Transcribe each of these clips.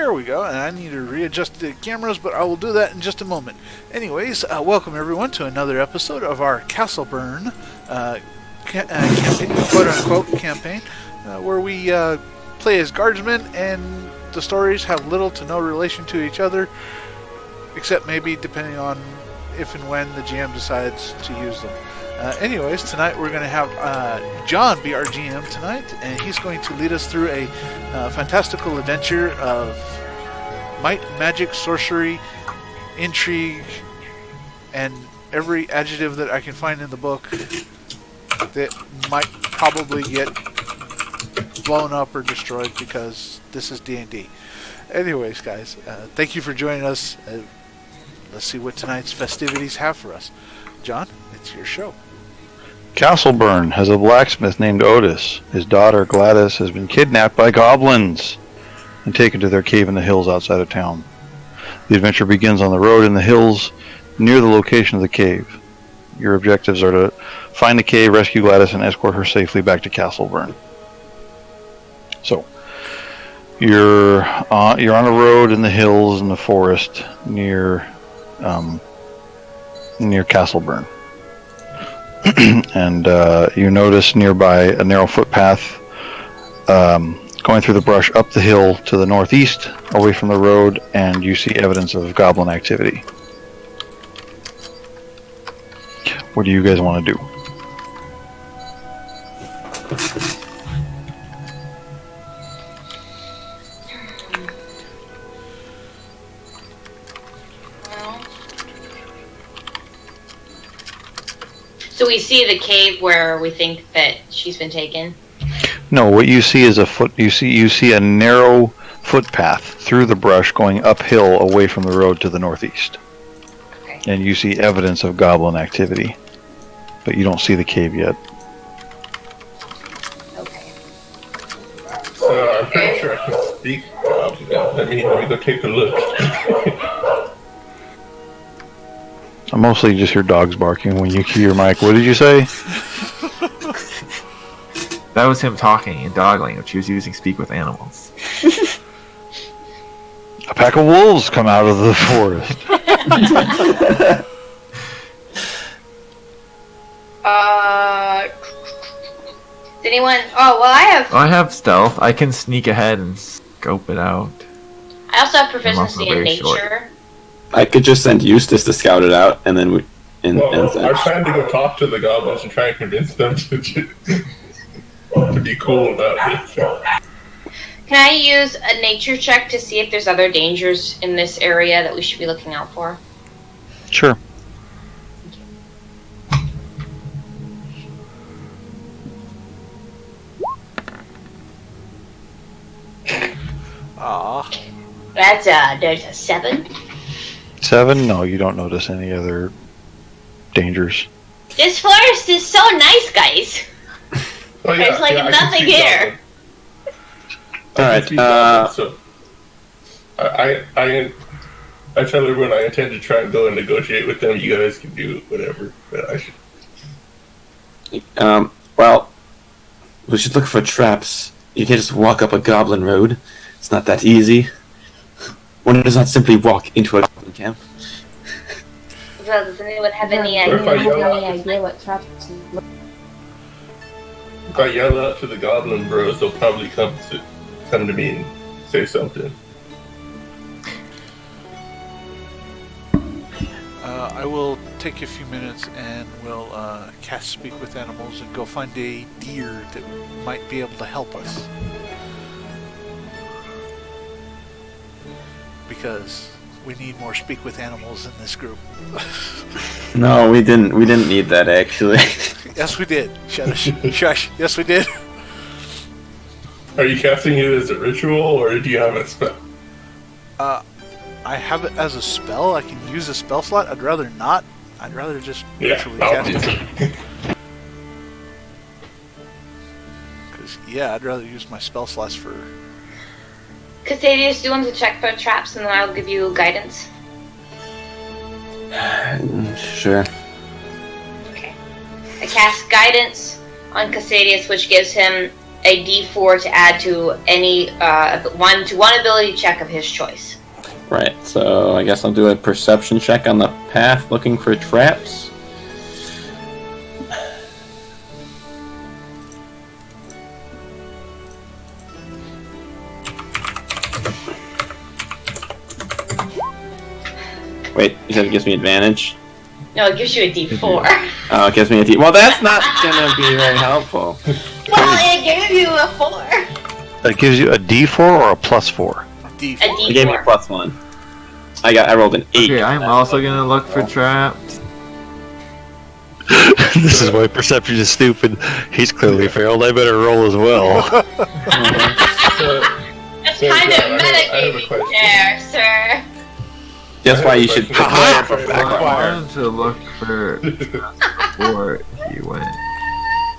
There we go, and I need to readjust the cameras, but I will do that in just a moment. Anyways, welcome everyone to another episode of our Castleburn campaign, quote-unquote campaign, where we play as guardsmen, and the stories have little to no relation to each other, except maybe depending on if and when the GM decides to use them. Anyways, tonight we're going to have John be our GM tonight, and he's going to lead us through a fantastical adventure of might, magic, sorcery, intrigue, and every adjective that I can find in the book that might probably get blown up or destroyed because this is D&D. Anyways, guys, thank you for joining us. Let's see what tonight's festivities have for us. John, it's your show. Castleburn has a blacksmith named Otis. His daughter Gladys has been kidnapped by goblins and taken to their cave in the hills outside of town. The adventure begins on the road in the hills near the location of the cave. Your objectives are to find the cave, rescue Gladys, and escort her safely back to Castleburn. So, you're on a road in the hills in the forest near Castleburn. And you notice nearby a narrow footpath going through the brush up the hill to the northeast, away from the road, and you see evidence of goblin activity. What do you guys want to do? So we see the cave where we think that she's been taken? No, what you see is you see a narrow footpath through the brush going uphill away from the road to the northeast. Okay. And you see evidence of goblin activity. But you don't see the cave yet. Okay. So I'm pretty sure I can speak. Let me go take a look. I mostly just hear dogs barking when you hear your mic. What did you say? That was him talking in dog language. He was using speak with animals. A pack of wolves come out of the forest. Does anyone... Oh, well, I have stealth. I can sneak ahead and scope it out. I also have proficiency in very nature. short. I could just send Eustace to scout it out, and then I plan to go talk to the goblins and try and convince them to be cool about it. Can I use a nature check to see if there's other dangers in this area that we should be looking out for? Sure. There's a 7. 7? No, you don't notice any other dangers. This forest is so nice, guys. Oh, There's nothing here. Alright, So I tell everyone I intend to try and go and negotiate with them. You guys can do whatever, but I should. well, we should look for traps. You can't just walk up a goblin road. It's not that easy. One does not simply walk into a goblin camp. Well, does anyone have any Or idea? what traps look If I yell out to the goblin bros, they'll probably come to me and say something. I will take a few minutes and we'll cast Speak with Animals and go find a deer that might be able to help us. Because we need more Speak with Animals in this group. No, we didn't need that, actually. Yes, we did. Shush. Yes, we did. Are you casting it as a ritual, or do you have a spell? I have it as a spell. I can use a spell slot. I'd rather not. I'd rather just ritually cast obviously. it. Because, I'd rather use my spell slots for... Castadius, do you want to check for traps and then I'll give you guidance? Sure. Okay. I cast guidance on Castadius, which gives him a D4 to add to any one ability check of his choice. Right, so I guess I'll do a perception check on the path looking for traps. Wait, you said it gives me advantage? No, it gives you a D4. Oh, it gives me a D. Well, that's not gonna be very helpful. Well, it gave you a 4. That gives you a D4 or a +4? D4. A D4. It gave me a +1. I rolled an 8. Okay, I'm also gonna look for traps. This is why perception is stupid. He's clearly failed. I better roll as well. That's So, kind John, of I have a metagaming question. there, sir. That's why you should Ha prepare for I backfire. wanted to look for traps before he went.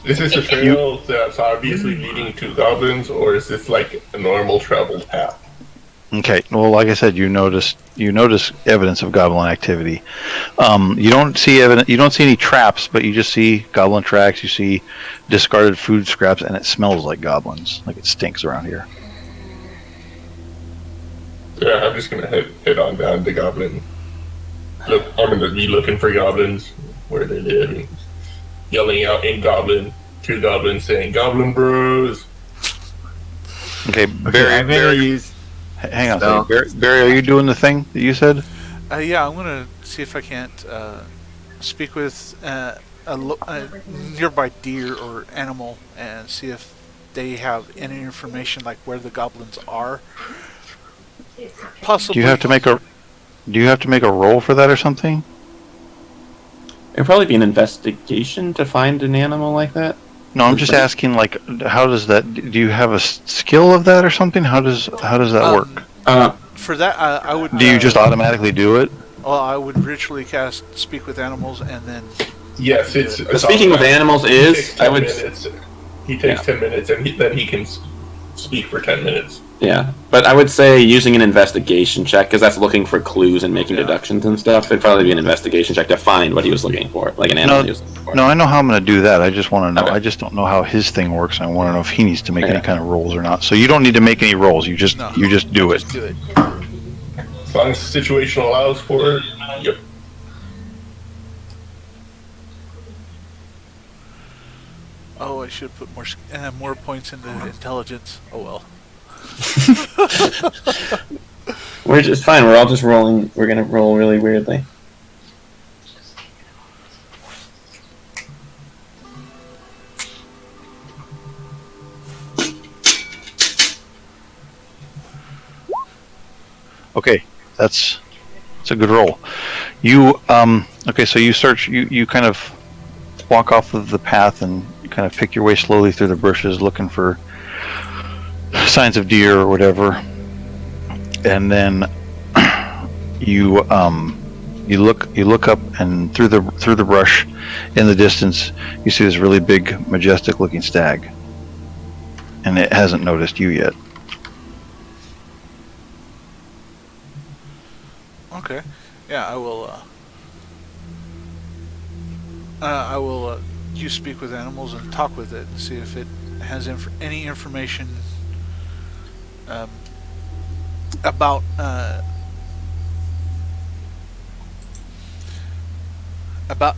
Is this a trail that's obviously leading to goblins, or is this like a normal traveled path? Okay. Well, like I said, you notice evidence of goblin activity. You don't see any traps, but you just see goblin tracks. You see discarded food scraps, and it smells like goblins. Like it stinks around here. Yeah, I'm just gonna head on down to goblin. Look, I'm gonna be looking for goblins where they live, and yelling out in goblin to goblins, saying "Goblin Bros." Okay, Okay, Barry. I'm gonna use. Hang on a Stealth. second. Barry, are you doing the thing that you said? Yeah, I'm gonna see if I can't speak with a nearby deer or animal and see if they have any information like where the goblins are. Possibly. Do you have to make a roll for that or something? It'd probably be an investigation to find an animal like that. No, I'm just asking. Like, how does that? Do you have a skill of that or something? How does that work? For that, I would. Do you just automatically do it? Well, I would ritually cast speak with animals and then. Yes, it's. Speaking with animals He is, takes I 10 would, minutes. He takes 10 minutes, and then he can speak for 10 minutes. yeah, but I would say using an investigation check, because that's looking for clues and making deductions and stuff. It'd probably be an investigation check to find what he was looking for, like an animal he was looking for. No, I know how I'm going to do that. I just want to know. Okay. I just don't know how his thing works. I want to know if he needs to make Okay. any kind of rolls or not. So you don't need to make any rolls. You just No. do it. Just do it. As long as the situation allows for it. Yep. Oh, I should put more points into intelligence. Oh well. We're just fine. We're all just rolling. We're gonna roll really weirdly. Okay, that's a good roll. You okay? So you search. You kind of walk off of the path and kind of pick your way slowly through the bushes, looking for signs of deer or whatever. And then you look up, and through the brush in the distance, you see this really big, majestic looking stag, and it hasn't noticed you yet. Okay. Yeah, I will. You speak with animals and talk with it and see if it has any information about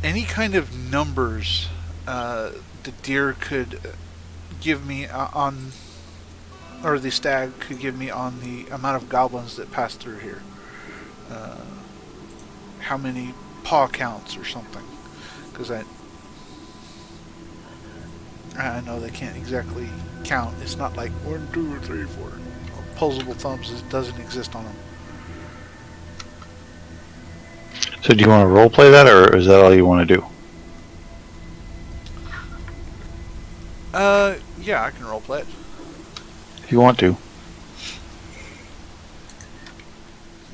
any kind of numbers the deer could give me on, or the stag could give me on the amount of goblins that pass through here. How many paw counts or something, because I know they can't exactly count. It's not like 1, 2, 3, 4. Opposable thumbs doesn't exist on them. So do you want to role play that, or is that all you want to do? Yeah, I can roleplay it. If you want to.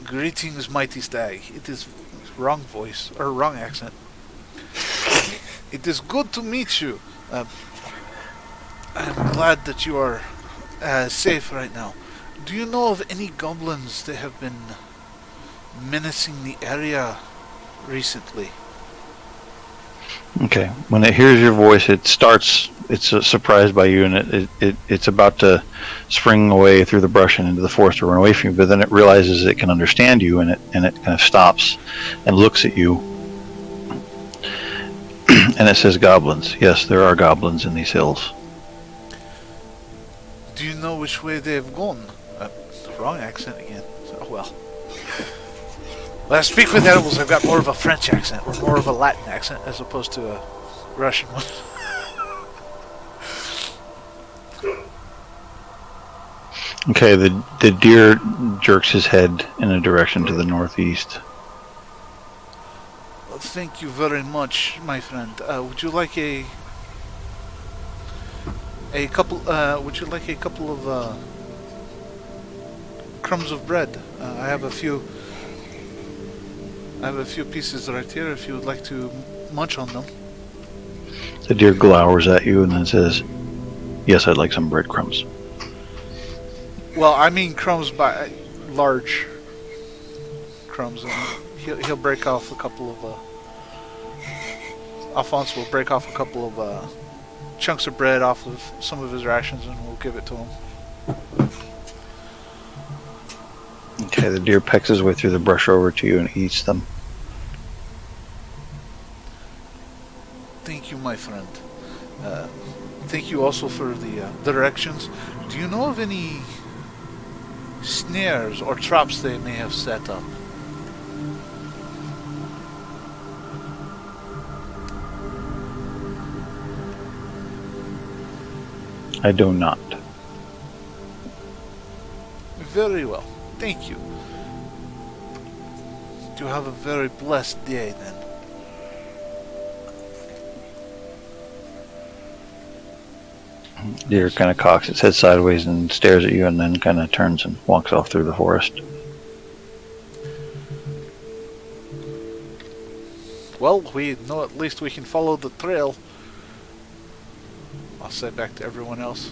Greetings, mighty stag. It is wrong voice or wrong accent. It is good to meet you. I'm glad that you are safe right now. Do you know of any goblins that have been menacing the area recently? Okay. When it hears your voice, it's surprised by you, and it's about to spring away through the brush and into the forest to run away from you, but then it realizes it can understand you, and it kind of stops and looks at you. And it says goblins. Yes, there are goblins in these hills. Do you know which way they've gone? Wrong accent again. Oh well. When I speak with animals, I've got more of a French accent, or more of a Latin accent, as opposed to a Russian one. Okay, the deer jerks his head in a direction to the northeast. Well, thank you very much, my friend. Would you like a couple? Would you like a couple of crumbs of bread? I have a few. I have a few pieces right here. If you would like to munch on them. The deer glowers at you and then says, "Yes, I'd like some breadcrumbs." Well, I mean crumbs by large crumbs. He'll break off a couple of. Alphonse will break off a couple of chunks of bread off of some of his rations, and we'll give it to him. Okay, the deer pecks his way through the brush over to you and eats them. Thank you, my friend. Thank you also for the directions. Do you know of any snares or traps they may have set up? I do not. Very well. Thank you. You have a very blessed day then. Deer kind of cocks its head sideways and stares at you, and then kind of turns and walks off through the forest. Well, we know at least we can follow the trail. I'll say back to everyone else.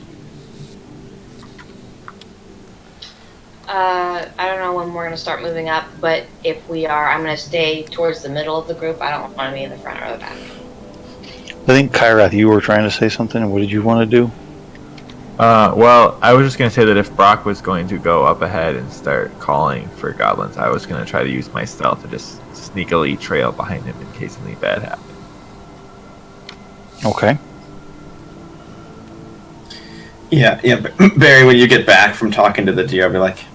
I don't know when we're going to start moving up, but if we are, I'm going to stay towards the middle of the group. I don't want to be in the front or the back. I think, Kyrath, you were trying to say something. What did you want to do? Well, I was just going to say that if Brock was going to go up ahead and start calling for goblins, I was going to try to use my stealth to just sneakily trail behind him in case something bad happened. Okay. Yeah, but Barry, when you get back from talking to the deer, I'll be like,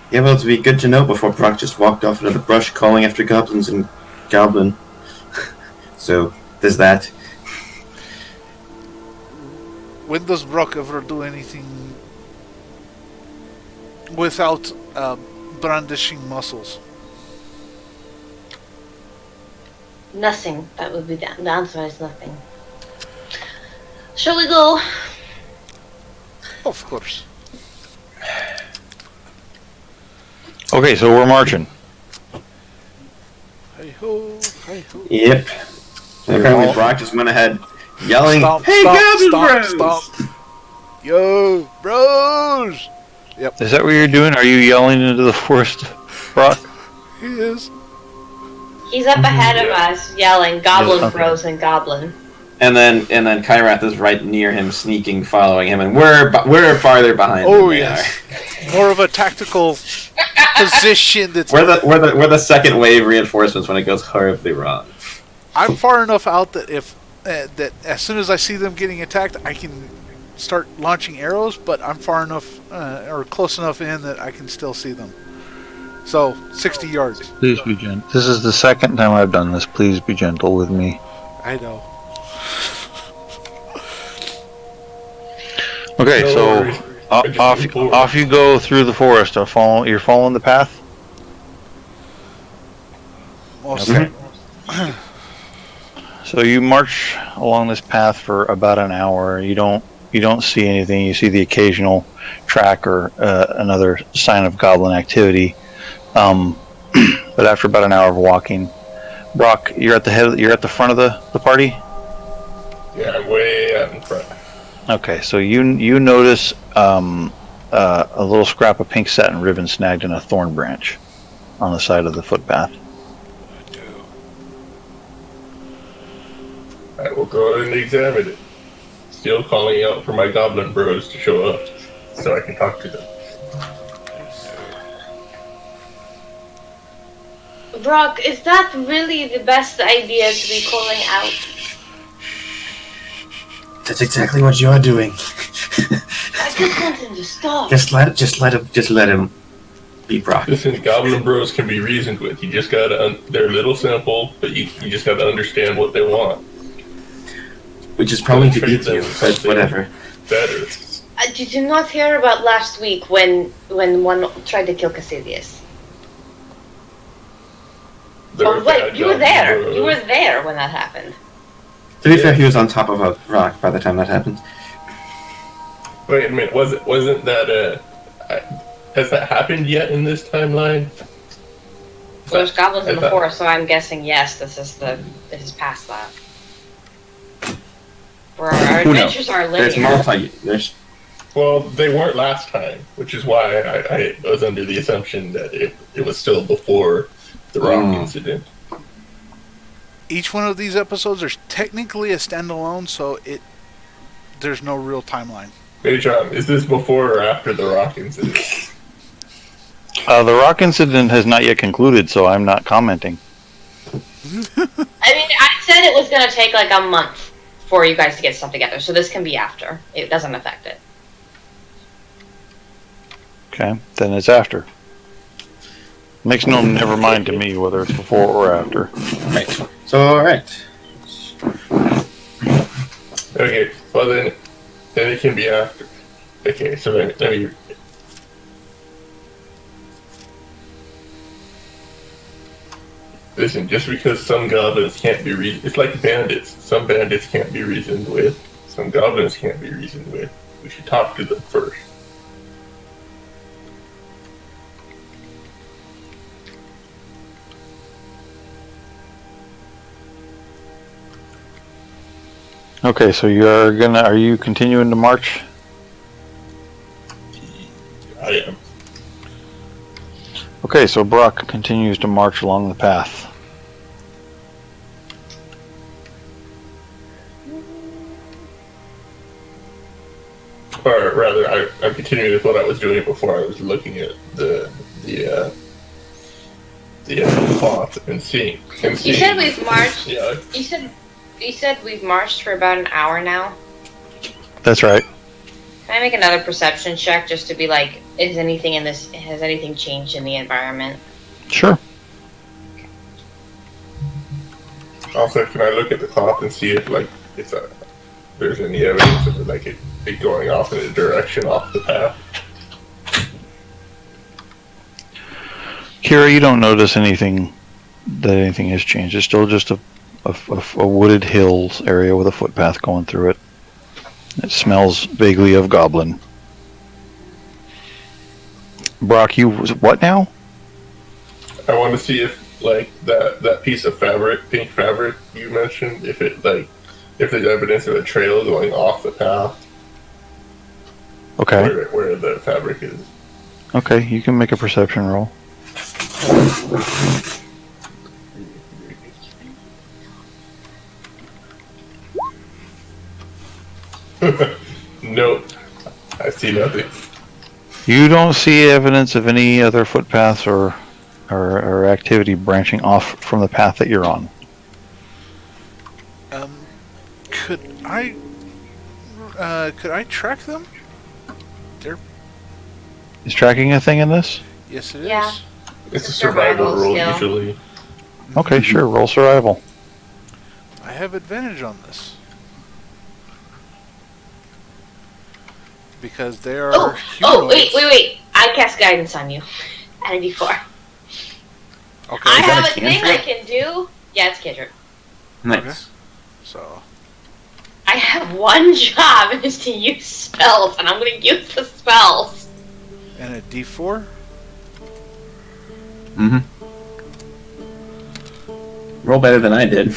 yeah, well, it'd be good to know before Brock just walked off into the brush calling after goblins and goblin. So, there's that. When does Brock ever do anything without brandishing muscles? Nothing. That would be the answer is nothing. Shall we go? Of course. Okay, so we're marching. Hey ho, hey ho. Yep. And apparently Brock just went ahead yelling, Stomp, "Hey, stomp, goblin stomp, bros!" stomp. Yo, bros! Yep, Is that what you're doing? Are you yelling into the forest, Brock? he is. He's up ahead of us, yelling "Goblin Yeah, okay. Bros" and "Goblin." And then Kyrath is right near him, sneaking, following him, and we're farther behind. Oh than they yes, more of a tactical position. That's are. We're the second wave reinforcements when it goes horribly wrong. I'm far enough out that if that as soon as I see them getting attacked, I can start launching arrows. But I'm far enough or close enough in that I can still see them. So 60 yards. Please be gentle. This is the second time I've done this. Please be gentle with me. I know. Okay, No so worries. I just off you go through the forest. You're following the path. Most Okay. So you march along this path for about an hour. You don't see anything. You see the occasional track or another sign of goblin activity. But after about an hour of walking, Brock, you're at the front of the party. Yeah, I'm way out in front. Okay, so you notice a little scrap of pink satin ribbon snagged in a thorn branch on the side of the footpath. go ahead and examine it. Still calling out for my goblin bros to show up so I can talk to them. Brock, is that really the best idea to be calling out? That's exactly what you're doing. I just want him to stop. Just let him be Brock. Listen, goblin bros can be reasoned with. You just gotta, they're a little simple, but you just gotta understand what they want. Which is probably to Trade eat them you, with but something whatever. Better. Did you not hear about last week when one tried to kill Cassidius? Oh wait, you were there. You were there when that happened. To be fair, he was on top of a rock by the time that happened. Wait a minute, wasn't that has that happened yet in this timeline? Well, there's goblins in the forest, so I'm guessing yes. This is past that. Where our Who knows? adventures are linear. Well, they weren't last time, which is why I was under the assumption that it was still before the rock incident. Each one of these episodes is technically a standalone, so there's no real timeline. Hey John, is this before or after the rock incident? The rock incident has not yet concluded, so I'm not commenting. I mean, I said it was going to take like a month for you guys to get stuff together, so this can be after. It doesn't affect it. Okay, then it's after. Makes no never mind to me whether it's before or after. Right. So, alright. Okay, well then it can be after. Okay, so let me. Listen, just because some goblins can't be reasoned, it's like bandits. Some bandits can't be reasoned with. Some goblins can't be reasoned with. We should talk to them first. Okay, so are you continuing to march? I am. Okay, so Brock continues to march along the path. Or rather, I'm continuing with what I was doing before. I was looking at the cloth and seeing. You said we've marched. Yeah. You said we've marched for about an hour now. That's right. Can I make another perception check just to be like, has anything changed in the environment? Sure. Also, can I look at the cloth and see if there's any evidence of it going off in a direction off the path? Kira, you don't notice anything has changed. It's still just a wooded hills area with a footpath going through it. It smells vaguely of goblin. Brock, you what now? I want to see if that piece of fabric, pink fabric you mentioned, if there's evidence of a trail going off the path. Okay. Where the fabric is. Okay, you can make a perception roll. Nope. I see nothing. You don't see evidence of any other footpaths or activity branching off from the path that you're on. Could I track them? Is tracking a thing in this? Yes, it is. Yeah. It's a survival roll skill. usually. Okay, sure. Roll survival. I have advantage on this. Because they are Oh, humanoids. wait. I cast guidance on you. At a D4. Okay. I Is that have a a thing I cantrip? can do. Yeah, it's cantrip. Nice. So, I have one job, and it's to use spells, and I'm going to use the spells. and a D4. Mm-hmm. Roll better than I did.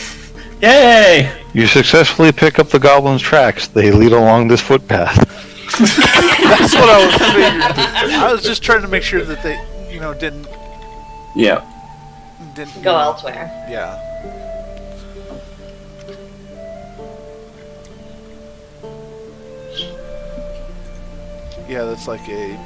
Yay! You successfully pick up the goblin's tracks. They lead along this footpath. That's what I was figuring. I was just trying to make sure that they, didn't Yeah. Go elsewhere. Yeah. Yeah, that's like a.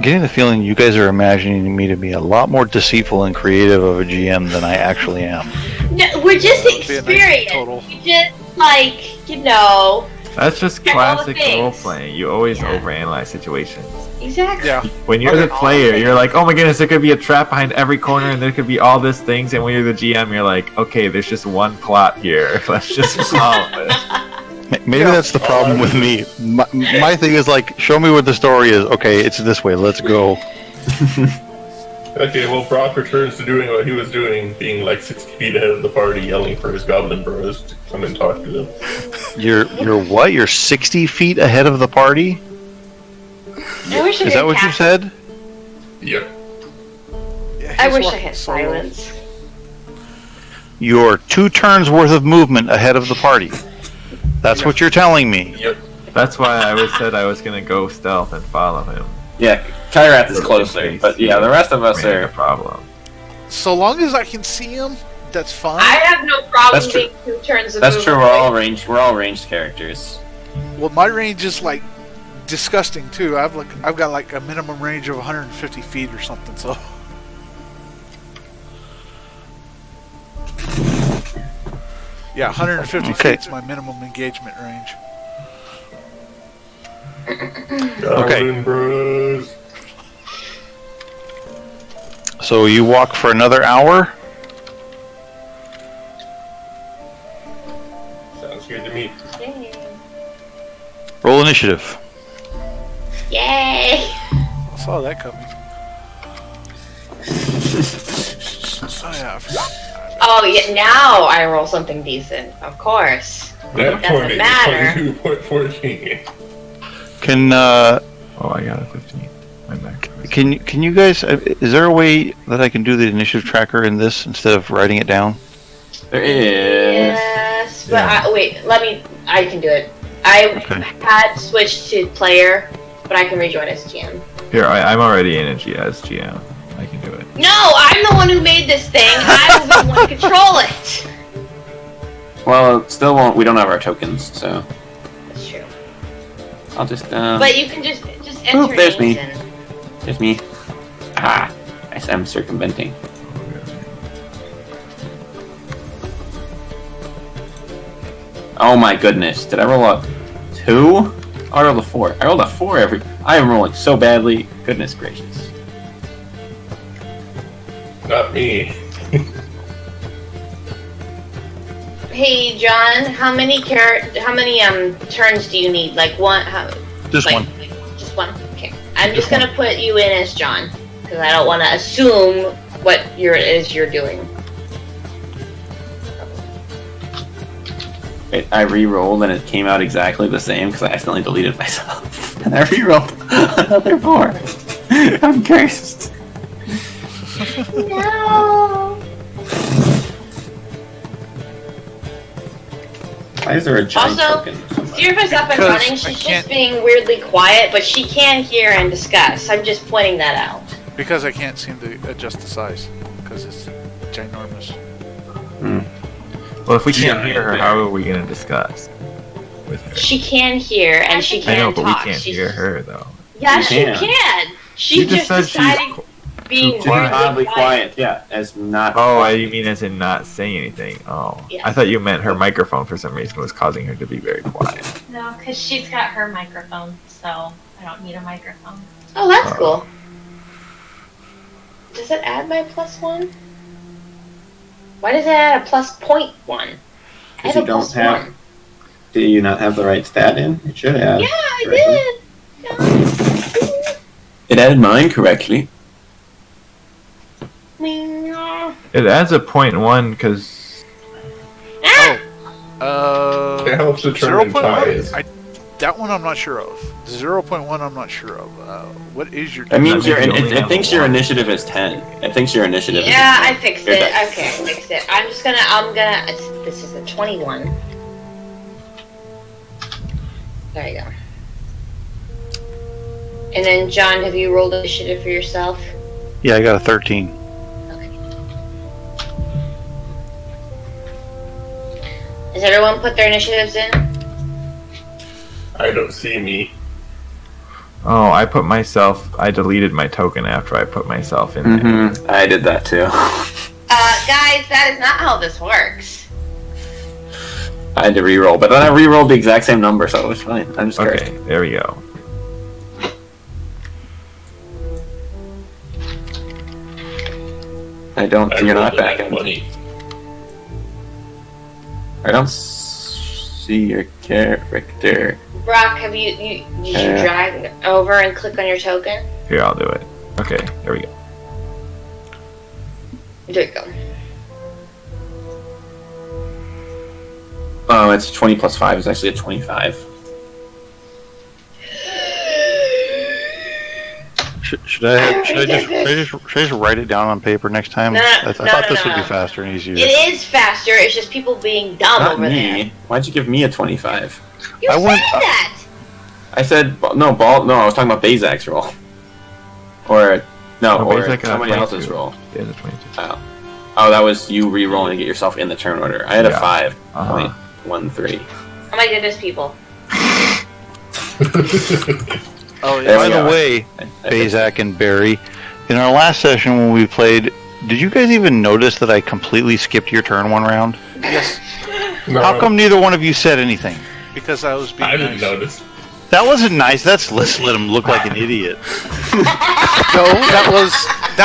Getting the feeling you guys are imagining me to be a lot more deceitful and creative of a GM than I actually am. No, we're just That would be a nice experienced. total. We just like, you know. That's just Check all the classic things. role playing. You always Yeah. overanalyze situations. Exactly. Yeah. When you're the player, you're like, oh my goodness, there could be a trap behind every corner and there could be all these things. And when you're the GM, you're like, okay, there's just one plot here. Let's just solve it. Maybe that's the problem with me. My thing is like, show me what the story is. Okay, it's this way. Let's go. Okay, well, Brock returns to doing what he was doing, being like 60 feet ahead of the party, yelling for his goblin bros to come and talk to them. You're what? You're 60 feet ahead of the party? I wish I Is that what you said? Yep. Yeah, I he's wish I walking had solo. silence. You're 2 turns worth of movement ahead of the party. That's what you're telling me. Yep. That's why I said I was going to go stealth and follow him. Yeah, Kyrath is closer, but yeah, the rest of us Ran a are. problem. So long as I can see him, that's fine. I have no problem That's true. being 2 turns of That's true. movement. We're all ranged characters. Well, my range is like disgusting too. I've got like a minimum range of 150 feet or something. So. Yeah, 150 Okay. feet's my minimum engagement range. Goblin bros. So you walk for another hour? Sounds good to me. Yay. Roll initiative. Yay! I saw that coming. Oh yeah. I forgot. Oh, yeah, now I roll something decent. Of course. That Doesn't point matter. is 22.14. Can Oh, I got a 15. My back. can you guys? Is there a way that I can do the initiative tracker in this instead of writing it down? There is. Yes, but Yeah. wait, I can do it. I Okay. had switched to player, but I can rejoin as GM. Here, I'm already in as GM. I can do it. No, I'm the one who made this thing. I was the one to control it. Well, it still won't. We don't have our tokens, so That's true. I'll just. But you can just enter Oop, there's names me. in. There's me. Ah, I'm circumventing. Oh my goodness! Did I roll a 2? Oh, I rolled a 4. I rolled a 4 every. I am rolling so badly. Goodness gracious. Not me. Hey, John, how many turns do you need? Like one? Just like, one. Just one. Okay. I'm just gonna put you in as John because I don't want to assume what you're doing. Wait, I re-rolled and it came out exactly the same because I accidentally deleted myself. And I re-rolled another 4. I'm cursed. No. Why is there a giant Also, token? Sierra's up and Because running. I She's can't- just being weirdly quiet, but she can hear and discuss. I'm just pointing that out. Because I can't seem to adjust the size because it's ginormous. Well, if we can't Yeah, hear her, yeah. how are we going to discuss with her? She can hear and she I can know, but talk. we can't She's hear her, though. Yeah, You she can. can. She You just said she's decided being too quiet. weirdly Oddly quiet, yeah, as not. Oh, you mean as in not saying anything? Oh, Yeah. I thought you meant her microphone for some reason was causing her to be very quiet. No, because she's got her microphone, so I don't need a microphone. Oh, that's Oh. cool. Does it add my +1? Why does it add a +0.1? I Because have you a don't +1. have. Do you not have the right stat in? It should have. Yeah, I correctly. did. It added mine correctly. Yeah. It adds a 0.1 because Ah! It helps determine 0.1? ties. That one I'm not sure of. 0.1 I'm not sure of. What is your? That means That your. means you only It have thinks your one. initiative is 10. It thinks your initiative. Yeah, I is 10. fixed You're it. done. Okay, I fixed it. This is a 21. There you go. And then, John, have you rolled initiative for yourself? Yeah, I got a 13. Is Has everyone put their initiatives in? I don't see me. Oh, I deleted my token after I put myself in there. I did that too. Guys, that is not how this works. I had to re-roll, but then I re-rolled the exact same number, so it was fine. I'm just Okay, cursed. there we go. I don't. You're not back in. 20. I don't see your character. Brock, have did you drag over and click on your token? Here, I'll do it. Okay, there we go. There you go. Oh, it's 20 plus 5. It's actually a 25. Should I just write it down on paper next time? No, I thought this would be faster and easier. It is faster. It's just people being dumb Not over me. there. Why'd you give me a 25? You I said went- that. I said no. No, I was talking about Bazak's roll. Or no, Oh, or Bazak got somebody 22. else's roll. Yeah, the 22. Oh, that was you re-rolling to get yourself in the turn order. I had a Yeah. 5.13. Oh my goodness, people. Oh, There By we the go. way, Bazak and Barry, in our last session when we played, did you guys even notice that I completely skipped your turn one round? yes, No, How come neither one of you said anything? because I was being I didn't nice. notice. That wasn't nice. Let's let him look like an idiot. No, that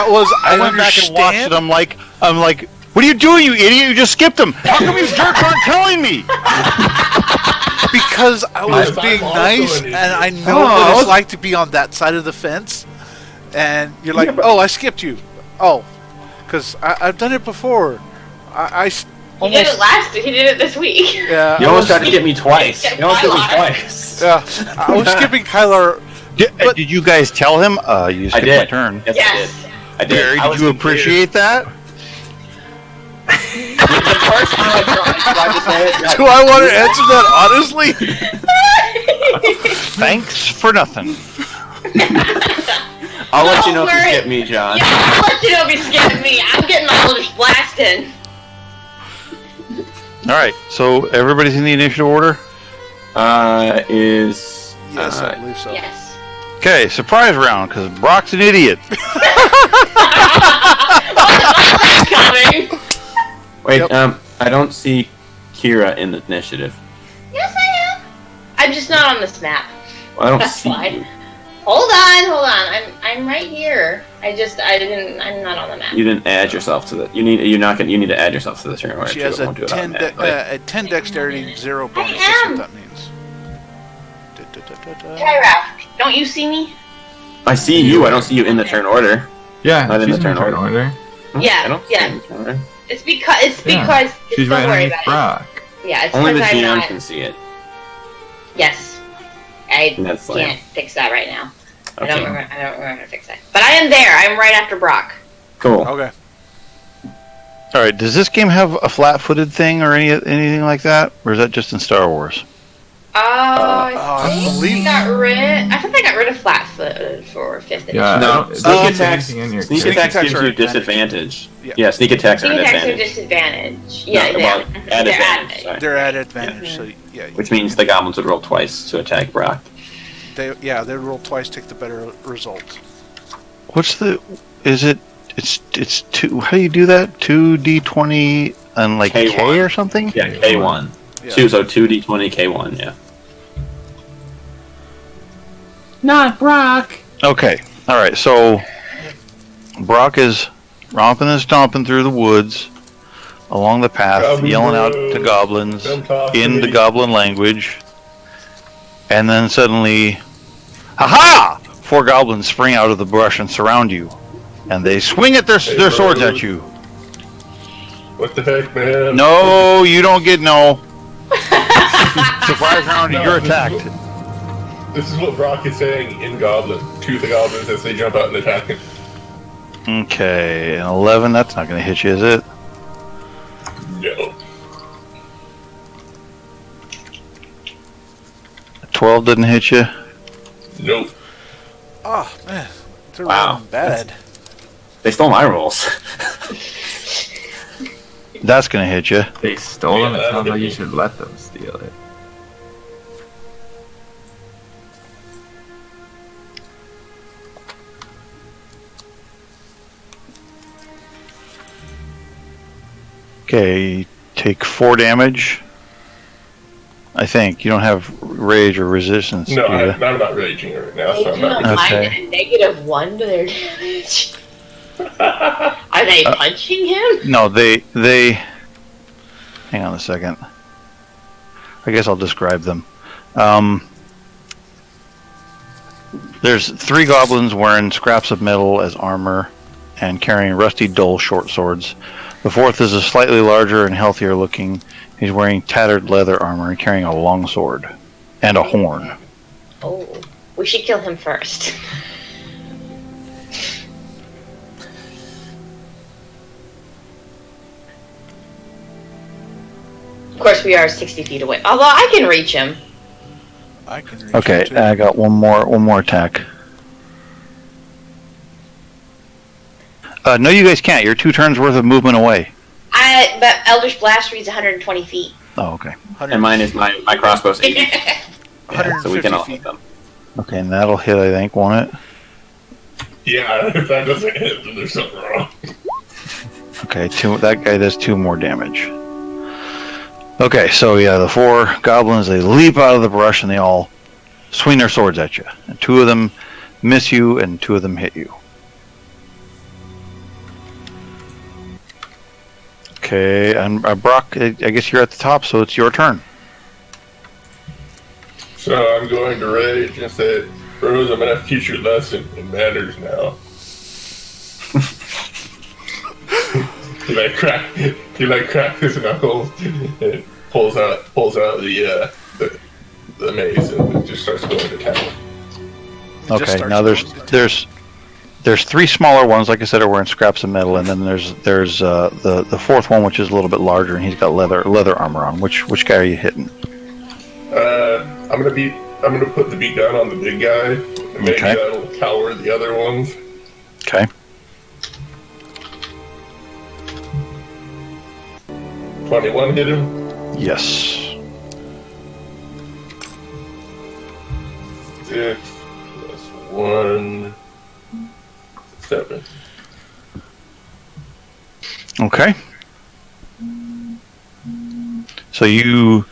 was. I went back and watched it. I'm like, what are you doing, you idiot? You just skipped him. How come you jerks aren't telling me? Because I was Yes, I'm being also nice, an and idiot. I know what it's like to be on that side of the fence. And you're like, Yeah, but- oh, I skipped you. Oh, because I've done it before. He did it last. He did it this week. Yeah, You I almost was, tried to get me twice. You almost got me Kylar. twice. yeah, I was skipping Kylar. But- Did you guys tell him? You skipped my did. turn. Yes, Yes. I did. Barry, I did was you confused. appreciate that? The first time I tried to say it, Do I want to answer that honestly? Thanks for nothing. I'll let you know if Don't you worry. skip me, John. Yeah, I'll let you know if you're scaring me. I'm getting all this blasting. All right, so everybody's in the initiative order. Is Yes, I believe so. Yes. Okay, surprise round because Brock's an idiot. Coming. wait. Yep. I don't see Kira in the initiative. Yes, I am. I'm just not on this map. Well, I don't That's see why. you. Hold on. I'm right here. I'm not on the map. You didn't add yourself to the. You need to add yourself to the turn order. She too. has It a won't do it 10, automatically. a 10 dexterity, 0 bonus. I That's what am. that means. Da-da-da-da-da. Tyra, don't you see me? I see you. I don't see you in the turn order. Yeah, Not in she's the turn order. Yeah, I don't see you yeah. in the turn order. It's because Yeah. She's don't right worry underneath about it. Brock. Yeah, it's Only the because I'm GM not. can see it. Yes, I And that's like can't fix that right now. I okay. don't remember how to fix that. But I am there. I'm right after Brock. Cool. Okay. All right, does this game have a flat-footed thing or anything like that, or is that just in Star Wars? I I think believe- they got rid. I thought they got rid of flat-footed for 5th edition. Yeah, No, I don't- it sneak doesn't say attacks. anything in your Sneak character. attacks attacks gives are you advantage. disadvantage. Yeah. Yeah, sneak attacks are Sneak an attacks are advantage. disadvantage. Yeah, No, they well, are. at They're advantage. Sorry. They're at advantage, so yeah. Which means the goblins would roll twice to attack Brock. they roll twice, take the better result. What's the? Is it? It's two. How do you do that? 2d20 and like K1. K or something? Yeah, K1. Yeah. 2d20 K1. Yeah. Not Brock. Okay. All right. So Brock is romping and stomping through the woods along the path, Goblin yelling out bro. to goblins Come talk to in the me. goblin language, and then suddenly, aha! 4 goblins spring out of the brush and surround you, and they swing at their swords at you. What the heck, man? No, you don't get no. Surprise round, No, you're this is attacked. This is what Brock is saying in Goblin to the goblins as they jump out and attack him. Okay, an 11, that's not going to hit you, is it? No. 12 didn't hit you? Nope. Oh man, they're Wow. rolling bad. They stole my rolls. That's gonna hit you. They stole them. It Yeah, sounds like you that'd be- should let them steal it. Okay, take 4 damage. I think you don't have rage or resistance. No, do you? I'm not raging right now, They so do I'm not not. Okay. mind -1 to their damage. Are they punching him? No, they. Hang on a second. I guess I'll describe them. There's 3 goblins wearing scraps of metal as armor and carrying rusty, dull short swords. The 4th is a slightly larger and healthier looking. He's wearing tattered leather armor and carrying a long sword and a horn. Oh, we should kill him first. Of course, we are 60 feet away. Although I can reach him. I can reach Okay, him too. I got one more attack. No, you guys can't. You're 2 turns worth of movement away. But Eldritch Blast reads 120 feet. Oh, okay. And mine is my crossbow's 80. Yeah, so we 150 can all feet. hit them. Okay, and that'll hit, I think, won't it? Yeah, if that doesn't hit, then there's something wrong. Okay, that guy does 2 more damage. Okay, so yeah, the 4 goblins, they leap out of the brush and they all swing their swords at you. And 2 of them miss you and 2 of them hit you. Okay, and Brock, I guess you're at the top, so it's your turn. So I'm going to rage and say, Rose, I'm gonna have to teach you a lesson in manners now. He cracks his knuckles and pulls out the mace and just starts going to town. It just Okay, starts now going to town. there's 3 smaller ones, like I said, are wearing scraps of metal, and then there's the 4th one, which is a little bit larger, and he's got leather armor on. Which guy are you hitting? I'm gonna put the beat down on the big guy, and maybe Okay. that'll cower the other ones. Okay. 21 hit him. Yes. 6 plus 1, 7. Okay. So you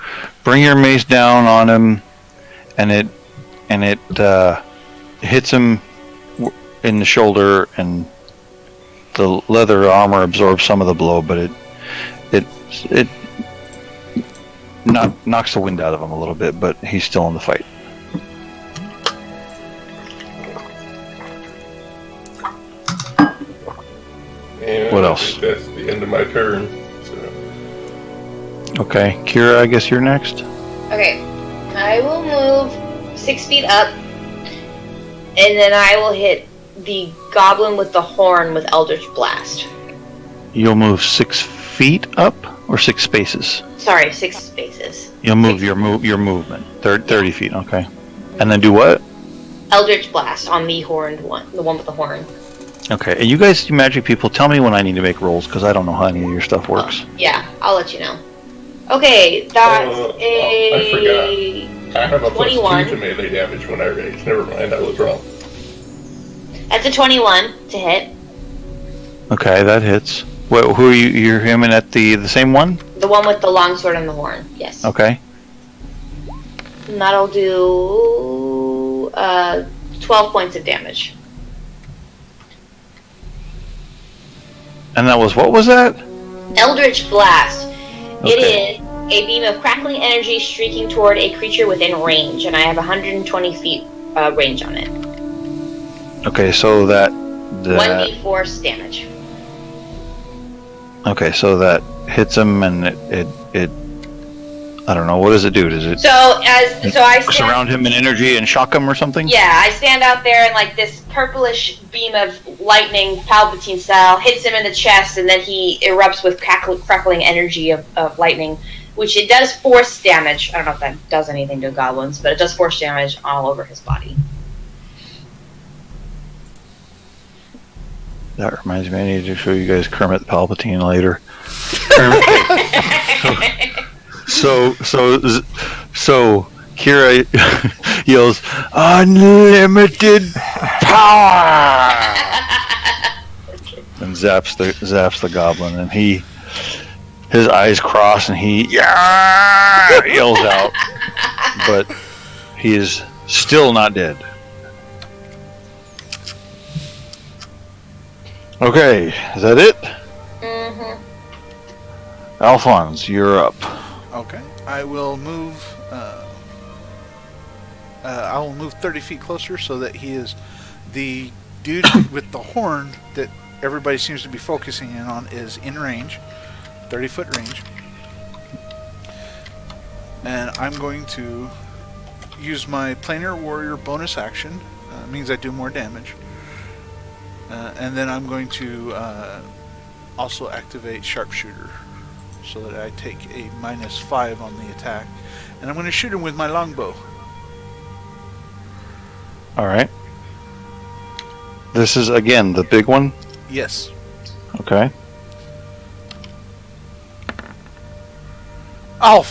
bring your mace down on him, and it hits him in the shoulder, and the leather armor absorbs some of the blow, but it knocks the wind out of him a little bit, but he's still in the fight. And What I else? think that's the end of my turn. So. Okay, Kira, I guess you're next. Okay, I will move 6 feet up, and then I will hit the goblin with the horn with Eldritch Blast. You'll move 6 feet up or 6 spaces. Sorry, 6 spaces. You'll move your movement 30 feet. Okay, and then do what? Eldritch Blast on the horned one, the one with the horn. Okay, and you guys, you magic people, tell me when I need to make rolls, because I don't know how any of your stuff works. Yeah, I'll let you know. Okay, that's I forgot. I have a plus 21. 2 to melee damage when I rage. Never mind, I was wrong. That's a 21 to hit. Okay, that hits. Who are you? You're aiming at the same one? The one with the long sword and the horn. Yes. Okay. And that'll do 12 points of damage. And that was, what was that? Eldritch Blast. Okay. It is a beam of crackling energy streaking toward a creature within range, and I have 120 feet range on it. Okay, so that 1d4 damage. okay, so that hits him, and it I don't know, what does it do? Does it So I stand, surround him in energy and shock him or something? yeah, I stand out there and like this purplish beam of lightning, Palpatine style, hits him in the chest, and then he erupts with crackling energy of lightning, which it does force damage. I don't know if that does anything to goblins, but it does force damage all over his body. That reminds me, I need to show you guys Kermit Palpatine later. So Kira yells, "Unlimited power!" and zaps the goblin, and his eyes cross, and he yells out, but he is still not dead. Okay, is that it? Mm-hmm. Alphonse, you're up. Okay, I will move. I will move 30 feet closer so that he is the dude with the horn that everybody seems to be focusing in on is in range, 30-foot range, and I'm going to use my planar warrior bonus action. Means I do more damage, and then I'm going to also activate sharpshooter, so that I take a -5 on the attack. And I'm going to shoot him with my longbow. Alright. This is, again, the big one? Yes. Okay. Oh!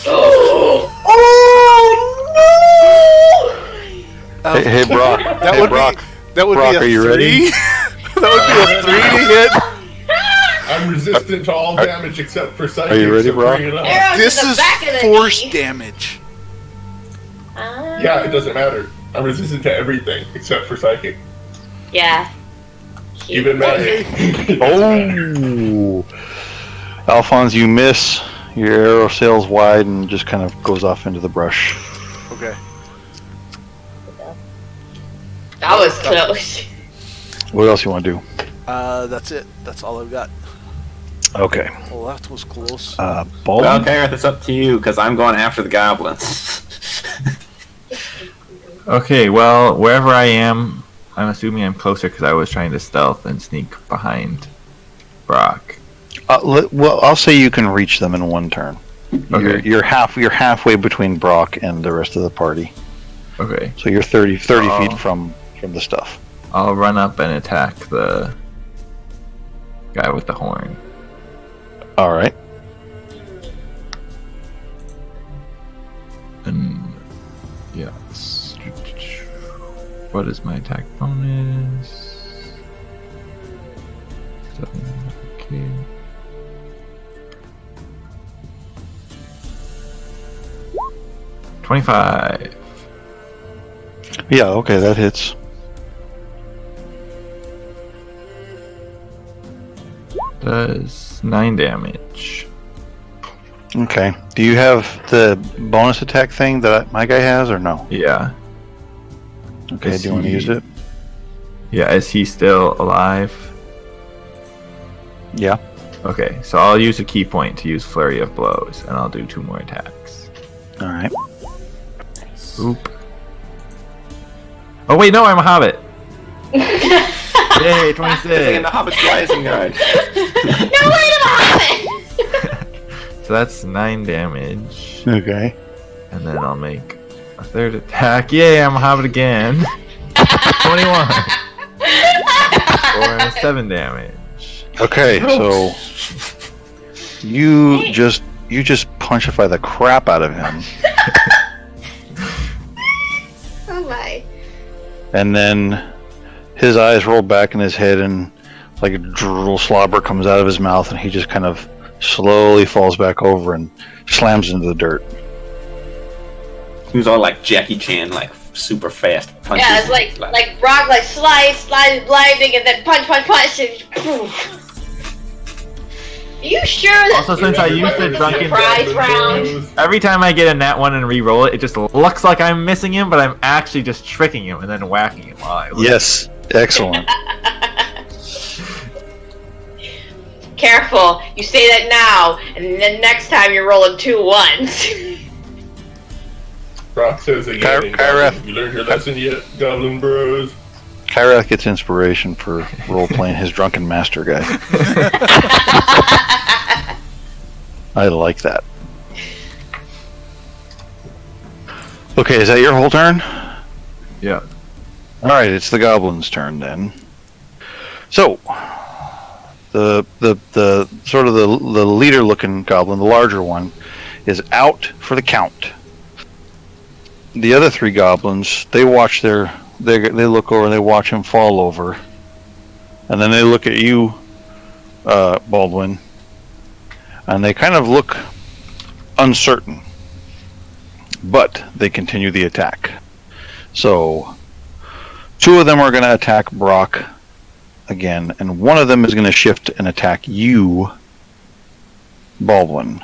Hey, Brock. That would Brock. That would Brock, be a are you 3. ready? That would be a 3 to hit. I'm resistant to all damage except for psychic. Are you ready, so Brock? bring it on. Arrow This to the is back of the force knee. damage. Yeah, it doesn't matter. I'm resistant to everything except for psychic. Yeah. Even magic. Oh! Alphonse, you miss. Your arrow sails wide and just kind of goes off into the brush. Okay. That was close. What else you want to do? That's it. That's all I've got. Okay. Well, that was close. Baldwin? Well, Gareth, it's up to you, because I'm going after the goblins. Okay, well, wherever I am, I'm assuming I'm closer because I was trying to stealth and sneak behind Brock. Well, I'll say you can reach them in one turn. Okay. You're halfway between Brock and the rest of the party. Okay. So you're 30 Oh. feet from the stuff. I'll run up and attack the guy with the horn. All right. And yeah. What is my attack bonus? 7, okay. $25. Yeah. Okay, that hits. Does 9 damage. Okay. Do you have the bonus attack thing that my guy has, or no? Yeah. Okay. Is Do you want to he- use it? Yeah, is he still alive? Yeah. Okay, so I'll use a key point to use Flurry of Blows, and I'll do 2 more attacks. All right. Oop. Oh wait, no, I'm a hobbit! Yay, 26! In the Hobbit's Rising Guard. No, wait a minute! So that's 9 damage. Okay. And then I'll make a 3rd attack. Yay, I'm a hobbit again! 21! For 7 damage. Okay. So you just punchify the crap out of him, Oh my. and then his eyes roll back in his head, and like a drool slobber comes out of his mouth, and he just kind of slowly falls back over and slams into the dirt. He was all like Jackie Chan, like super fast punches. Yeah, it's like Brock, like slide, blinding, and then punch, and poof. Are you sure that Also, since I used the drunken surprise round? Every time I get a nat 1 and re-roll it, it just looks like I'm missing him, but I'm actually just tricking him and then whacking him while I live. Yes. Excellent. Careful, you say that now, and then next time you're rolling 2 ones. Brock says again, Kyra. you learned your lesson yet, Goblin Bros? Kyrath gets inspiration for role-playing his drunken master guy. I like that. Okay, is that your whole turn? Yeah. Alright, it's the goblin's turn then. So, the sort of the leader-looking goblin, the larger one, is out for the count. The other 3 goblins, they watch they look over and they watch him fall over, and then they look at you, Baldwin, and they kind of look uncertain, but they continue the attack. So 2 of them are going to attack Brock again, and one of them is going to shift and attack you, Baldwin.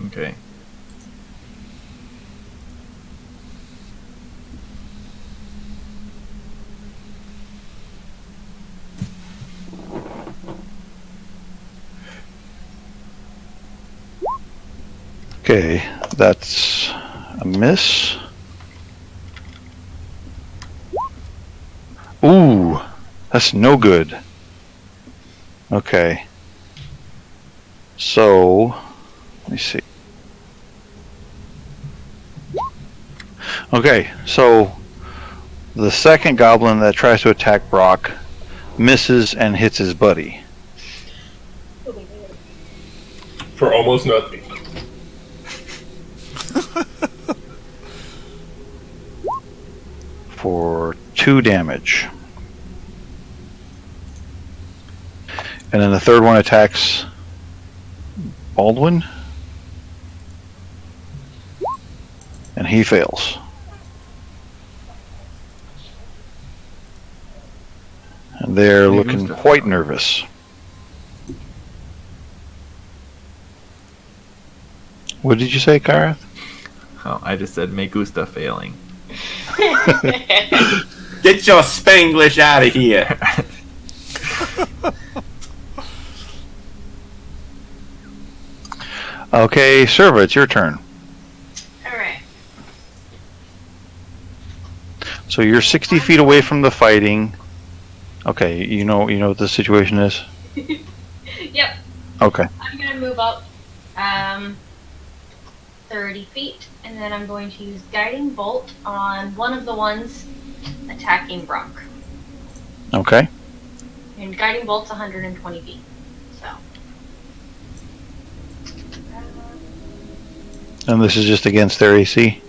Okay. Okay, that's a miss. Ooh, that's no good. Okay. So, let me see. Okay, so the second goblin that tries to attack Brock misses and hits his buddy. For almost nothing. For 2 damage. And then the third one attacks Baldwin. And he fails. And they're looking quite nervous. What did you say, Kara? Oh, I just said me gusta failing. Get your Spanglish out of here. Okay, Serva, it's your turn. Alright. So you're 60 feet away from the fighting. Okay, you know what the situation is? Yep. Okay. I'm gonna move up 30 feet, and then I'm going to use Guiding Bolt on one of the ones attacking Brock. Okay. And Guiding Bolt's 120 feet. So. And this is just against their AC?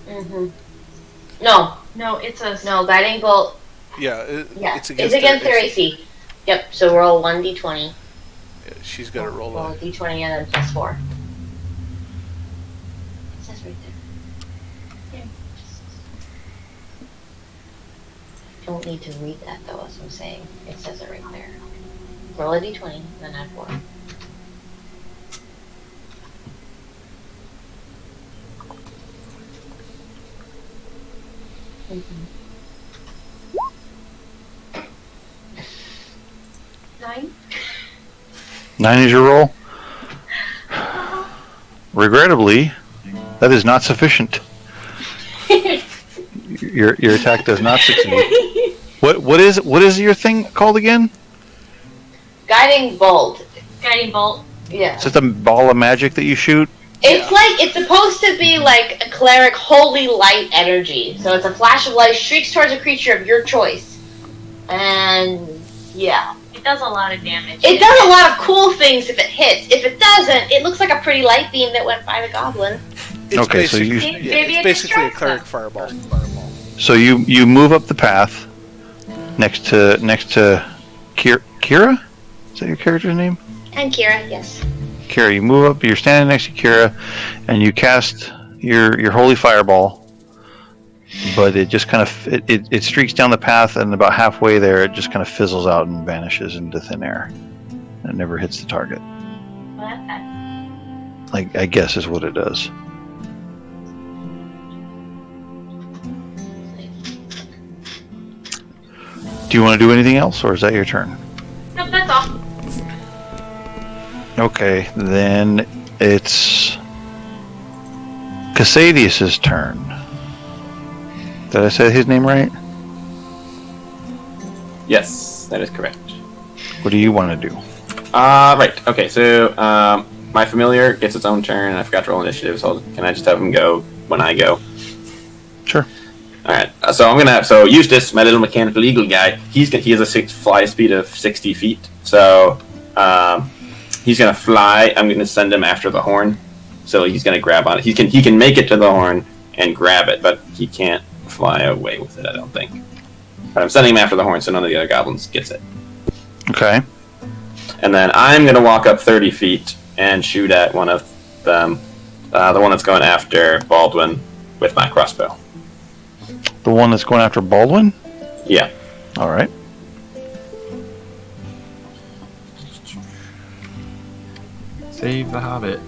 Mm-hmm. No, No, Guiding Bolt. Yeah, It's against their AC. Yep. So roll 1d20. Yeah, she's got to roll Roll a... a d20 and then plus 4. It says right there. Yeah. Don't need to read that though. That's what I'm saying. It says it right there. Roll a d20 and then add 4. Mm-hmm. 9. 9 is your roll? Regrettably, that is not sufficient. Your attack does not succeed. What is your thing called again? Guiding Bolt. Guiding Bolt. Yeah. It's just a ball of magic that you shoot? It's like, it's supposed to be like a cleric holy light energy. So it's a flash of light, streaks towards a creature of your choice. And, yeah. It does a lot of damage. It does a lot of cool things if it hits. If it doesn't, it looks like a pretty light beam that went by the goblin. It's Okay, so you... basically- Maybe it's it basically a distracts cleric them. fireball. So you move up the path next to Kira? Is that your character's name? And Kira, yes. Kira, you move up, you're standing next to Kira, and you cast your holy fireball, but it just kind of it streaks down the path, and about halfway there it just kind of fizzles out and vanishes into thin air. It never hits the target. Well, that's bad. Like, I guess is what it does. Do you want to do anything else, or is that your turn? Nope, that's all. Okay, then it's Casadius's turn. Did I say his name right? Yes, that is correct. What do you want to do? Right. Okay, so my familiar gets its own turn, and I forgot to roll initiative, so can I just have him go when I go? Sure. Alright. So I'm gonna Eustace, my little mechanical eagle guy, he has a fly speed of 60 feet. So he's gonna fly. I'm gonna send him after the horn. So he's gonna grab on it. He can make it to the horn and grab it, but he can't fly away with it, I don't think. But I'm sending him after the horn, so none of the other goblins gets it. Okay. And then I'm gonna walk up 30 feet and shoot at one of them, the one that's going after Baldwin with my crossbow. The one that's going after Baldwin? Yeah. All right. Save the Hobbit.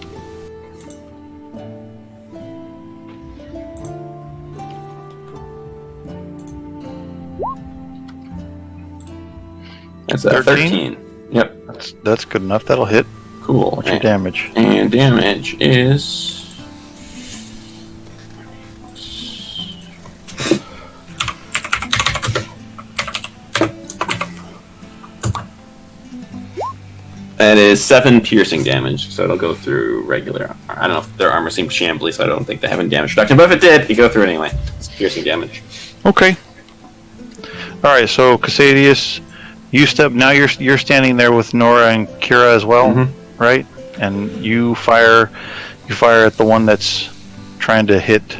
That's a 13. Yep. That's good enough. That'll hit. Cool. What's your damage? And damage is... That is 7 piercing damage, so it'll go through regular... I don't know if their armor seems shambly, so I don't think they have any damage reduction, but if it did, you go through it anyway. It's piercing damage. Okay. All right, so Cassadius, you step... Now you're standing there with Nora and Kira as well, right? And you fire at the one that's trying to hit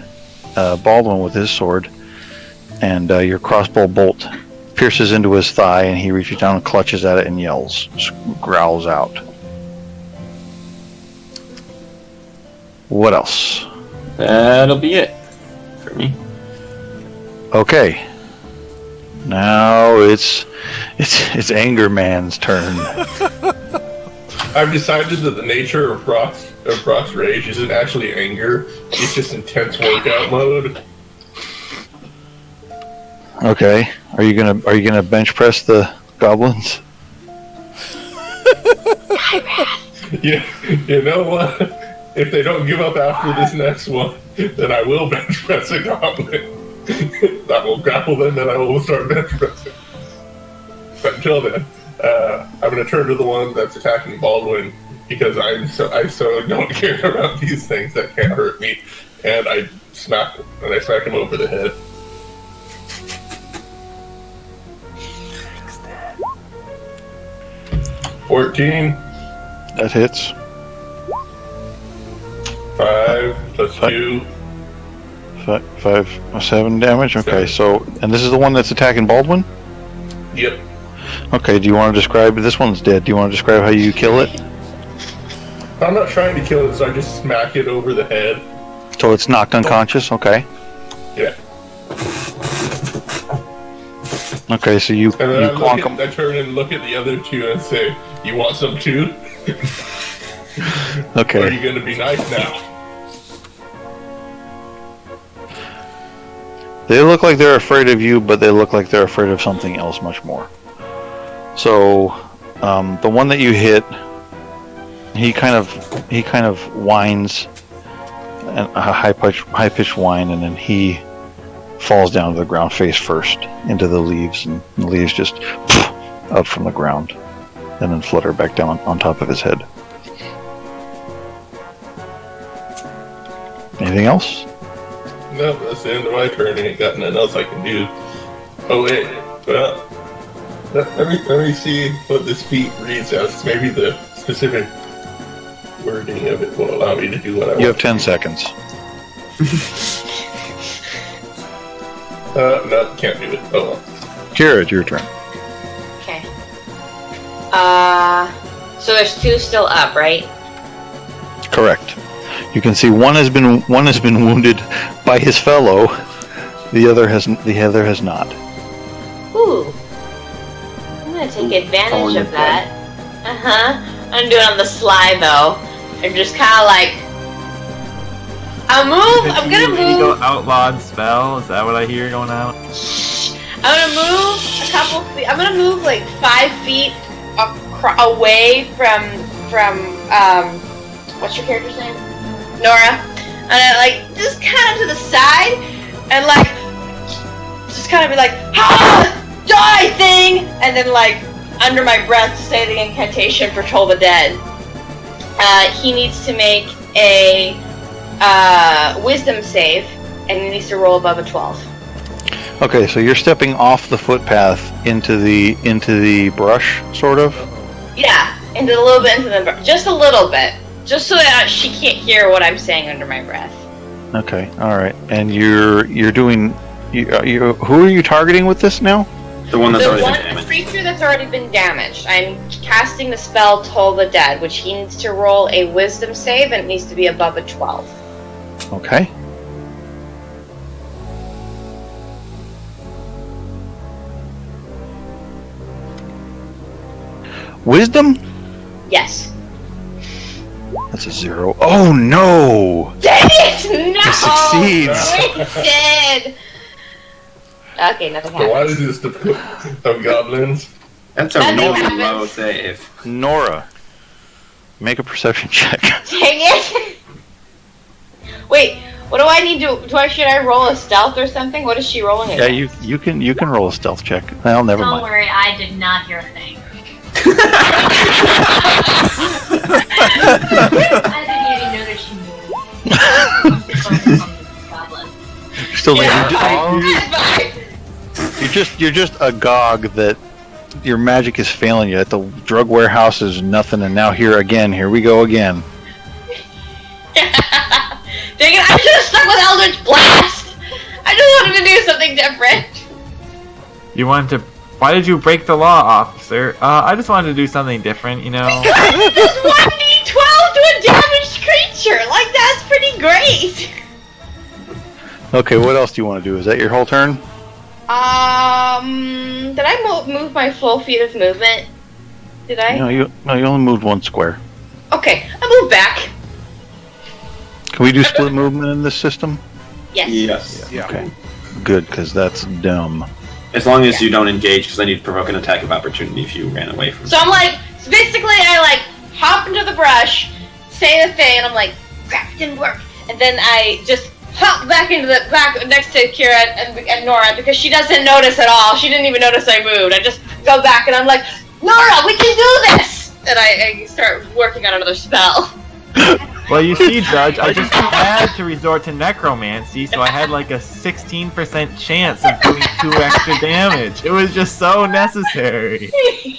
Baldwin with his sword, and your crossbow bolt pierces into his thigh, and he reaches down and clutches at it and yells, growls out. What else? That'll be it for me. Okay. Now it's Anger Man's turn. I've decided that the nature of Brock's rage isn't actually anger; it's just intense workout mode. Okay. Are you gonna bench press the goblins? You know what? If they don't give up after this next one, then I will bench press a goblin. I will grapple them, and I will start bench pressing. But until then, I'm going to turn to the one that's attacking Baldwin because I so don't care about these things that can't hurt me, and I smack him over the head. $14. That hits. 5 plus 2. 7 damage. Okay, so and this is the one that's attacking Baldwin. Yep. Okay. Do you want to describe? This one's dead. Do you want to describe how you kill it? I'm not trying to kill it, so I just smack it over the head. So it's knocked unconscious. Okay. Yeah. Okay, so you And then clonk them. I turn and look at the other two and say, "You want some too?" Okay. Or are you going to be nice now? They look like they're afraid of you, but they look like they're afraid of something else much more. So, the one that you hit, he kind of whines, a high-pitched whine, and then he falls down to the ground face first into the leaves, and the leaves just up from the ground, and then flutter back down on top of his head. Anything else? No, that's the end of my turn. Ain't got nothing else I can do. Oh wait, well, let me see what this feat reads as. Maybe the specific wording of it will allow me to do what I want. You have 10 seconds. No, can't do it. Oh well. Kira, it's your turn. Okay. So there's 2 still up, right? Correct. You can see one has been wounded by his fellow. The other has not. Ooh. I'm gonna take advantage of that. I'm doing it on the sly though. I'm just kind of like, I'm gonna move. Illegal outlawed spell. Is that what I hear going out? I'm gonna move a couple feet. I'm gonna move like 5 feet away from what's your character's name? Nora. And I like just kind of to the side and like just kind of be like, "Ha! Die thing!" And then like under my breath say the incantation for Toll the Dead. He needs to make a wisdom save, and he needs to roll above a 12. Okay, so you're stepping off the footpath into the brush, sort of. Yeah, into a little bit into the just a little bit, just so that she can't hear what I'm saying under my breath. Okay, all right. And you're doing. Who are you targeting with this now? The one that's The already one been damaged. creature that's already been damaged. I'm casting the spell Toll the Dead, which he needs to roll a Wisdom save, and it needs to be above a 12. Okay. Wisdom? Yes. That's a 0. Oh no! Dang it! No! It succeeds. We did! Okay, nothing So why happens. is this the of goblins? That's a Nothing really happens. low save. Nora, make a perception check. Dang it! Wait, what do I need to? Should I roll a stealth or something? What is she rolling Yeah, against? you can roll a stealth check. Well, never Don't mind. worry, I did not hear a thing. I didn't even notice she moved. Goblin. Still, Yeah. you're just agog that your magic is failing you. At the drug warehouse is nothing, and now here we go again. Dang it, I should have stuck with Eldritch Blast! I just wanted to do something different. You wanted to. Why did you break the law, officer? I just wanted to do something different, you know. Just 1d12 to a damaged creature! Like, that's pretty great! Okay, what else do you want to do? Is that your whole turn? Did I move my full feet of movement? Did I? No, you only moved one square. Okay, I moved back. Can we do split movement in this system? Yes. Yes. Yeah. Okay, good, because that's dumb. As long as you don't engage, because then you'd provoke an attack of opportunity if you ran away from. So I'm like, so basically I like hop into the brush, say the thing, and I'm like, crap, it didn't work. And then I just hop back into the back next to Kira and Nora because she doesn't notice at all. She didn't even notice I moved. I just go back and I'm like, Nora, we can do this! And I start working on another spell. Well, you see, Judge, I just had to resort to necromancy, so I had like a 16% chance of doing 2 extra damage. It was just so necessary.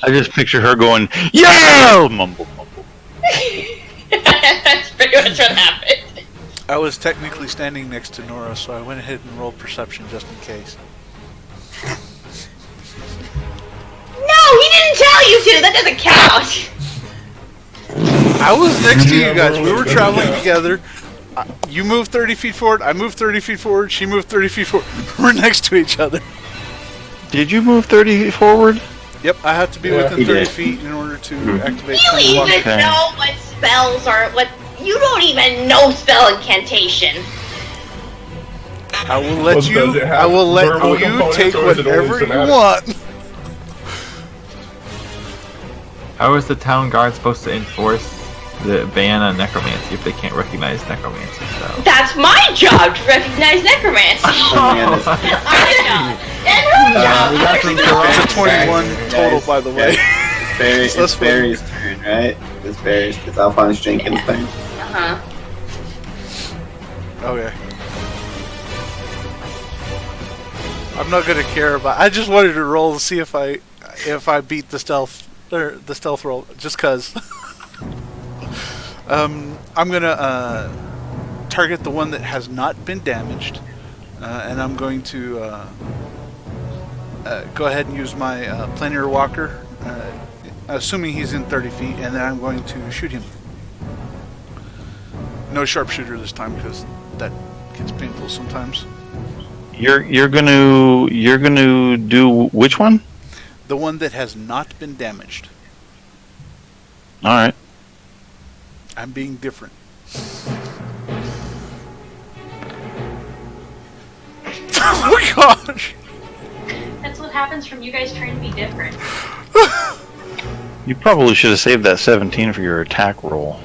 I just picture her going, yeah! Mumble, mumble. That's pretty much what happened. I was technically standing next to Nora, so I went ahead and rolled perception just in case. No, he didn't tell you to! That doesn't count! I was next to you guys. We were traveling together. You moved 30 feet forward. I moved 30 feet forward. She moved 30 feet forward. We're next to each other. Did you move 30 forward? Yep, I have to be within he 30 did. feet in order to activate You Flame even Walk. Okay. know what spells are what you don't even know spell incantation. I will let Well, does you. it have I will let verbal you components, take or is it only whatever you somatic? want. How is the town guard supposed to enforce the ban on necromancy if they can't recognize necromancy spells? That's my job to recognize necromancy. Oh, man, Our job. And her job. we got some It's a 21 total, by the way. Barry, So that's it's Barry's turn, right? It's Alphonse Jenkins' turn. Uh-huh. Okay. I'm not gonna care about. I just wanted to roll to see if I beat the stealth roll, just cause. I'm gonna target the one that has not been damaged, and I'm going to go ahead and use my planar walker, assuming he's in 30 feet, and then I'm going to shoot him. No sharpshooter this time because that gets painful sometimes. You're gonna do which one? The one that has not been damaged. All right. I'm being different. Oh my gosh! That's what happens from you guys trying to be different. You probably should have saved that 17 for your attack roll.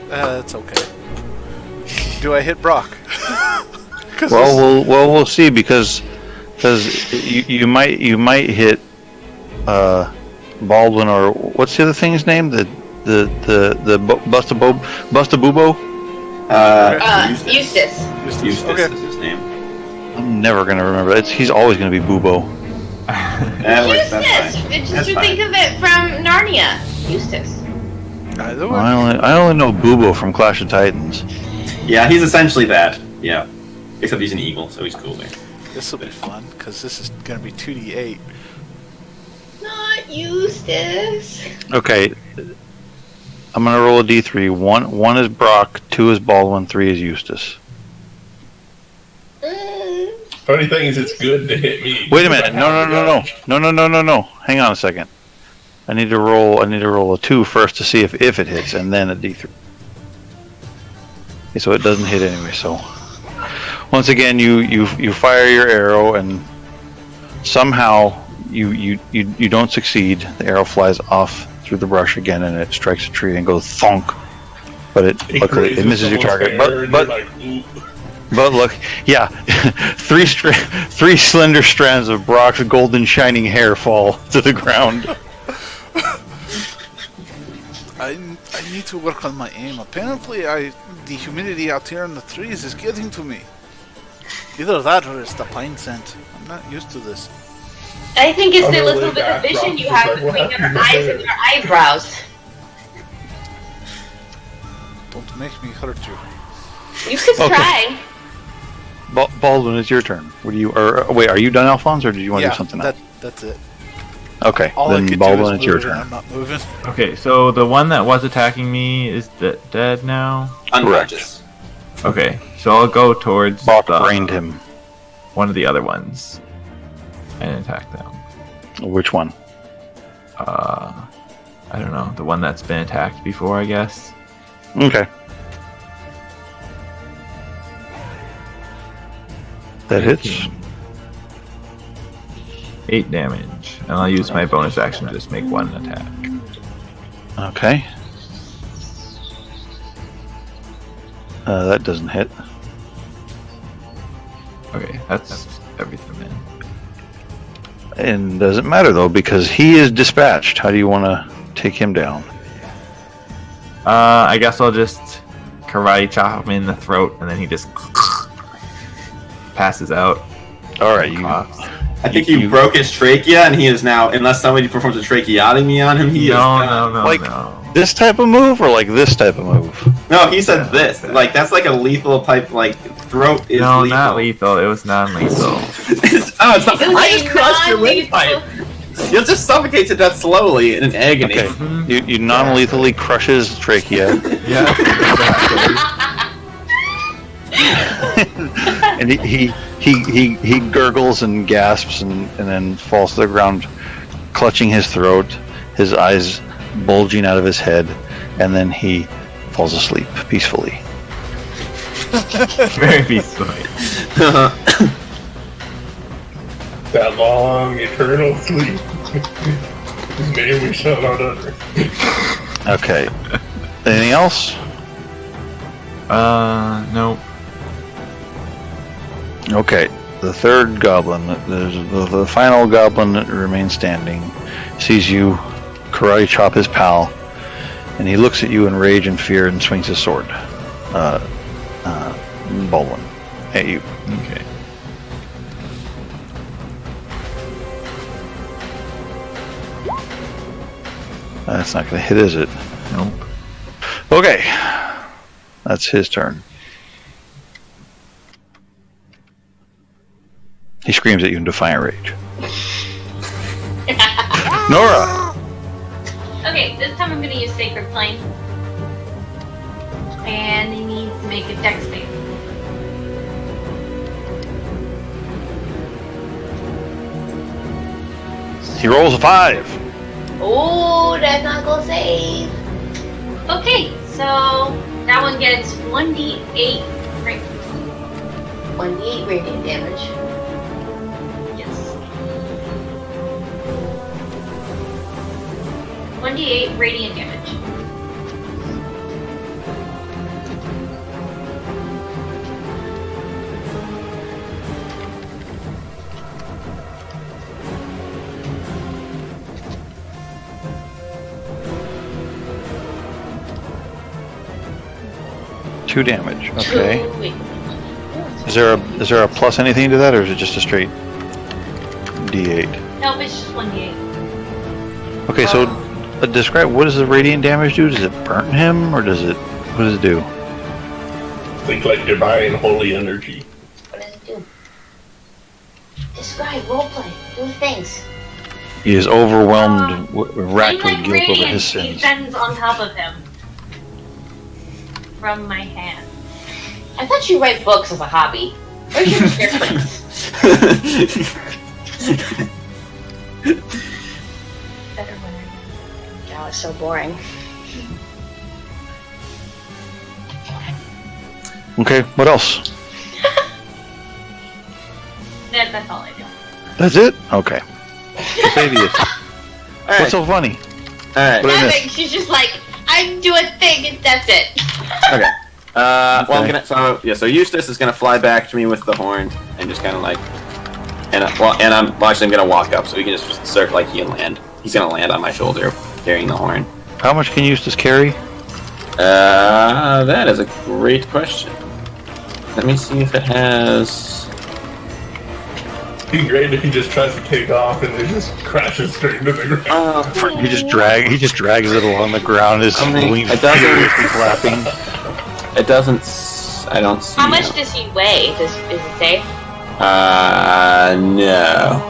That's okay. Do I hit Brock? We'll see because you might hit Baldwin, or what's the other thing's name? The Bustabubo? Eustace. Eustace Okay. is his name. I'm never gonna remember. He's always gonna be Boobo. That works. That's Eustace! fine. Just That's you fine. think of it from Narnia. Eustace. Either way. I only know Boobo from Clash of Titans. Yeah, he's essentially that. Yeah. Except he's an eagle, so he's cooler. This will be fun, because this is going to be 2d8. Not Eustace. Okay. I'm gonna roll a d3. One is Brock, 2 is Baldwin, 3 is Eustace. Funny thing is, it's good to hit me. Wait a minute. No. Hang on a second. I need to roll a 2 first to see if it hits, and then a d3. Okay, so it doesn't hit anyway. So once again, you fire your arrow, and somehow you don't succeed. The arrow flies off through the brush again, and it strikes a tree and goes thonk. But it misses your target. But look, yeah, three slender strands of Brock's golden shining hair fall to the ground. I need to work on my aim. Apparently, the humidity out here in the trees is getting to me. Either that or it's the pine scent. I'm not used to this. I think it's I'm the gonna little live bit of back, vision Rob. you have It's like, between what your happened eyes to and your eyebrows. Don't make me hurt you. You could Okay. try. Baldwin, it's your turn. Wait, are you done, Alphonse, or did you want to do something else? That's it. Okay, All I then could Baldwin, do is it's your move, and turn. I'm not moving. Okay, so the one that was attacking me is dead now. Unconscious. Okay, so I'll go towards Brock brained him. one of the other ones and attack them. Which one? I don't know, the one that's been attacked before, I guess. Okay. That hits. 8 damage, and I'll use my bonus action to just make one attack. Okay. That doesn't hit. Okay, that's everything then. And doesn't matter though, because he is dispatched. How do you want to take him down? I guess I'll just karate chop him in the throat, and then he just passes out. All right, you. Coughs. I think you broke his trachea, and he is now, unless somebody performs a tracheotomy on him, he is done. No, Like- no. This type of move, or like this type of move? No, he said this. Like, that's like a lethal type, like, throat is No, lethal. not lethal. It was non-lethal. It's not. It was I a just crushed your windpipe. You'll just suffocate to death slowly in agony. Okay, you non-lethally crush his trachea, Yeah. and he gurgles and gasps and then falls to the ground, clutching his throat, his eyes bulging out of his head, and then he falls asleep peacefully. Very peacefully. That long, eternal sleep. His name we shall not utter. Okay. Anything else? Nope. Okay. The third goblin, the final goblin that remains standing, sees you karate chop his pal, and he looks at you in rage and fear and swings his sword. Baldwin, at you. Okay. That's not going to hit, is it? Nope. Okay. That's his turn. He screams at you in defiant rage. Nora! Okay, this time I'm gonna use Sacred Flame. And he needs to make a dex save. He rolls a 5. Oh, that's not gonna save. Okay, so that one gets 1d8 radiant. 1d8 radiant damage. Yes. 1d8 radiant damage. Two damage. Okay. Wait. Oh, it's Is there a plus anything to that, or is it just a straight D8? Nope, it's just 1d8. Okay, so describe what does the radiant damage do? Does it burn him, or what does it do? Think like divine holy energy. What does it do? Describe, roleplay, do things. He is overwhelmed, racked Same with like guilt over radiant his sins. descends on top of him. From my hand. I thought you write books as a hobby. Where's your experience? Better when I That was so boring. Okay, what else? That's all I do. That's it? Okay. Fabius, Alright. what's so funny? Alright. What I missed? Nothing. She's just like, I do a thing and that's it. Okay. Well, I'm Okay. gonna. So Eustace is gonna fly back to me with the horn and just kind of like, and I'm actually gonna walk up so he can just circle like he'll land. He's gonna land on my shoulder carrying the horn. How much can Eustace carry? That is a great question. Let me see if it has. It'd be great if he just tries to take off and it just crashes straight into the ground. He just drags it along the ground. His I mean, wings it doesn't- furiously flapping. It doesn't. I don't see. How much it. does he weigh? Does it say? No.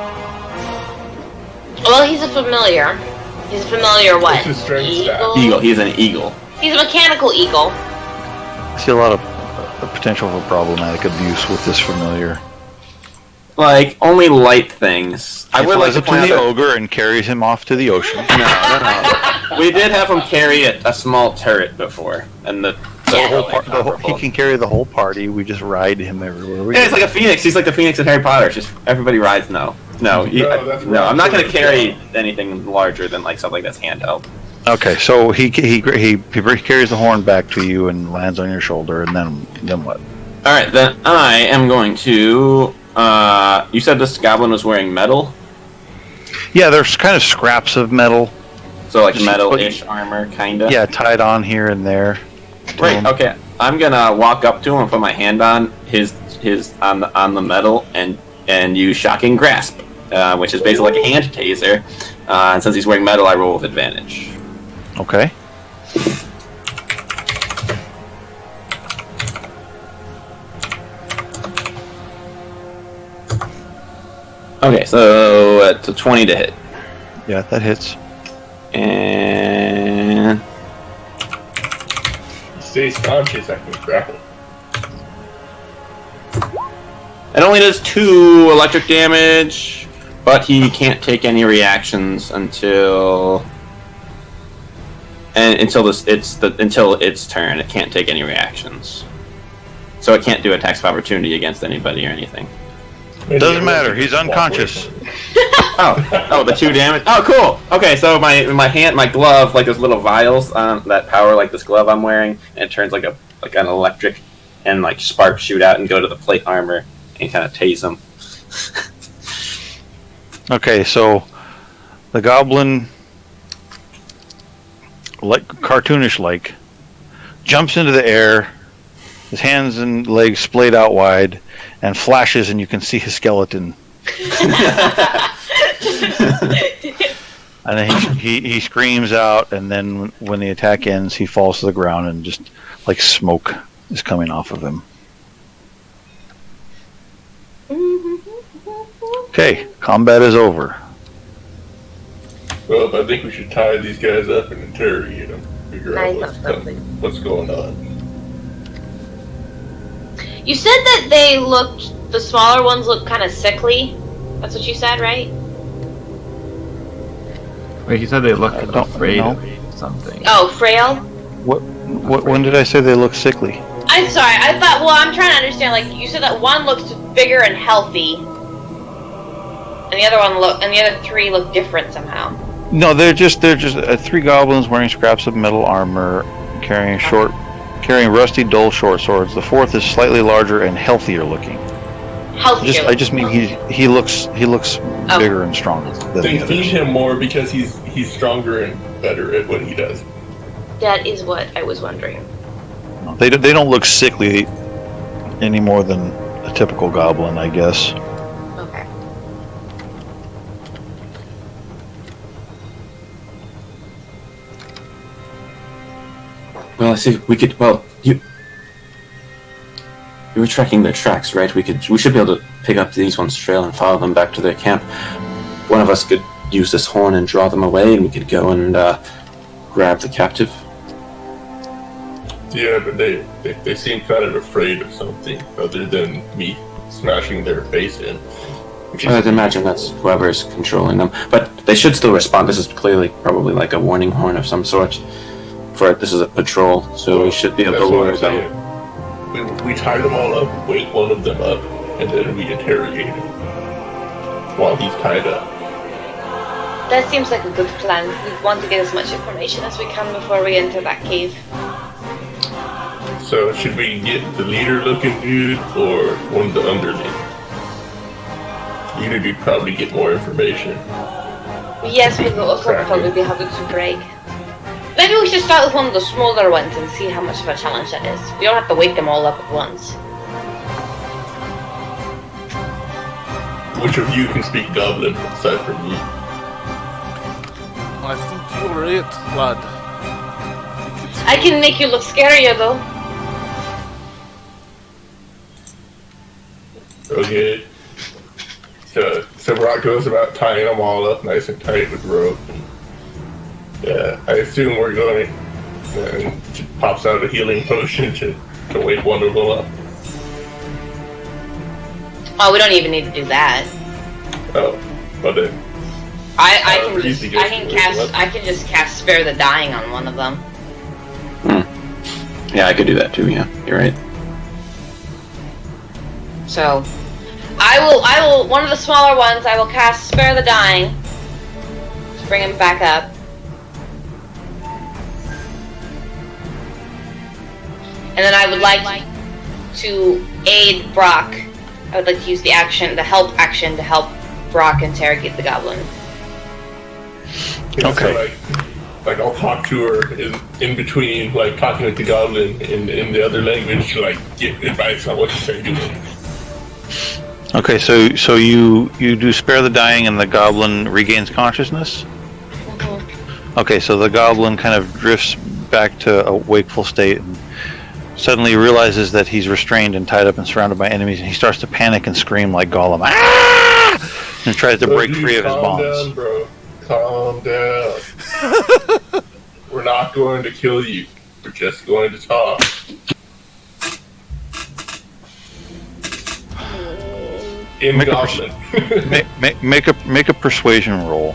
Well, he's a familiar. He's a familiar what? What's his strength stat? Eagle. He's an eagle. He's a mechanical eagle. I see a lot of potential for problematic abuse with this familiar. Like only light things. I He would like flies to up to point the out. ogre and carries him off to the ocean. No. We did have him carry a small turret before, and the He can carry the whole party. We just ride him everywhere. Yeah, it's like a phoenix. He's like the phoenix in Harry Potter. It's just everybody rides. No. that's I'm not gonna wrong. carry anything larger than like something that's handheld. Okay, so he carries the horn back to you and lands on your shoulder, and then what? All right, then I am going to. You said this goblin was wearing metal, Yeah, there's kind of scraps of metal. so like Just- metal-ish armor, kinda. Yeah, tied on here and there. to Great. him. Okay, I'm gonna walk up to him and put my hand on his on the metal and use shocking grasp, which is basically like a hand taser. And since he's wearing metal, I roll with advantage. Okay. Okay, so it's a 20 to hit, Yeah, that hits. and He stays conscious, I can grapple. it only does 2 electric damage, but he can't take any reactions until until its turn. It can't take any reactions, so it can't do attacks of opportunity against anybody or anything. Maybe Doesn't everyone matter. can He's just walk away unconscious. from him. Oh, the 2 damage. Oh, cool. Okay, so my hand, my glove, like those little vials that power like this glove I'm wearing, and it turns like an electric, and like sparks shoot out and go to the plate armor and kind of tase him. Okay, so the goblin, like cartoonish like, jumps into the air. His hands and legs splayed out wide, and flashes, and you can see his skeleton. And then he screams out, and then when the attack ends, he falls to the ground, and just like smoke is coming off of him. Okay, combat is over. Well, I think we should tie these guys up and interrogate them. Figure I out thought what's going on. You said that the smaller ones look kind of sickly. That's what you said, right? Wait, you said they look I don't afraid know. of something. Oh, frail? When did I say they look sickly? I'm sorry, I thought, well, I'm trying to understand, like, you said that one looks bigger and healthy, and the other 3 look different somehow. No, they're just 3 goblins wearing scraps of metal armor, carrying rusty, dull short swords. The 4th is slightly larger and healthier looking. Healthier. I just mean he looks bigger and stronger than They the feed others. him more because he's stronger and better at what he does. That is what I was wondering. They don't look sickly any more than a typical goblin, I guess. Okay. Well, I see. We could. Well, you were tracking their tracks, right? We should be able to pick up these ones' trail and follow them back to their camp. One of us could use this horn and draw them away, and we could go and grab the captive. Yeah, but they seem kind of afraid of something other than me smashing their face in. I'd imagine that's whoever's controlling them, but they should still respond. This is clearly probably like a warning horn of some sort. This is a patrol, so we should be able to lure them. We tie them all up, wake one of them up, and then we interrogate him while he's tied up. That seems like a good plan. We want to get as much information as we can before we enter that cave. So should we get the leader-looking dude or one of the underlings? You'd probably get more information. Yes, we'll probably be having to break. Maybe we should start with one of the smaller ones and see how much of a challenge that is. We don't have to wake them all up at once. Which of you can speak Goblin aside from me? I think you're it, lad. I can make you look scarier though. Okay. So Brock goes about tying them all up nice and tight with rope. Yeah, I assume we're going, and she pops out a healing potion to wake one of them up. Oh, we don't even need to do that. Oh, but then I can just cast Spare the Dying on one of them. Yeah, I could do that too. Yeah, you're right. So, I will. One of the smaller ones, I will cast Spare the Dying to bring him back up. And then I would like to aid Brock. I would like to use the help action to help Brock interrogate the goblin. Yeah, Okay. So like I'll talk to her in between, like talking with the goblin in the other language to like get advice on what to say to him. Okay, so you do spare the dying and the goblin regains consciousness? Mm-hmm. Okay, so the goblin kind of drifts back to a wakeful state and suddenly realizes that he's restrained and tied up and surrounded by enemies, and he starts to panic and scream like Gollum. Ah! And tries to break free of his bonds. Calm down, bro. Calm down. We're not going to kill you. We're just going to talk. In Make a Goblin. make a persuasion roll.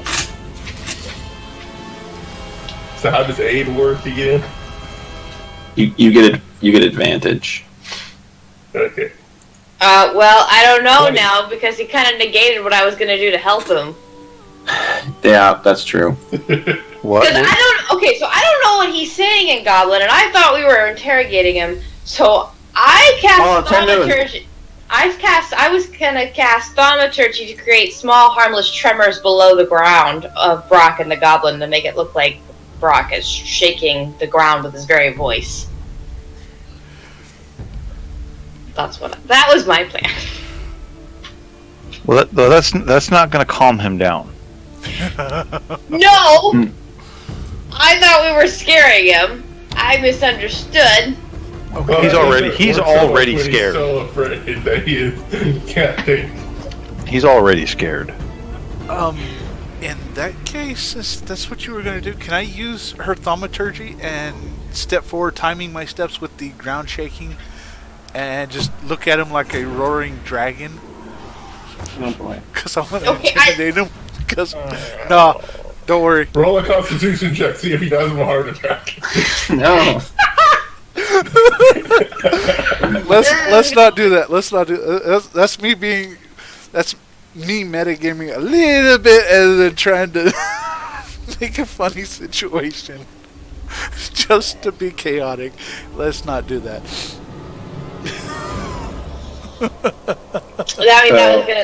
So how does aid work again? You get advantage. Okay. Well, I don't know now because he kind of negated what I was going to do to help him. Yeah, that's true. What? So I don't know what he's saying in Goblin, and I thought we were interrogating him. So I cast Thaumaturgy. I was gonna cast Thaumaturgy to create small, harmless tremors below the ground of Brock and the Goblin to make it look like Brock is shaking the ground with his very voice. That was my plan. Well, that's not going to calm him down. No! I thought we were scaring him. I misunderstood. Okay, he's already scared. He's so afraid that he can't take. He's already scared. In that case, since that's what you were going to do, can I use her thaumaturgy and step forward, timing my steps with the ground shaking, and just look at him like a roaring dragon? Oh boy. Because I want to intimidate him. Because, no, don't worry. Roll a Constitution check, see if he does have a heart attack. No. Let's not do that. Let's not do. That's me metagaming a little bit and then trying to make a funny situation just to be chaotic. Let's not do that.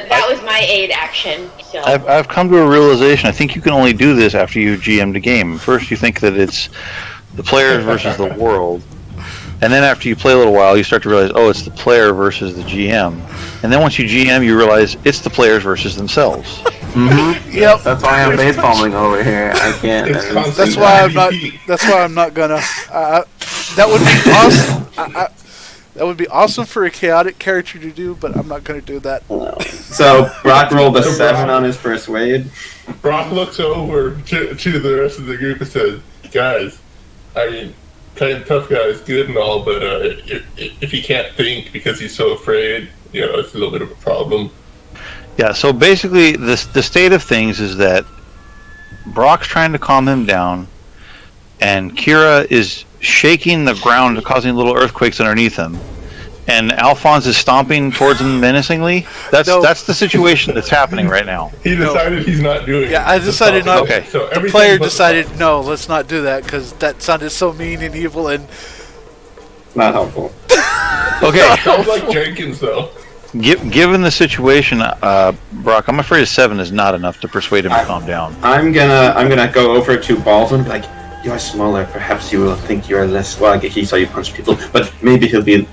That was my aid action. So. I've come to a realization. I think you can only do this after you GM the game. First, you think that it's the players versus the world, And then after you play a little while, you start to realize, oh, it's the player versus the GM. And then once you GM, you realize it's the players versus themselves. Mm-hmm. Yep. That's why I'm baseballing over here. I can't. It's constant. That's why I'm not. That's why I'm not gonna. That would be awesome. That would be awesome for a chaotic character to do, but I'm not gonna do that. So Brock rolled a 7 on his persuade. Brock looks over to the rest of the group and says, "Guys, I mean, kind of tough guy is good and all, but if he can't think because he's so afraid, it's a little bit of a problem." Yeah, so basically, the state of things is that Brock's trying to calm him down, and Kira is shaking the ground, causing little earthquakes underneath him, and Alphonse is stomping towards him menacingly. That's the situation that's happening right now. He decided he's not doing it. Yeah, I decided not. Okay. So The player decided, no, let's not do that because that sounded so mean and evil and. Not helpful. Okay. Sounds like Jenkins, though. Given the situation, Brock, I'm afraid a 7 is not enough to persuade him to calm down. I'm gonna go over to Baldwin and be like, "You are smaller. Perhaps you will think you are less." Well, he saw you punch people, but maybe he'll be,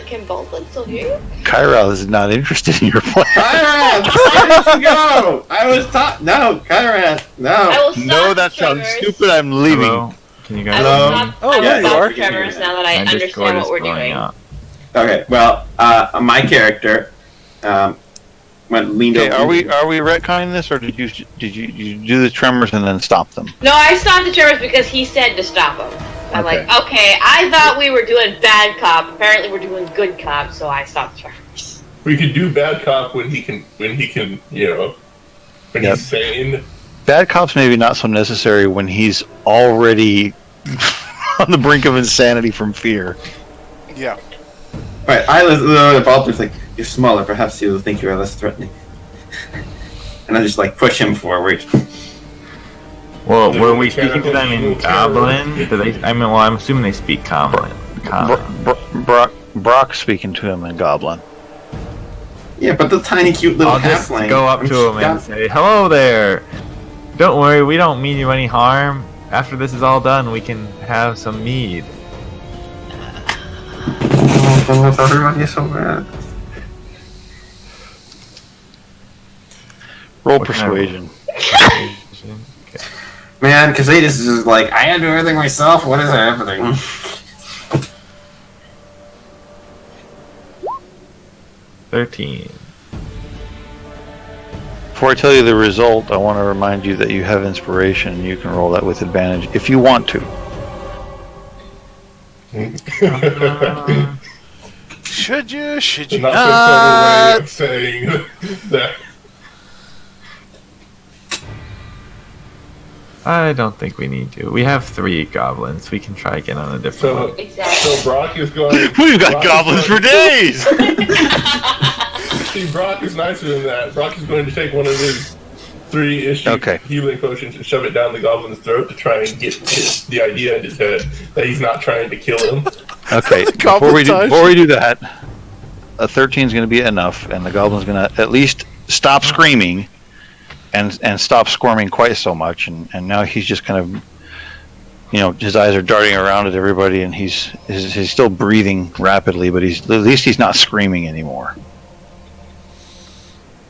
Can Baldwin still hear you? Kyra is not interested in your plan. Kyra, where did you go? I was no, Kyra, no. I will stop No, that sounds Tremors. stupid. I'm leaving. Hello? Can you guys I hear will me? stop. Oh, I will there you stop are. Tremors now that I My understand Discord what is we're blowing doing. up. Okay, well, my character leaned Okay, over. are we retconning this, or did you do the tremors and then stop them? No, I stopped the Tremors because he said to stop him. I'm like, okay, I thought we were doing bad cop. Apparently, we're doing good cop, so I stopped the Tremors. We could do bad cop when he can, when Yep. he's sane. Bad cop's maybe not so necessary when he's already on the brink of insanity from fear. Yeah. Right, I listen to Baldwin's like, "You're smaller. Perhaps you will think you are less threatening." And I just like push him forward. Well, The were we speaking to them in mechanical Goblin? Do they? I mean, well, I'm assuming they speak Common. Brock speaking to him in Goblin. Yeah, but the tiny, cute little I'll just halfling. go up to him and say, "Hello there. Don't worry, we don't mean you any harm. After this is all done, we can have some mead." Everybody is so bad. Roll What kind of- persuasion. Okay. Man, Casadis is just like, I gotta do everything myself. What is happening? 13. Before I tell you the result, I want to remind you that you have inspiration. You can roll that with advantage if you want to. Should you? Should you Not not? the subtle way of saying that. I don't think we need to. We have 3 goblins. We can try again on a different So, one. Exactly. so Brock is going. We've got Brock goblins is for days! See, Brock is nicer than that. Brock is going to take one of his 3-issue healing potions and shove it down the goblin's throat to try and get the idea in his head that he's not trying to kill him. Okay, before we do that, a 13 is going to be enough, and the goblin's going to at least stop screaming and stop squirming quite so much, and now he's just kind of, his eyes are darting around at everybody, and he's still breathing rapidly, but at least he's not screaming anymore.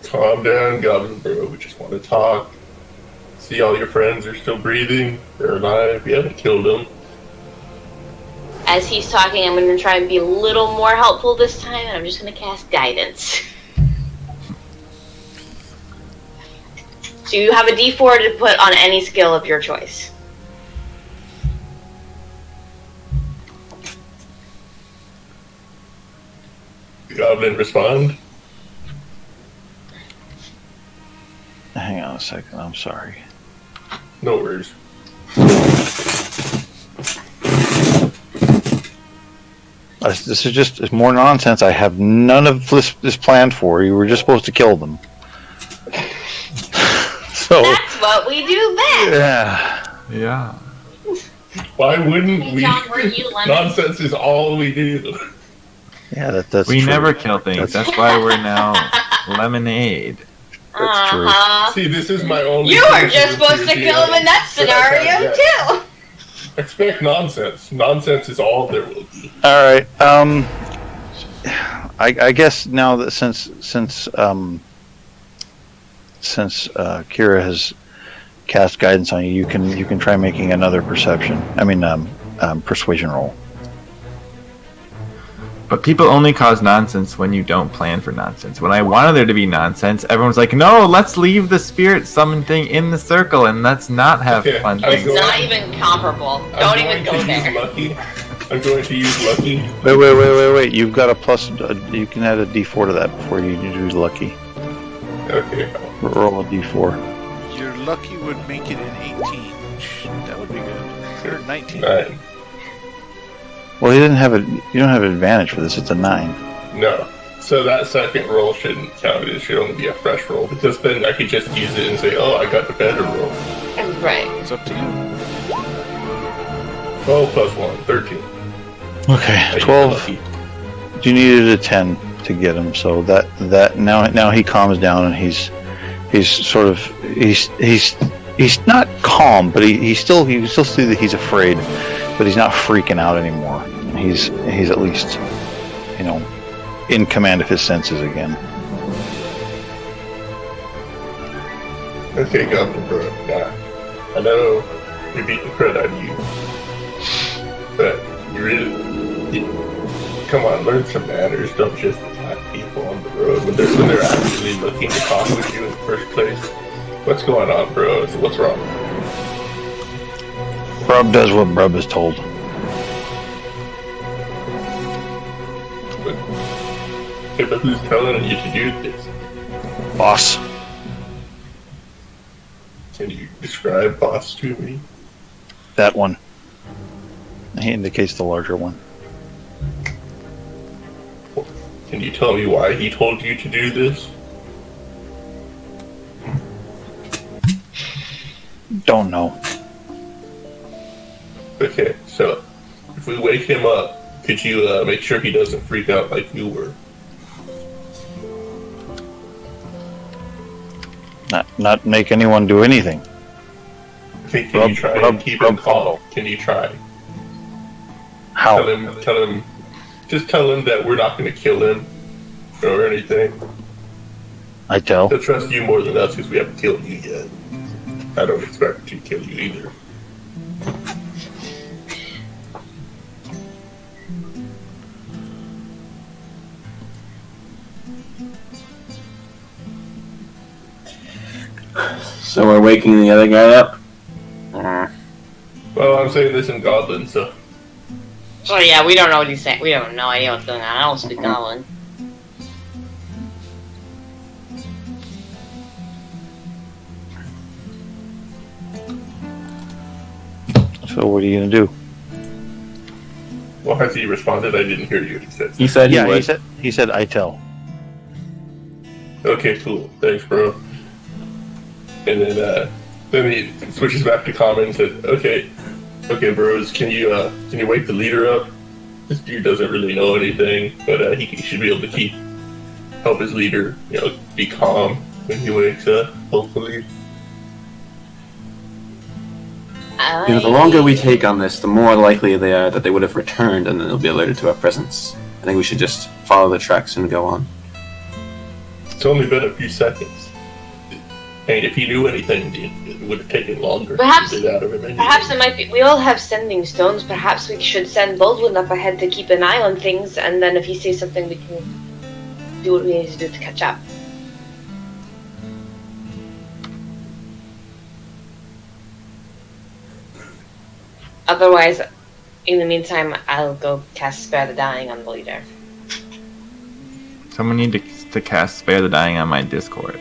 Calm down, Goblin Bro. We just want to talk. See, all your friends are still breathing. They're alive. We haven't killed them. As he's talking, I'm going to try and be a little more helpful this time, and I'm just going to cast Guidance. So you have a D4 to put on any skill of your choice. The Goblin respond. Hang on a second, I'm sorry. No worries. This is just more nonsense. I have none of this planned for. You were just supposed to kill them. So That's what we do best. Yeah. Why wouldn't Hey, we? John, were you lemon? Nonsense is all we do. Yeah, that's We true. never kill things. That's why we're now lemonade. That's true. Uh-huh. See, this is my only. You are just supposed to criticism kill him in that but I scenario, can't- too. Expect nonsense. Nonsense is all there will be. All right. I guess now that since Kira has cast guidance on you, you can try making another perception. I mean, persuasion roll. But people only cause nonsense when you don't plan for nonsense. When I wanted there to be nonsense, everyone's like, no, let's leave the spirit summon thing in the circle and let's not have Okay, fun I'm It's things. not even comparable. Don't even go there. I'm going to use lucky. Wait. You've got a plus. You can add a D4 to that before you do lucky. Okay. Roll a D4. Your lucky would make it an 18. That would be good. Or 19. 9. Well, you don't have advantage for this. It's a 9. No. So that second roll shouldn't count. It should only be a fresh roll because then I could just use it and say, "Oh, I got the better roll." Right. It's up to you. 12 plus 1, 13. Okay, I used 12. lucky. You needed a 10 to get him, so that now he calms down and he's sort of he's not calm, but you still see that he's afraid, but he's not freaking out anymore. He's at least in command of his senses again. Okay, Goblin Bro. Nah. I know we beat the crud out of you. But you really... come on, learn some manners. Don't just attack people on the road when they're actually looking to talk with you in the first place. What's going on, bro? What's wrong? Brub does what Brub is told. But who's telling you to do this? Boss. Can you describe boss to me? That one. He indicates the larger one. Can you tell me why he told you to do this? Don't know. Okay, so if we wake him up, could you make sure he doesn't freak out like you were? Not make anyone do anything. Okay, can you try and keep him calm? Can you try? How? Just tell him that we're not going to kill him or anything. I tell. He'll trust you more than us because we haven't killed you yet. I don't expect to kill you either. So we're waking the other guy up? Well, I'm saying this in Goblin, so... So yeah, we don't know what he's saying. We have no idea what's going on. I don't speak Goblin. So what are you gonna do? Well, has he responded? I didn't hear you. He said He said he Yeah, would. he said I tell. okay, cool. Thanks, bro. And then he switches back to common and says, okay, bros, can you wake the leader up? This dude doesn't really know anything, but he should be able to help his leader, be calm when he wakes up, hopefully. The longer we take on this, the more likely they are that they would have returned and then they'll be alerted to our presence. I think we should just follow the tracks and go on. It's only been a few seconds. And if he knew anything, it would have taken longer Perhaps- to get out of him anyway. Perhaps it might be. We all have sending stones. Perhaps we should send Baldwin up ahead to keep an eye on things, and then if he sees something, we can do what we need to do to catch up. Otherwise, in the meantime, I'll go cast Spare the Dying on the leader. Someone need to cast Spare the Dying on my Discord.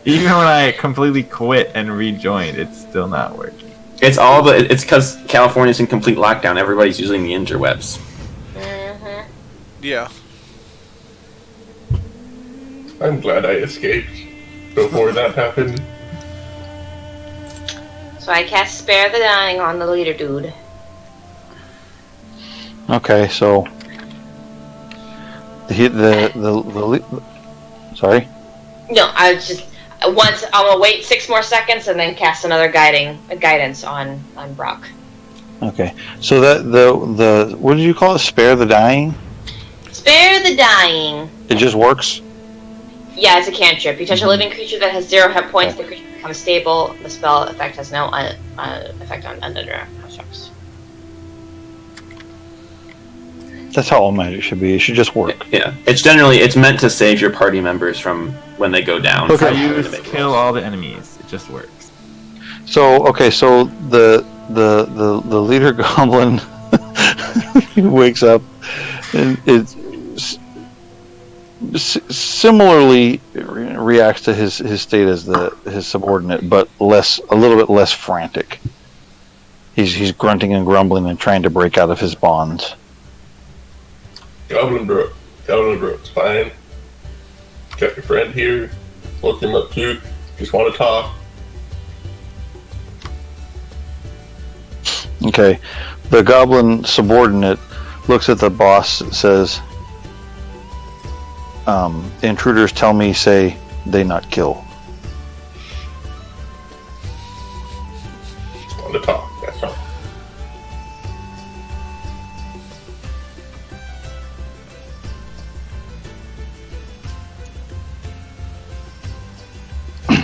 Even when I completely quit and rejoined, it's still not working. It's because California's in complete lockdown. Everybody's using the interwebs. Mm-hmm. Yeah. I'm glad I escaped before that happened. So I cast Spare the Dying on the leader dude. Okay, so sorry. No, I was just once I'm gonna wait 6 more seconds and then cast another guidance on Brock. Okay. So that the what did you call it? Spare the dying? Spare the dying. It just works? Yeah, it's a cantrip. You touch a living creature that has 0 hit points, the creature becomes stable. The spell effect has no effect on undead constructs. That's how all magic should be. It should just work. Yeah, it's meant to save your party members from when they go down. Okay. I use kill all the enemies. It just works. So the leader goblin wakes up and similarly reacts to his state as his subordinate, but a little bit less frantic. He's grunting and grumbling and trying to break out of his bonds. Goblin bro, it's fine. Got your friend here. Look him up too. Just want to talk. Okay, the goblin subordinate looks at the boss and says, intruders tell me say they not kill. Just want to talk, that's all.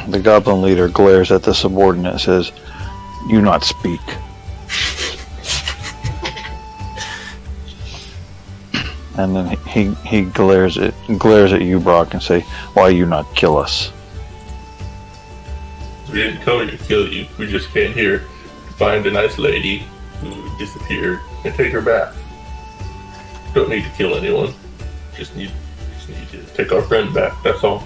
The goblin leader glares at the subordinate and says, you not speak. And then he glares at you, Brock, and say, why you not kill us? We didn't come here to kill you. We just came here to find a nice lady who disappeared and take her back. Don't need to kill anyone. Just need to take our friend back, that's all.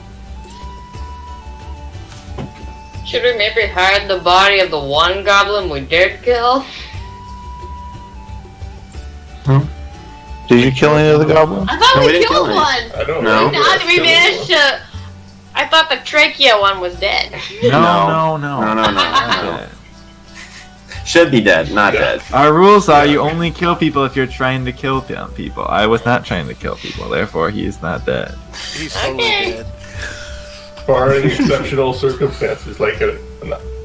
Should we maybe hide the body of the one goblin we did kill? Did you kill any of the goblins? I thought No, we we didn't killed kill one! I don't No. know. Not we managed to... I thought the trachea one was dead. No. No. Should be dead, not dead. Our rules are you only kill people if you're trying to kill people. I was not trying to kill people, therefore he is not dead. He's totally Okay. dead. Barring exceptional circumstances, like a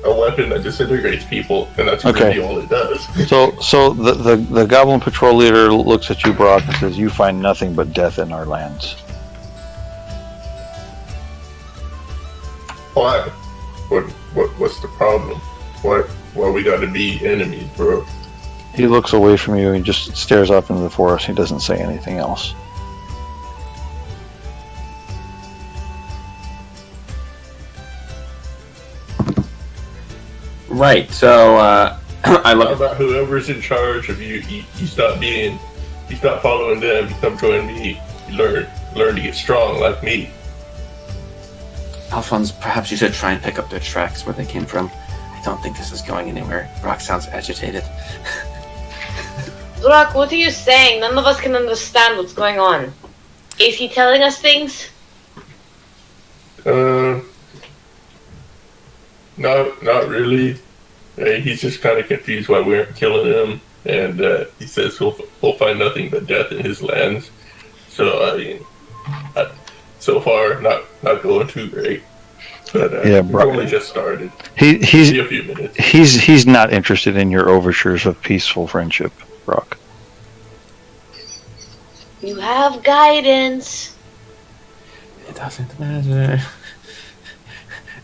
weapon that disintegrates people, and that's Okay. really all it does. So the goblin patrol leader looks at you, Brock, and says, you find nothing but death in our lands. Why? What's the problem? Why we gotta be enemies, bro? He looks away from you and just stares off into the forest. He doesn't say anything else. Right. So I How look. about whoever's in charge of you? You stop following them. You come join me. You learn to get strong like me. Alphonse, perhaps you should try and pick up their tracks where they came from. I don't think this is going anywhere. Brock sounds agitated. Brock, what are you saying? None of us can understand what's going on. Is he telling us things? Not really. He's just kind of confused why we aren't killing him, and he says we'll find nothing but death in his lands. So I mean, so far not going too great. But Yeah, we've only just started. He's Maybe a few minutes. he's not interested in your overtures of peaceful friendship, Brock. You have guidance. It doesn't matter.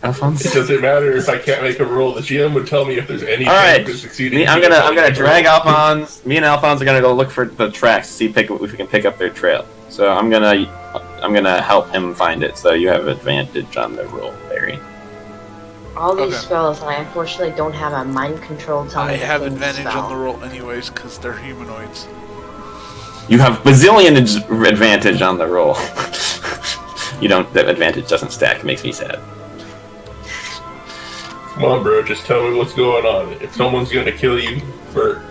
Alphonse. It doesn't matter if I can't make a roll. The GM would tell me if there's any All right. chance of succeeding. I'm gonna drag Alphonse. Me and Alphonse are gonna go look for the tracks, see if we can pick up their trail. So I'm gonna help him find it. So you have advantage on the roll, Barry. All these Okay. spells, I unfortunately don't have a mind control telling I me have the thing to advantage spell. on the roll anyways because they're humanoids. You have bazillion advantage on the roll. You don't. That advantage doesn't stack. It makes me sad. Come on, bro. Just tell me what's going on. If someone's gonna kill you for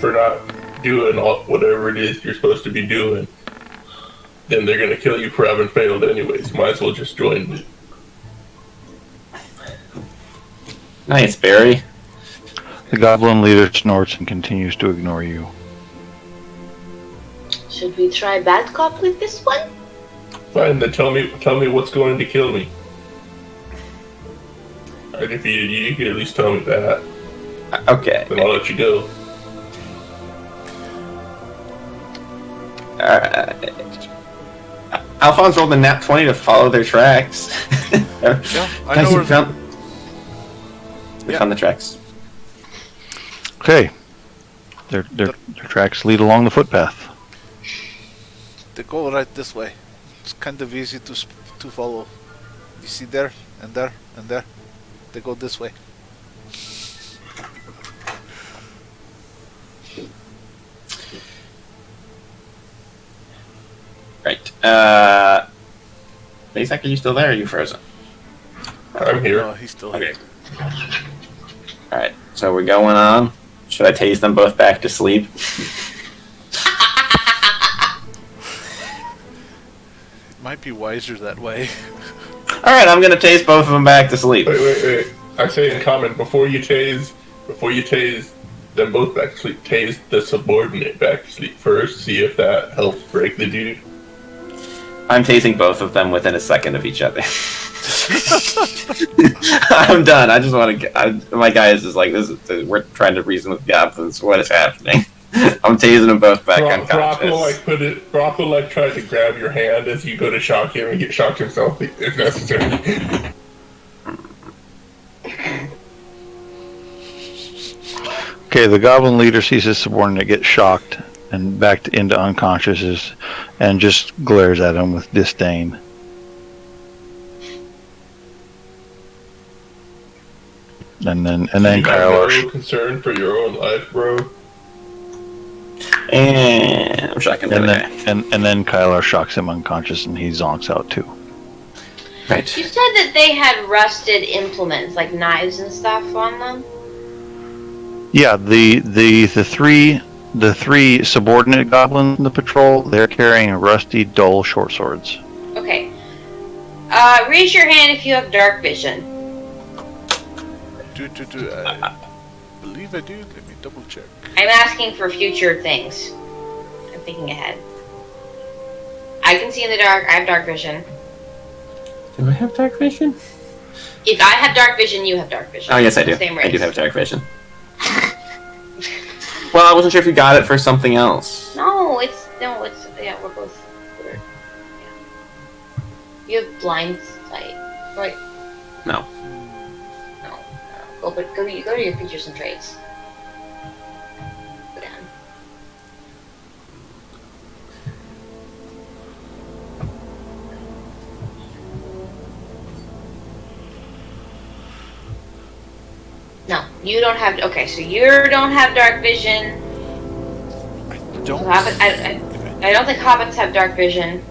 not doing whatever it is you're supposed to be doing, then they're gonna kill you for having failed anyways. Might as well just join me. Nice, Barry. The goblin leader snorts and continues to ignore you. Should we try bad cop with this one? Fine, then tell me what's going to kill me. I defeated you. You can at least tell me that. Okay. Then I'll let you go. Alphonse rolled a nat 20 to follow their tracks. Yeah, I Guys, know we found the tracks. Okay. Their tracks lead along the footpath. They go right this way. It's kind of easy to follow. You see there and there and there. They go this way. Right. Basak, are you still there? Or are you frozen? I'm here. Oh, he's still here. All right. So we're going on. Should I tase them both back to sleep? It might be wiser that way. All right. I'm gonna tase both of them back to sleep. Wait. I say in common, before you tase them both back to sleep, tase the subordinate back to sleep first. See if that helps break the dude. I'm tasing both of them within a second of each other. I'm done. I just want to. My guy is just like this. We're trying to reason with goblins. What is happening? I'm tasing them both back unconscious. Brock will try to grab your hand as you go to shock him and get shocked himself if necessary. Okay, the goblin leader sees his subordinate get shocked and backed into unconsciousness and just glares at him with disdain. And then You Kyler. have no concern for your own life, bro. And I'm shocking the other guy. And then Kyler shocks him unconscious and he zonks out too. Right. You said that they had rusted implements, like knives and stuff on them? Yeah, the three subordinate goblins in the patrol, they're carrying rusty, dull short swords. Okay. Raise your hand if you have dark vision. I believe I do. Let me double check. I'm asking for future things. I'm thinking ahead. I can see in the dark. I have dark vision. Do I have dark vision? If I have dark vision, you have dark vision. Oh, yes, I do. Same I race. do have dark vision. Well, I wasn't sure if you got it for something else. No, yeah, we're both. Yeah. You have blind sight, right? No. No. Go to your features and traits. Go down. No, you don't have. Okay, so you don't have dark vision. I don't. I don't think hobbits have dark vision.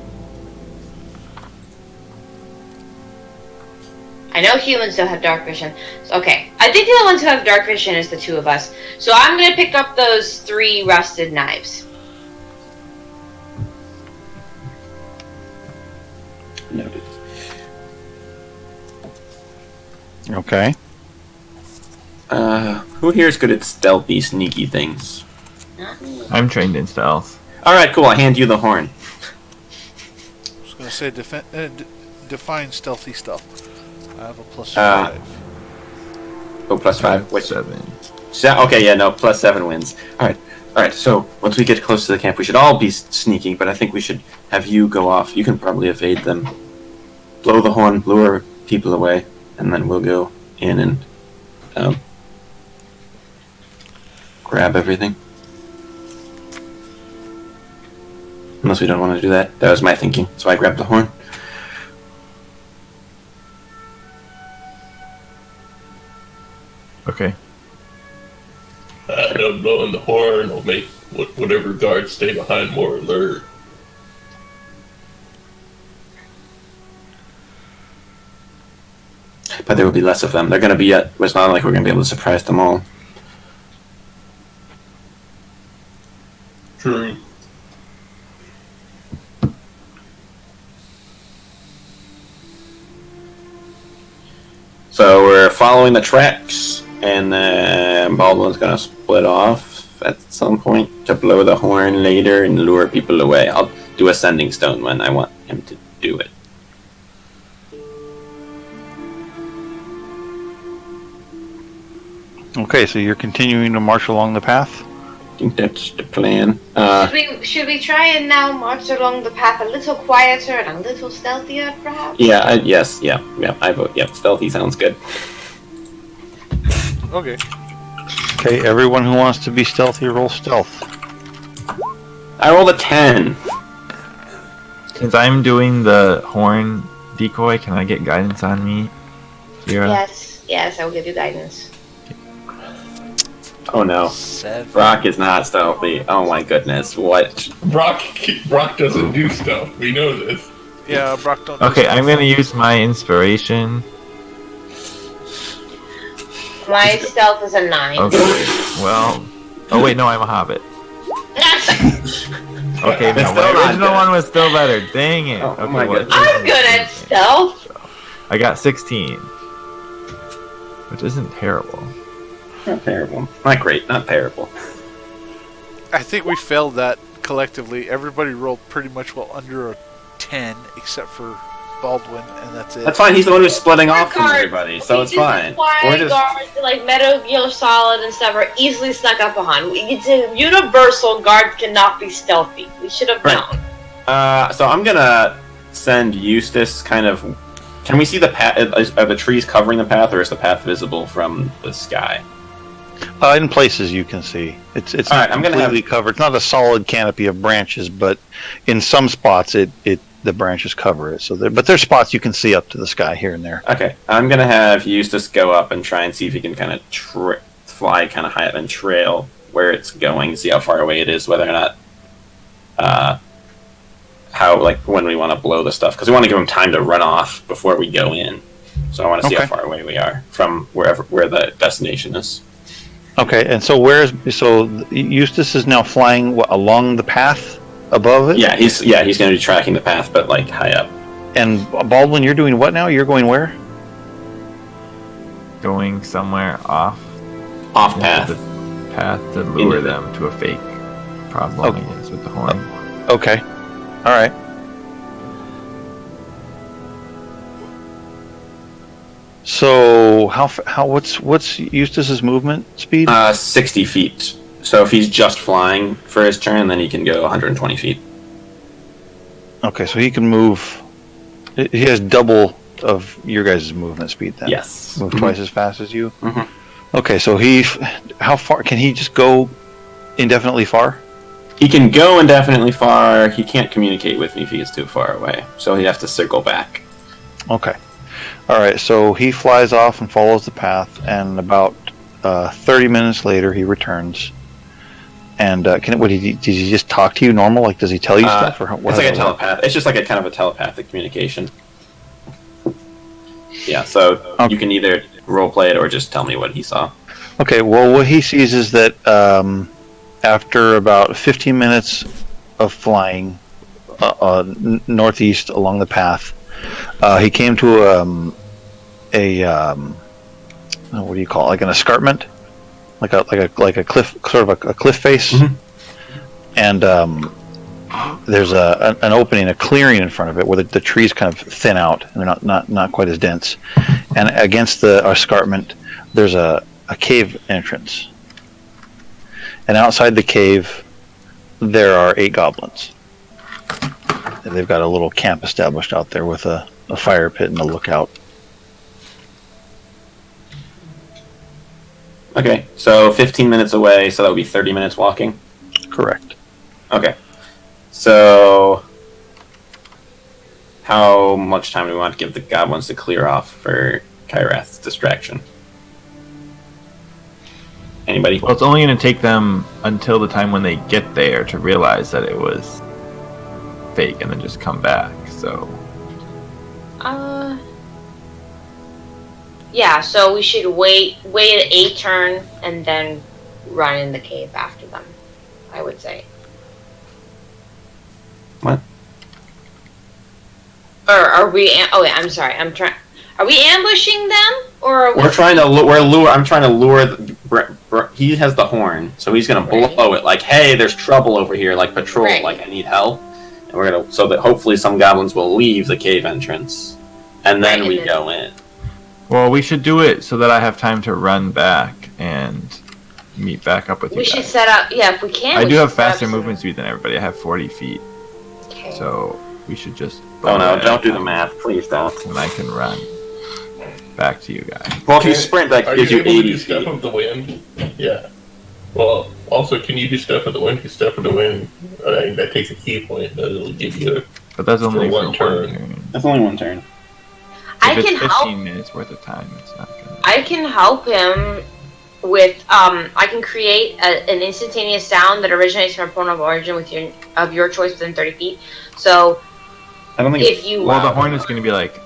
I know humans don't have dark vision. Okay, I think the only ones who have dark vision is the two of us. So I'm gonna pick up those 3 rusted knives. Noted. Okay. Who here is good at stealthy, sneaky things? Not me. I'm trained in stealth. Alright, cool, I hand you the horn. I was going to say define stealthy stuff. I have a plus 5. Oh, plus 5. Wait, 7. okay, yeah, no, plus 7 wins. Alright, so once we get close to the camp, we should all be sneaking, but I think we should have you go off. You can probably evade them. Blow the horn, lure people away, and then we'll go in and grab everything. Unless we don't want to do that. That was my thinking, so I grabbed the horn. Okay. No, blowing the horn will make whatever guards stay behind more alert. But there will be less of them. They're going to be it's not like we're going to be able to surprise them all. True. So we're following the tracks, and Baldwin's going to split off at some point to blow the horn later and lure people away. I'll do a sending stone when I want him to do it. Okay, so you're continuing to march along the path? I think that's the plan. Should we try and now march along the path a little quieter and a little stealthier, perhaps? Yes, I vote. Yep, stealthy sounds good. Okay. Okay, everyone who wants to be stealthy, roll stealth. I rolled a 10. Since I'm doing the horn decoy, can I get guidance on me? Kira? Yes, I will give you guidance. Oh no. 7. Brock is not stealthy. Oh my goodness, what? Brock doesn't do stuff. We know this. Yeah, Brock don't. do Okay, stuff. I'm gonna use my inspiration. My stealth is a 9. Okay, well... Oh wait, no, I'm a hobbit. Okay, no, Still my not original good. one was still better. Dang it. Oh, Okay, my what- goodness. I'm good at stealth. I got 16. Which isn't terrible. Not terrible. Not great, not terrible. I think we failed that collectively. Everybody rolled pretty much well under a 10, except for Baldwin, and that's it. That's fine, he's the one who's splitting Our off from guards- everybody, so it's these fine. flying We're just... guards, like Metal Gear Solid and stuff, are easily snuck up on. It's a universal guard cannot be stealthy. We should have Right. known. So I'm gonna send Eustace kind of... Can we see the path? Are the trees covering the path, or is the path visible from the sky? In places you can see. It's All right, not I'm gonna completely covered. It's not a solid canopy of branches, but in some spots the branches cover it. So but there's spots you can see up to the sky here and there. Okay, I'm gonna have Eustace go up and try and see if he can kind of fly kind of high up and trail where it's going, see how far away it is, whether or not, how, like, when we want to blow the stuff, because we want to give him time to run off before we go in. So I want to see how Okay. far away we are from where the destination is. Okay, and so Eustace is now flying along the path above it? Yeah, he's going to be tracking the path, but like high up. And Baldwin, you're doing what now? You're going where? Going somewhere off Off path. the path to lure them to a fake problem, I guess, with the horn. Okay. All right. So what's Eustace's movement speed? 60 feet. So if he's just flying for his turn, then he can go 120 feet. Okay, so he can move. He has double of your guys' movement speed then. Yes. Move twice as fast as you. Mhm. Okay, so how far can he just go? Indefinitely far? He can go indefinitely far. He can't communicate with me if he is too far away. So he'd have to circle back. Okay. All right. So he flies off and follows the path, and about 30 minutes later, he returns. And did he just talk to you normal? Like, does he tell you stuff, or It's like a telepath. It's just like a kind of a telepathic communication. Yeah. So Okay. you can either roleplay it or just tell me what he saw. Okay. Well, what he sees is that after about 15 minutes of flying northeast along the path, he came to what do you call it? Like an escarpment, like a cliff, sort of a cliff face, Mhm. and there's an opening, a clearing in front of it where the trees kind of thin out and they're not quite as dense, and against the escarpment there's a cave entrance, and outside the cave there are 8 goblins. They've got a little camp established out there with a fire pit and a lookout. Okay. So 15 minutes away. So that would be 30 minutes walking. Correct. Okay. So how much time do we want to give the goblins to clear off for Kyrath's distraction? Anybody? Well, it's only going to take them until the time when they get there to realize that it was fake and then just come back, so... Yeah, so we should wait a turn and then run in the cave after them, I would say. What? Or are we? I'm sorry. Are we ambushing them, or are we? I'm trying to lure. He has the horn, so he's gonna blow it like, "Hey, there's trouble over here!" Like patrol, Right. like I need help, and we're gonna so that hopefully some goblins will leave the cave entrance, and then Right, we and then- go in. Well, we should do it so that I have time to run back and meet back up with you We guys. should set up. Yeah, if we can. I we do should have set up faster some- movement speed than everybody. I have 40 feet. Okay. So we should just. Oh no! blow Don't do that the math, please don't. And I can run back to you guys. Well, if you sprint, that Are gives you you able to 80 do Step feet. of the Wind? Yeah. Well, also, can you do Step of the Wind? Because Step of the Wind, that takes a key point. That'll give you But that's only one for turn. one turn. That's only one turn. I If it's can 15 help. minutes worth of time, it's not gonna. I can help him with. I can create an instantaneous sound that originates from a point of origin of your choice within 30 feet. So I don't think if it's you. Well, the horn is going to be like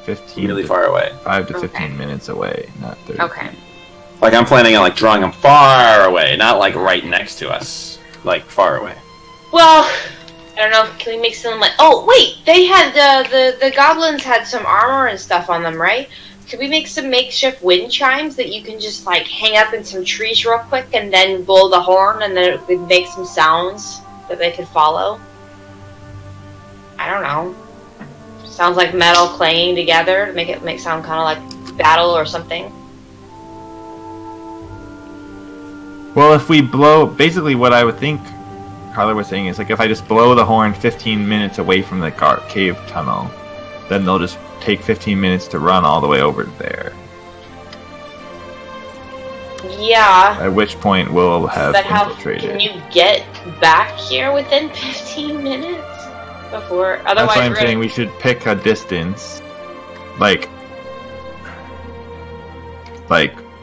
15, really to far away. 5 to 15 Okay. minutes away, not 30. Okay. Like I'm planning on like drawing them far away, not like right next to us, like far away. Well, I don't know. Can we make some like? Oh wait, they had the goblins had some armor and stuff on them, right? Could we make some makeshift wind chimes that you can just like hang up in some trees real quick and then blow the horn and then it would make some sounds that they could follow? I don't know. Sounds like metal clanging together to make it sound kind of like battle or something. Well, if we blow, basically what I would think Carla was saying is like if I just blow the horn 15 minutes away from the cave tunnel, then they'll just take 15 minutes to run all the way over there. Yeah. At which point we'll have But how infiltrated. can you get back here within 15 minutes? Before, otherwise That's why I'm we're saying gonna- we should pick a distance, like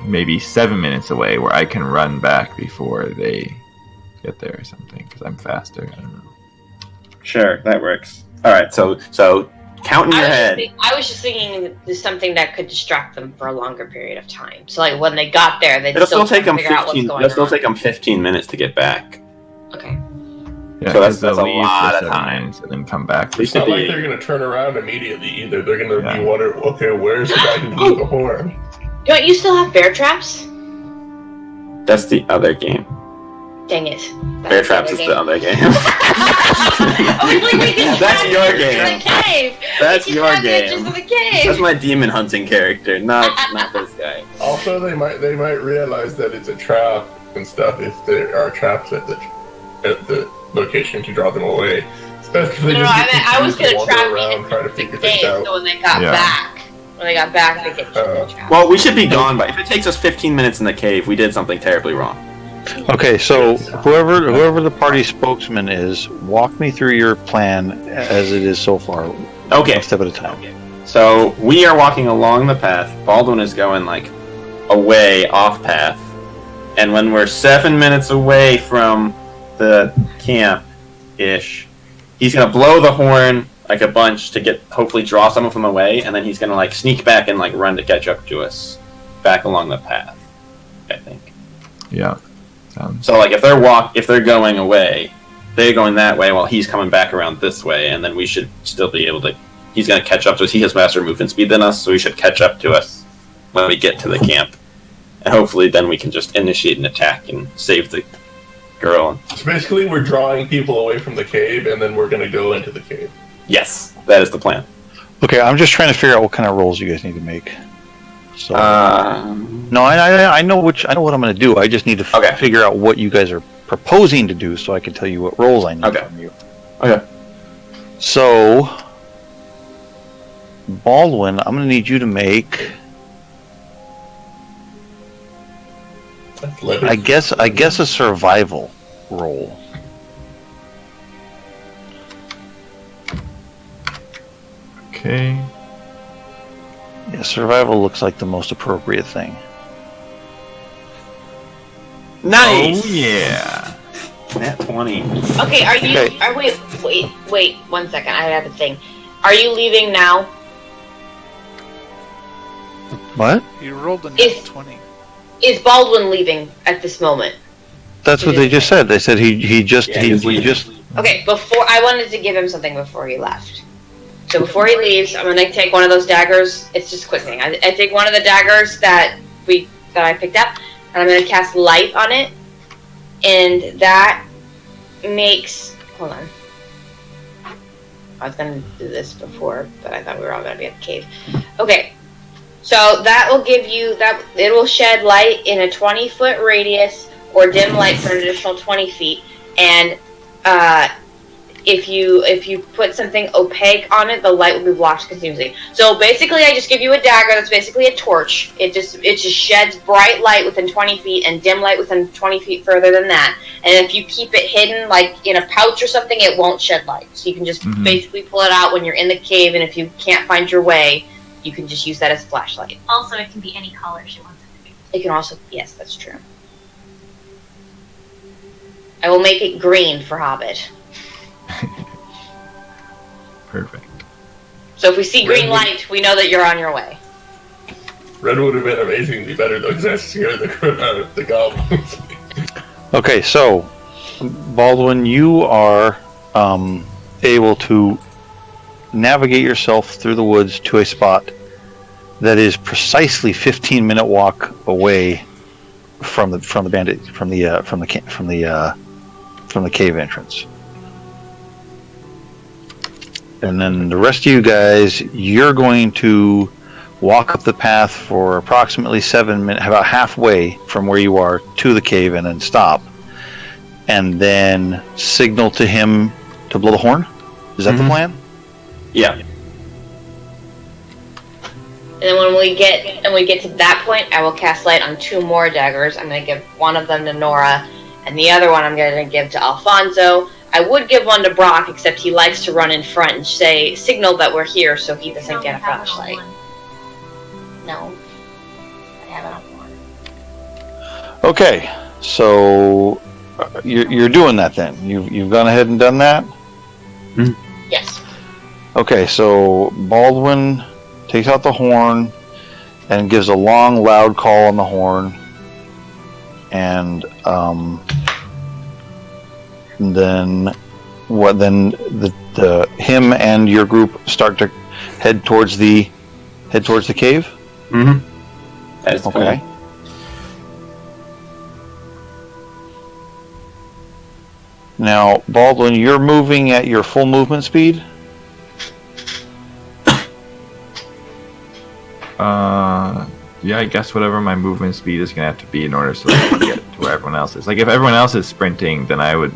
maybe 7 minutes away, where I can run back before they get there or something, because I'm faster. I don't know. Sure, that works. All right, so count in your head. I was just thinking there's something that could distract them for a longer period of time. So like when they got there, they'd It'll still take them figure out what's 15. going It'll still on. take them 15 minutes to get back. Okay. Yeah, So 'cause that's they'll a leave lot for of 7 time. minutes and then come back. We It's not should like be- they're going to turn around immediately either. They're going to Yeah. be wondering, okay, where's the guy who blew the horn? Don't you still have bear traps? That's the other game. Dang it. Bear Traps is the other game. I was like, we can That's trap your the game. cave. That's We can your trap the edges game. of the cave. That's my demon hunting character, not this guy. Also, they might realize that it's a trap and stuff if there are traps at the location to draw them away. Especially if they No, just I get meant I was confused gonna and trap wander me around trying to in figure the things cave. out. So when they got Yeah. back, they get trapped. Well, we should be gone by. If it takes us 15 minutes in the cave, we did something terribly wrong. Okay, so whoever the party spokesman is, walk me through your plan as it is so far. Okay. One step at a time. So we are walking along the path. Baldwin is going like away off path, and when we're 7 minutes away from the camp, ish, he's gonna blow the horn like a bunch to hopefully draw some of them away, and then he's gonna like sneak back and like run to catch up to us back along the path. I think. Yeah. Sounds. So like if they're going away, they're going that way while he's coming back around this way, and then we should still be able to. He's gonna catch up to us. He has faster movement speed than us, so he should catch up to us when we get to the camp, and hopefully then we can just initiate an attack and save the girl. So basically, we're drawing people away from the cave, and then we're going to go into the cave. Yes, that is the plan. Okay, I'm just trying to figure out what kind of rolls you guys need to make. So no, I know what I'm going to do. I just need to Okay. figure out what you guys are proposing to do, so I can tell you what rolls I need Okay. from you. Okay. So Baldwin, I'm going to need you to make. Athletics. I guess a survival roll. Okay. Yeah, survival looks like the most appropriate thing. Nice. Oh yeah. Nat 20. Okay, are you? Okay. Wait! 1 second. I have a thing. Are you leaving now? What? You rolled a net If- 20. Is Baldwin leaving at this moment? That's what they just said. They said he just. Okay, before I wanted to give him something before he left. So before he leaves, I'm gonna take one of those daggers. It's just a quick thing. I take one of the daggers that I picked up, and I'm gonna cast light on it, and that makes. Hold on. I was gonna do this before, but I thought we were all gonna be at the cave. Okay. So that will give you that. It will shed light in a 20-foot radius or dim light for an additional 20 feet. And if you put something opaque on it, the light will be blocked continuously. So basically, I just give you a dagger that's basically a torch. It just sheds bright light within 20 feet and dim light within 20 feet further than that. And if you keep it hidden, like in a pouch or something, it won't shed light. So you can just basically pull it out when you're in the cave, and if you can't find your way, you can just use that as a flashlight. Also, it can be any color she wants it to be. It can also, yes, that's true. I will make it green for Hobbit. Perfect. So if we see green light, we know that you're on your way. Red would have been amazingly better though, because I scare the goblins. Okay, so Baldwin, you are able to navigate yourself through the woods to a spot that is precisely 15-minute walk away from the cave entrance. And then the rest of you guys, you're going to walk up the path for approximately 7 minutes, about halfway from where you are to the cave, and then stop. And then signal to him to blow the horn? Is that the plan? Yeah. And then when we get to that point, I will cast light on 2 more daggers. I'm going to give one of them to Nora, and the other one I'm going to give to Alfonso. I would give one to Brock, except he likes to run in front and signal that we're here, so he doesn't get a flashlight. No, I have it on one. Okay, so you're doing that then. You've gone ahead and done that? Yes. Okay, so Baldwin takes out the horn and gives a long, loud call on the horn, and then him and your group start to head towards the cave. That is okay. Cool. Now, Baldwin, you're moving at your full movement speed. Yeah, I guess whatever my movement speed is gonna have to be in order so I can get to where everyone else is. Like, if everyone else is sprinting, then I would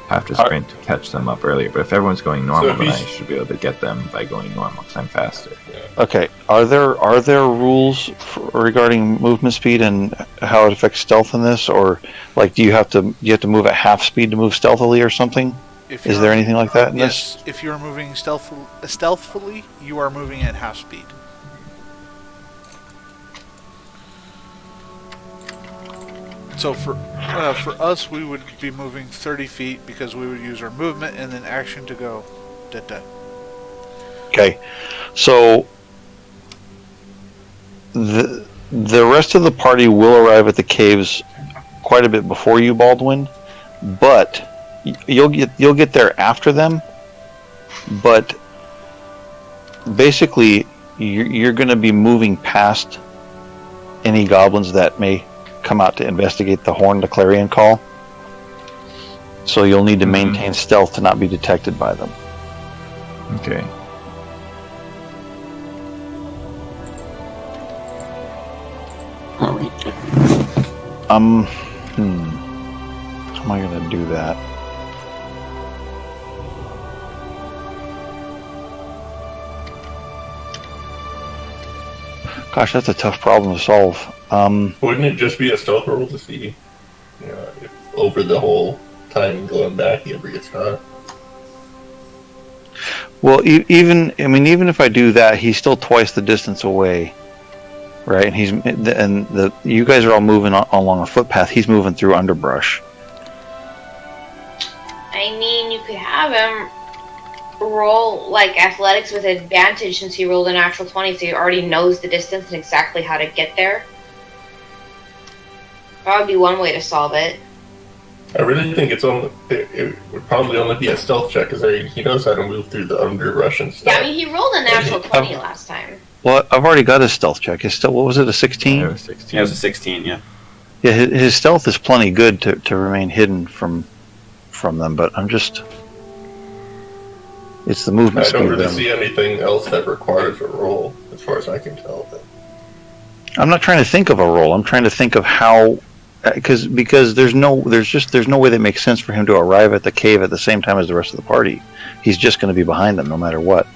have to sprint to catch them up earlier. But if everyone's going normal, then I should be able to get them by going normal because I'm faster. Okay. Are there rules regarding movement speed and how it affects stealth in this, or like do you have to move at half speed to move stealthily or something? Is there anything like that in this? Yes. If you're moving stealthily, you are moving at half speed. So for us, we would be moving 30 feet because we would use our movement and then action to go. Okay, so the rest of the party will arrive at the caves quite a bit before you, Baldwin, but you'll get there after them. But basically, you're going to be moving past any goblins that may come out to investigate the horn, the clarion call. So you'll need to maintain stealth to not be detected by them. Okay. How am I gonna do that? Gosh, that's a tough problem to solve. Wouldn't it just be a stealth roll to see, if over the whole time going back he ever gets caught? Well, even if I do that, he's still twice the distance away, right? And you guys are all moving along a footpath. He's moving through underbrush. I mean, you could have him roll like athletics with advantage since he rolled a natural 20, so he already knows the distance and exactly how to get there. That would be one way to solve it. I really think it would probably only be a stealth check because he knows how to move through the underbrush and stuff. Yeah, I mean, he rolled a natural 20 last time. Well, I've already got his stealth check. What was it, a 16? Yeah, it was 16. Yeah, it was a 16, yeah. Yeah, his stealth is plenty good to remain hidden from them, but it's the movement I don't speed. really see anything else that requires a roll. as far as I can tell. But I'm not trying to think of a role. I'm trying to think of how, because there's no way that makes sense for him to arrive at the cave at the same time as the rest of the party. He's just going to be behind them no matter what.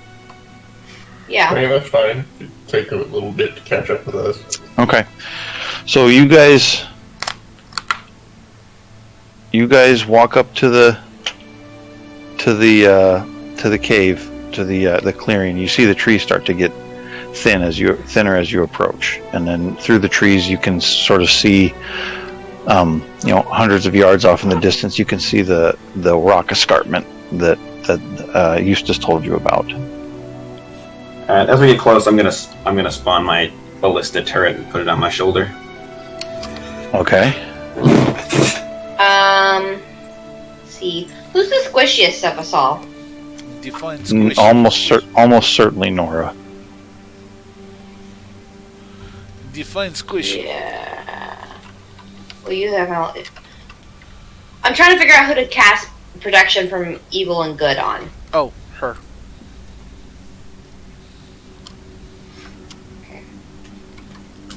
Yeah. I mean, that's fine. It'd take a little bit to catch up with us. Okay, so you guys walk up to the cave, to the clearing. You see the trees start to get thinner as you approach, and then through the trees you can sort of see, hundreds of yards off in the distance, you can see the rock escarpment that Eustace told you about. As we get close, I'm gonna spawn my ballista turret and put it on my shoulder. Okay. Let's see. Who's the squishiest of us all? Define squishy. Almost certainly Nora. Define squishy. Yeah. Well, you have all. I'm trying to figure out who to cast protection from evil and good on. Oh, her.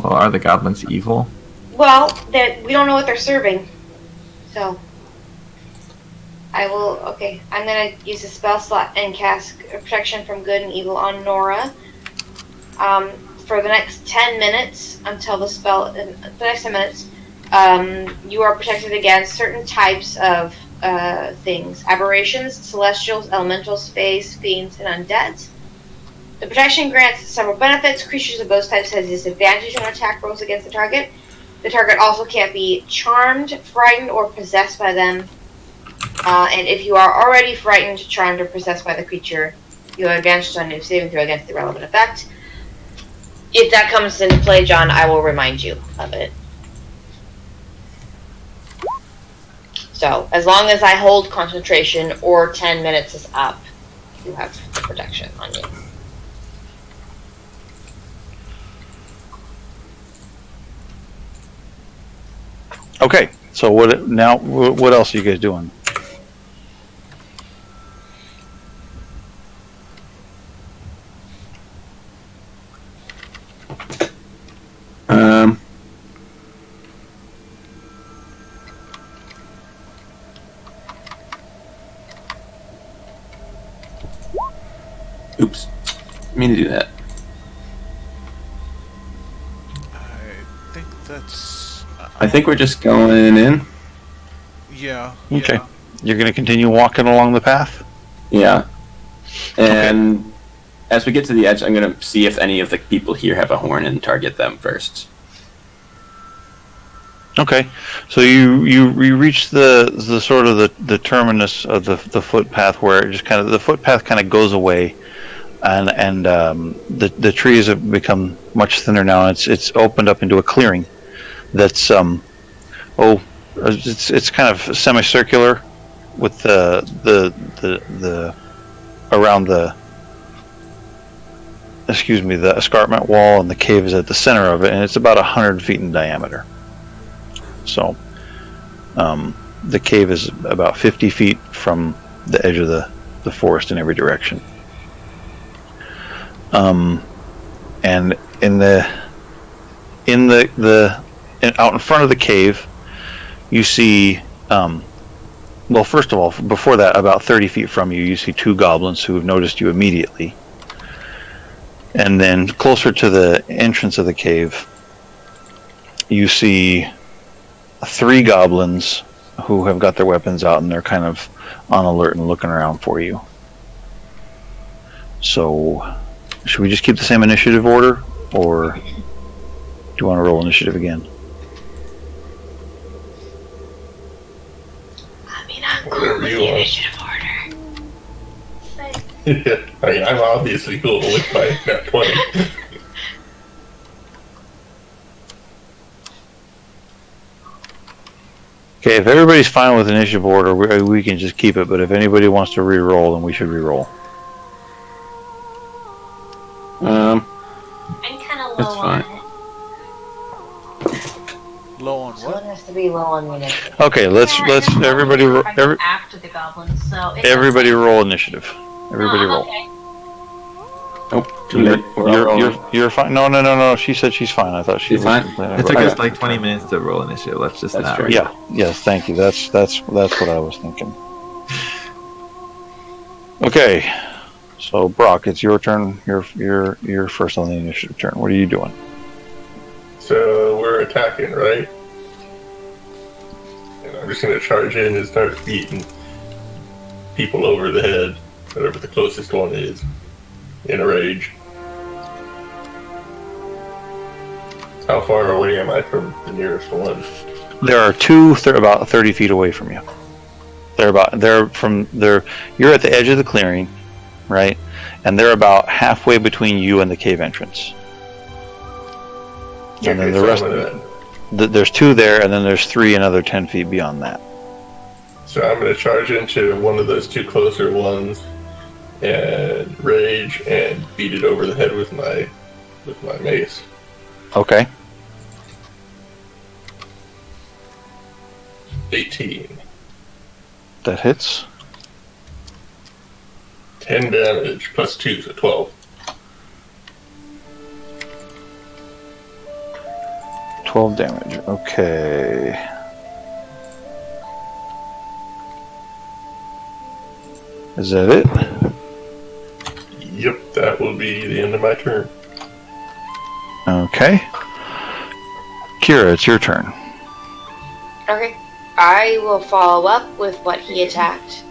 Well, are the goblins evil? Well, we don't know what they're serving, so I will. Okay, I'm gonna use a spell slot and cast protection from good and evil on Nora. For the next 10 minutes until the spell. The next 10 minutes, you are protected against certain types of things: aberrations, celestials, elementals, fays, fiends, and undeads. The protection grants several benefits. Creatures of those types have disadvantage on attack rolls against the target. The target also can't be charmed, frightened, or possessed by them. And if you are already frightened, charmed, or possessed by the creature, you have advantage on your saving throw against the relevant effect. If that comes into play, John, I will remind you of it. So, as long as I hold concentration or 10 minutes is up, you have protection on you. Okay, so what else are you guys doing? Oops. I mean to do that. I think that's. I think we're just going in. Yeah. Okay. Yeah. You're going to continue walking along the path? Yeah. And as we get to the edge, I'm going to see if any of the people here have a horn and target them first. Okay. So you reach the sort of the terminus of the footpath where it just the footpath kind of goes away, and the trees have become much thinner now. It's opened up into a clearing that's it's kind of semicircular with the around the escarpment wall, and the cave is at the center of it, and it's about 100 feet in diameter. So the cave is about 50 feet from the edge of the forest in every direction. And out in front of the cave, you see, well, first of all, before that, about 30 feet from you, you see two goblins who have noticed you immediately. And then closer to the entrance of the cave, you see three goblins who have got their weapons out, and they're kind of on alert and looking around for you. So, should we just keep the same initiative order, or do you want to roll initiative again? I mean, I'm Whatever cool with you the want. initiative order. I mean, I'm obviously cool with my nat 20. Okay, if everybody's fine with initiative order, we can just keep it, but if anybody wants to re-roll, then we should re-roll. I'm kind of That's low fine. on it. Low on So it what? has to be low on the initiative. Okay, let's Yeah, and then everybody I'll be every, after the goblins, so everybody roll initiative. Everybody I'm roll. okay. Nope. Too late. You're fine. No. She said she's fine. I thought she She's was. fine? It took us like 20 minutes to roll initiative. Let's just That's not. true. Yeah. Yes. Thank you. That's what I was thinking. Okay. So Brock, it's your turn. You're first on the initiative turn. What are you doing? So we're attacking, right? And I'm just gonna charge in and start beating people over the head, whatever the closest one is, in a rage. How far away am I from the nearest one? There are two. They're about 30 feet away from you. You're at the edge of the clearing, right? And they're about halfway between you and the cave entrance. And then the so rest, there's two there, and then there's three another 10 feet beyond that. So I'm going to charge into one of those two closer ones and rage and beat it over the head with my mace. Okay. 18. That hits. 10 damage plus 2, so 12. 12 damage. Okay. Is that it? Yep, that will be the end of my turn. Okay. Kira, it's your turn. Okay. I will follow up with what he attacked,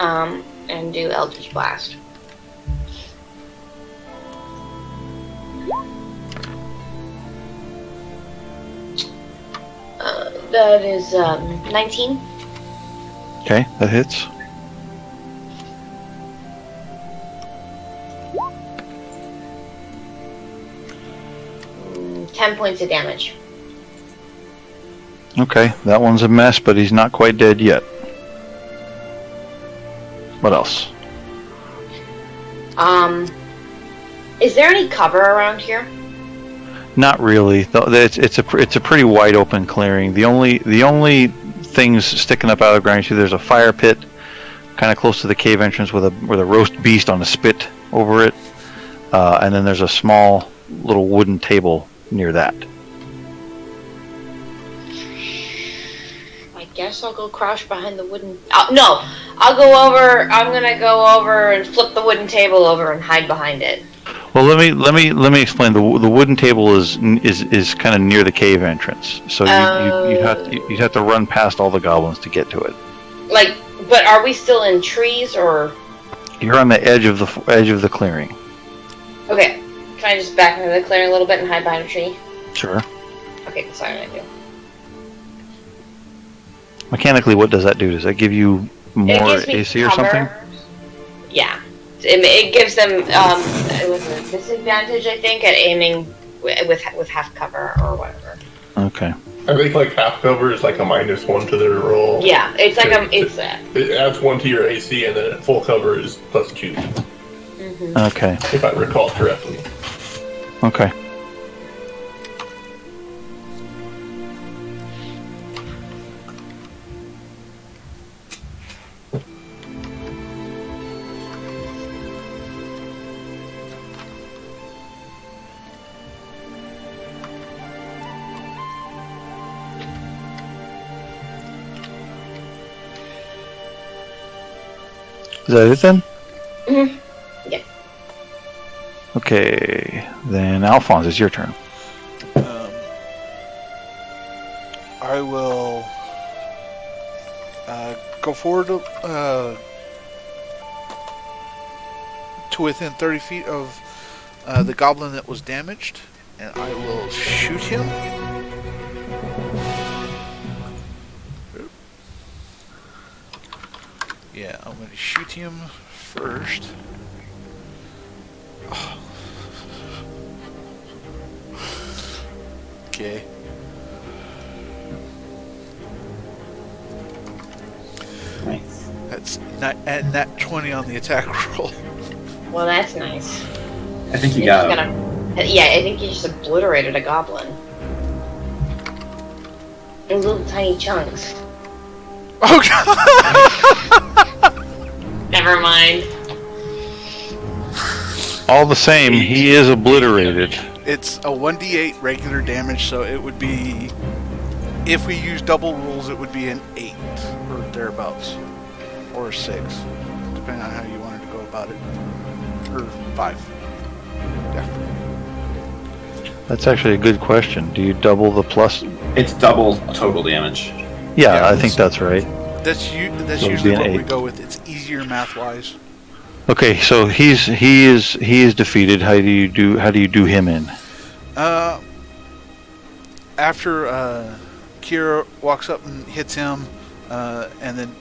and do Eldritch Blast. That is 19. Okay, that hits. Mm, 10 points of damage. Okay, that one's a mess, but he's not quite dead yet. What else? Is there any cover around here? Not really. It's a pretty wide open clearing. The only things sticking up out of the ground, you see there's a fire pit kind of close to the cave entrance with a roast beast on a spit over it, and then there's a small little wooden table near that. I guess I'll go crouch behind the wooden. No, I'll go over. I'm gonna go over and flip the wooden table over and hide behind it. Well, let me explain. The wooden table is kind of near the cave entrance, so you'd have to run past all the goblins to get to it. Like, but are we still in trees or? You're on the edge of the clearing. Okay, can I just back into the clearing a little bit and hide behind a tree? Sure. Okay, that's what I'm gonna do. Mechanically, what does that do? Does that give you more AC or something? Yeah, it gives them it was a disadvantage, I think, at aiming with half cover or whatever. Okay. I think like half cover is like a -1 to their roll. Yeah, it's like it adds 1 to your AC, and then full cover is +2. Mm-hmm. Okay. If I recall correctly. Okay. Is that it then? Mm-hmm. Yeah. Okay, then Alphonse, it's your turn. I will go forward to within 30 feet of the goblin that was damaged, and I will shoot him. Yeah, I'm going to shoot him first. Oh. Okay. Nice. That's nat 20 on the attack roll. Well, that's nice. I think you You're got just him. Yeah, I think you just obliterated a goblin. In little tiny chunks. Oh god! Never mind. All the same, he is obliterated. It's a 1d8 regular damage, so it would be, if we use double rules, it would be an 8 or thereabouts, or a 6, depending on how you wanted to go about it, or 5. Yeah. That's actually a good question. Do you double the plus? It's double total damage. Yeah, I think that's right. That's So usually it'd be what an we 8. go with. It's easier math-wise. Okay, so he is defeated. How do you do him in? After Kira walks up and hits him, and then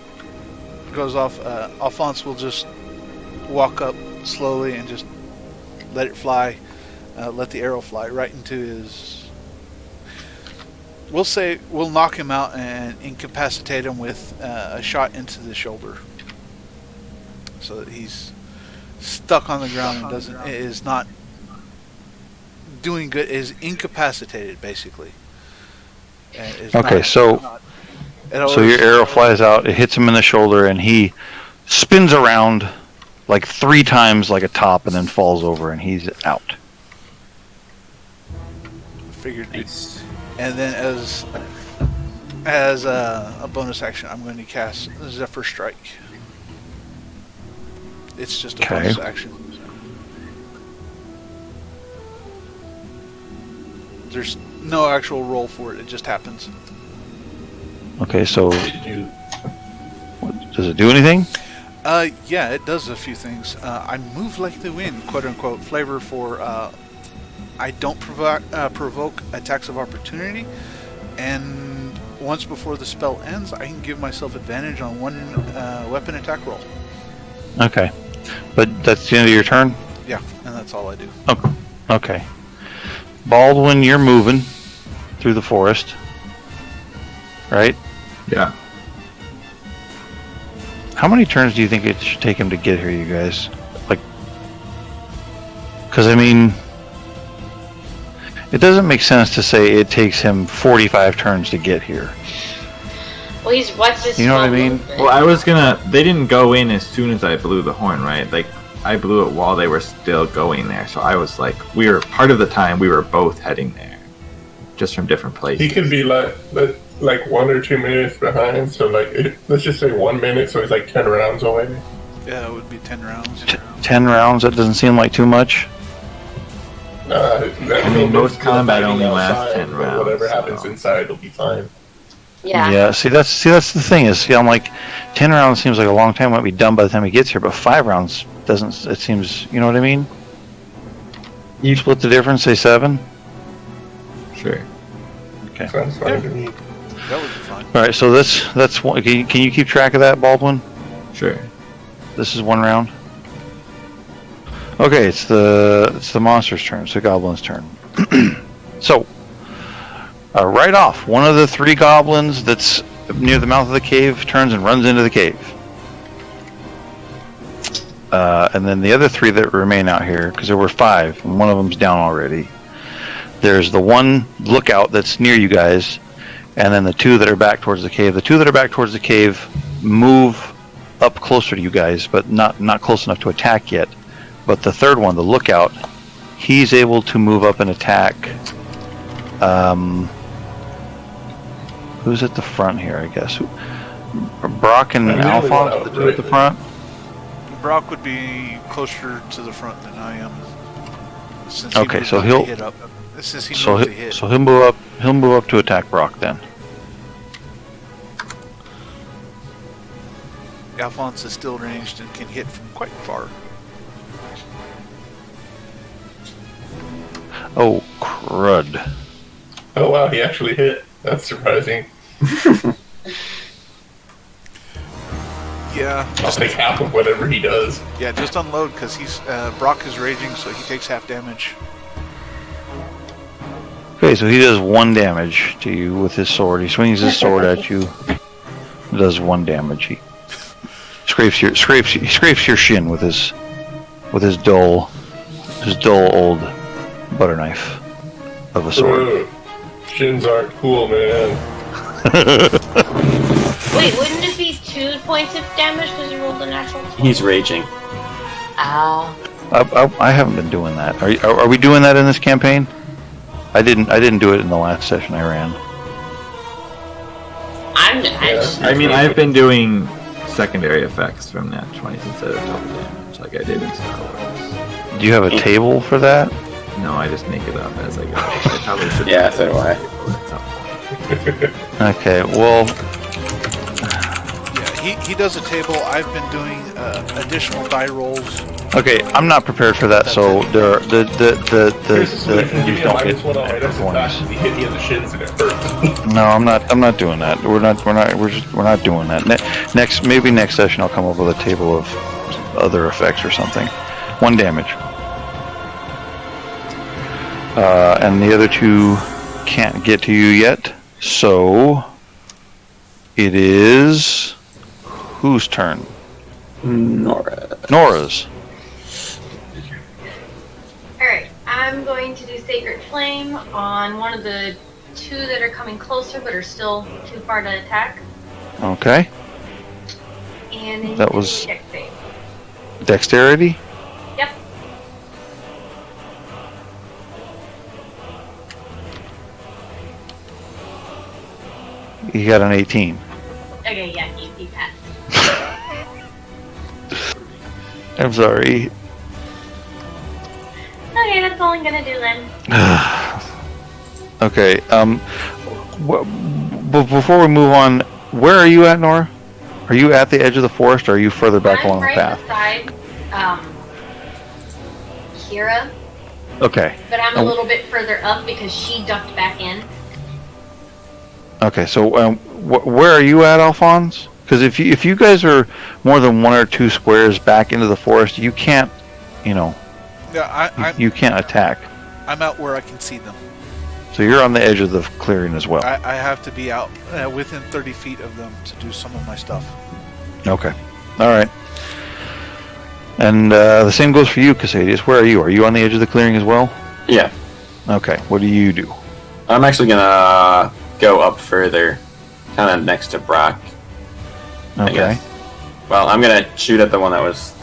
goes off, Alphonse will just walk up slowly and just let it fly, let the arrow fly right into his. We'll knock him out and incapacitate him with a shot into the shoulder, so that he's stuck on the ground and is not doing good. Is incapacitated basically. Okay, so your arrow flies out, it hits him in the shoulder, and he spins around like 3 times like a top, and then falls over, and he's out. Figured. Nice. And then as a bonus action, I'm going to cast Zephyr Strike. It's just a bonus action. There's no actual roll for it. It just happens. Okay, so Did does it do anything? Yeah, it does a few things. I move like the wind, quote unquote. Flavor for I don't provoke attacks of opportunity, and once before the spell ends, I can give myself advantage on one weapon attack roll. Okay, but that's the end of your turn. Yeah, and that's all I do. Okay. Baldwin, you're moving through the forest, right? Yeah. How many turns do you think it should take him to get here, you guys? Like, because I mean, it doesn't make sense to say it takes him 45 turns to get here. Well, what's his? You know what I mean? Well, I was gonna. They didn't go in as soon as I blew the horn, right? Like, I blew it while they were still going there. So I was like, part of the time we were both heading there, just from different places. He could be like 1 or 2 minutes behind. So let's just say 1 minute. So he's like 10 rounds away. Yeah, it would be 10 rounds. 10 rounds? That doesn't seem like too much. I mean, most combat only lasts 10 rounds. Whatever happens so. inside will be fine. Yeah. Yeah. See, that's the thing is, I'm like, 10 rounds seems like a long time. Might be done by the time he gets here, but 5 rounds doesn't. It seems, you know what I mean? You split the difference, say 7. Sure. Okay. Sounds fine to me. That would be fine. All right. So that's one. Can you keep track of that, Baldwin? Sure. This is 1 round. Okay, it's the monster's turn. It's the goblin's turn. So, right off, one of the 3 goblins that's near the mouth of the cave turns and runs into the cave. And then the other 3 that remain out here, because there were 5, and one of them's down already. There's the one lookout that's near you guys, and then the 2 that are back towards the cave. The 2 that are back towards the cave move up closer to you guys, but not close enough to attack yet. But the 3rd one, the lookout, he's able to move up and attack. Who's at the front here, I guess? Brock and Alphonse at the front? Brock would be closer to the front than I am. Since Okay, so moved to hit up. Since he moved to hit. So he'll move up. He'll move up to attack Brock then. Alphonse is still ranged and can hit from quite far. Oh, crud. Oh wow, he actually hit. That's surprising. Yeah. I'll take half of whatever he does. Yeah, just unload because he's Brock is raging, so he takes half damage. Okay, so he does 1 damage to you with his sword. He swings his sword at you. Does 1 damage. He scrapes your shin with his dull old butter knife of a sword. Shins aren't cool, man. Wait, wouldn't it be 2 points of damage because you rolled a natural 20? He's raging. Oh. I haven't been doing that. Are we doing that in this campaign? I didn't do it in the last session I ran. I mean, I've been doing secondary effects from Nat 20s instead of double damage, like I did in Star Wars. Do you have a table for that? No, I just make it up as I go. I probably should. Yeah, so do I. Okay, well, Yeah, he does a table. I've been doing additional die rolls. okay, I'm not prepared for that. So the Here's the solution. Give me a don't get minus one on my next attack because he hit me in the shins and it hurt. No, I'm not doing that. We're not doing that. Maybe next session I'll come up with a table of other effects or something. 1 damage. And the other 2 can't get to you yet. So it is whose turn? Nora's. Alright, I'm going to do Sacred Flame on one of the 2 that are coming closer but are still too far to attack. Okay. And then That you was- do Dex save. Dexterity. Yep. You got an 18. Okay, yeah, he passed. I'm sorry. Okay, that's all I'm gonna do then. Okay. Before we move on, where are you at, Nora? Are you at the edge of the forest, or are you further back I'm along the right path? beside Kira, Okay. but I'm a Oh. little bit further up because she ducked back in. Okay. So, where are you at, Alphonse? Because if you guys are more than 1 or 2 squares back into the forest, you can't, Yeah, you can't attack. I'm out where I can see them. So you're on the edge of the clearing as well. I have to be out within 30 feet of them to do some of my stuff. Okay. All right. And the same goes for you, Casadius. Where are you? Are you on the edge of the clearing as well? Yeah. Okay. What do you do? I'm actually gonna go up further, kind of next to Brock. I Okay. guess. Well, I'm gonna shoot at the one that was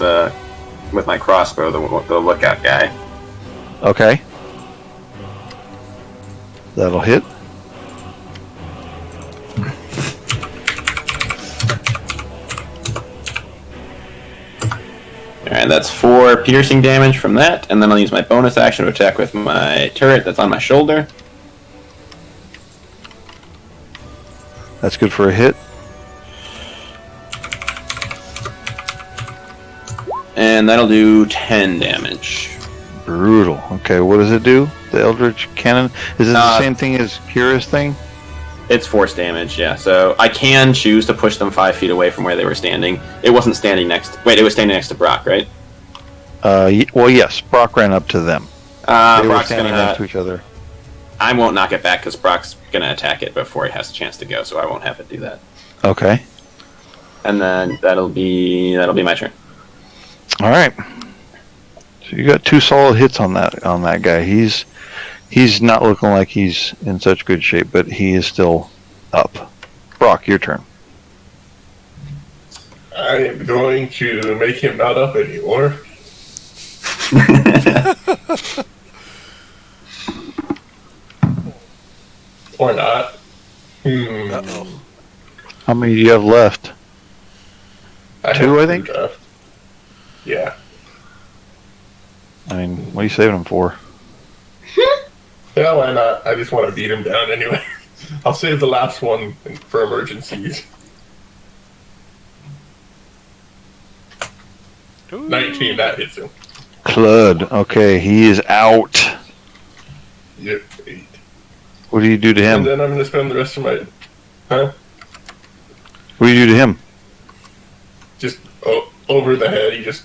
with my crossbow, the lookout guy. Okay. That'll hit. Alright, that's 4 piercing damage from that, and then I'll use my bonus action to attack with my turret that's on my shoulder. That's good for a hit. And that'll do 10 damage. Brutal. Okay, what does it do? The Eldritch Cannon? Is it the Uh, same thing as Kira's thing? It's force damage, yeah. So I can choose to push them 5 feet away from where they were standing. It wasn't standing next. Wait, it was standing next to Brock, right? Well, yes. Brock ran up to them. They were Brock's standing gonna. next to each other. I won't knock it back because Brock's gonna attack it before he has a chance to go, so I won't have it do that. Okay. And then that'll be my turn. All right. So you got 2 solid hits on that guy. He's not looking like he's in such good shape, but he is still up. Brock, your turn. I am going to make him not up anymore. Or not. Uh-oh. How many do you have left? have 2, I 2 think? left. Yeah. I mean, what are you saving him for? Yeah, why not? I just want to beat him down anyway. I'll save the last one for emergencies. 19, that hits him. Clud. Okay, he is out. Yep, 8. What do you do to him? And then I'm going to spend the rest of my... Huh? What do you do to him? Just over the head, he just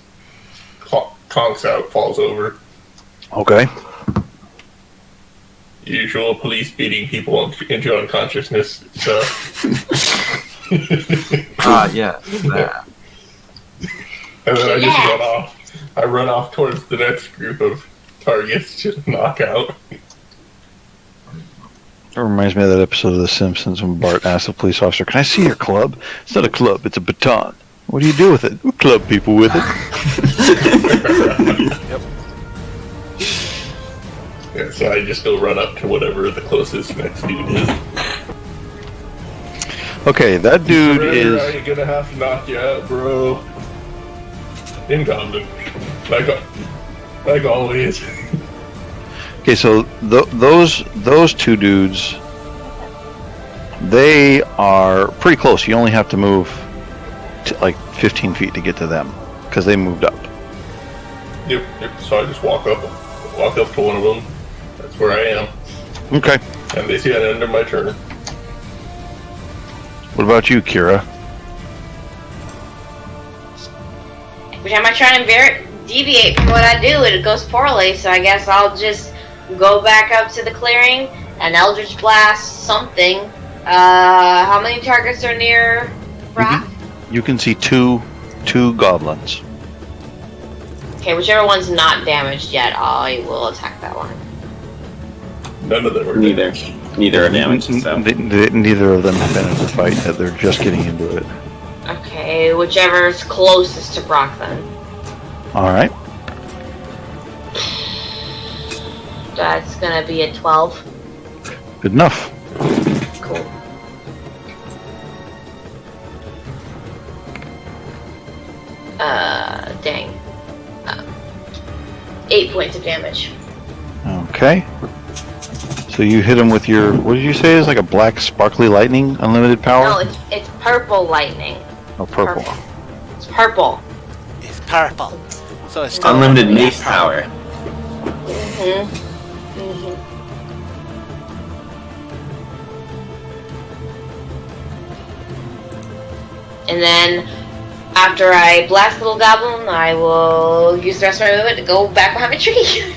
conks out, falls over. Okay. Usual police beating people into unconsciousness stuff. Yeah. That. And then I just Yeah. run off. I run off towards the next group of targets to knock out. That reminds me of that episode of The Simpsons when Bart asks the police officer, "Can I see your club?" "It's not a club, it's a baton." "What do you do with it?" "We club people with it." Yep. Yeah, so I just go run up to whatever the closest next dude is. Okay, that dude Surrender, is. I ain't gonna have to knock you out, bro. In Goblin. Like always. Okay, so those two dudes, they are pretty close. You only have to move like 15 feet to get to them because they moved up. Yep. So I just walk up to one of them. That's where I am. Okay. And they see it under my turn. What about you, Kira? Every time I try and deviate from what I do, it goes poorly. So I guess I'll just go back up to the clearing and Eldritch Blast something. How many targets are near Brock? You can see two goblins. Okay, whichever one's not damaged yet, I will attack that one. None of them are Neither are damaged. So. Neither of them have been in the fight yet. They're just getting into it. Okay, whichever's closest to Brock then. All right. That's gonna be a 12. Good enough. Cool. Dang. 8 points of damage. Okay. So you hit him with your, what did you say is like a black sparkly lightning, unlimited power? No, it's purple lightning. Oh, purple. It's purple. It's purple. So it's still Unlimited mace power. And then, after I blast Little Goblin, I will use the rest of my movement to go back behind the tree.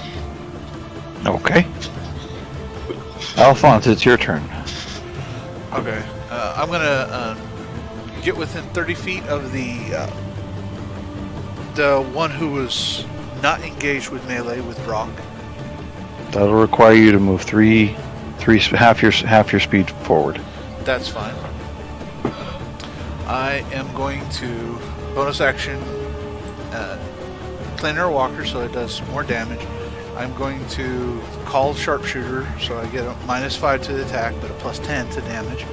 Okay. Alphonse, it's your turn. Okay. I'm gonna get within 30 feet of the one who was not engaged with melee with Brock. That'll require you to move half your speed forward. That's fine. I am going to bonus action planar walker, so it does more damage. I'm going to call sharpshooter, so I get a -5 to the attack, but a +10 to damage.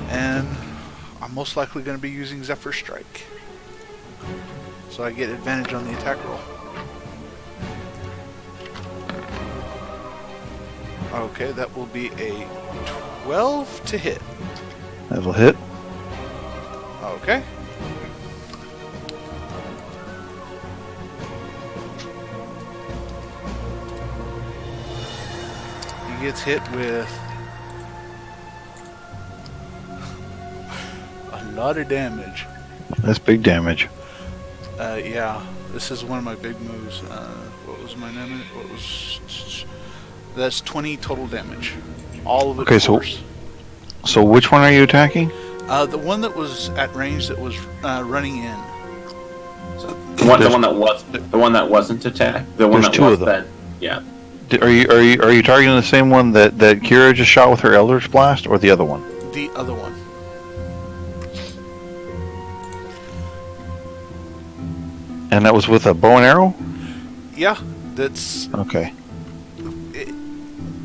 And I'm most likely going to be using Zephyr Strike, so I get advantage on the attack roll. Okay, that will be a 12 to hit. That'll hit. Okay. He gets hit with a lot of damage. That's big damage. Yeah, this is one of my big moves. What was my name? That's 20 total damage. All of it. Okay, so which one are you attacking? The one that was at range that was running in. The one that wasn't attacked. The one There's that two was of them. that. Yeah. Are you targeting the same one that Kira just shot with her Eldritch Blast, or the other one? The other one. And that was with a bow and arrow? Yeah, that's Okay.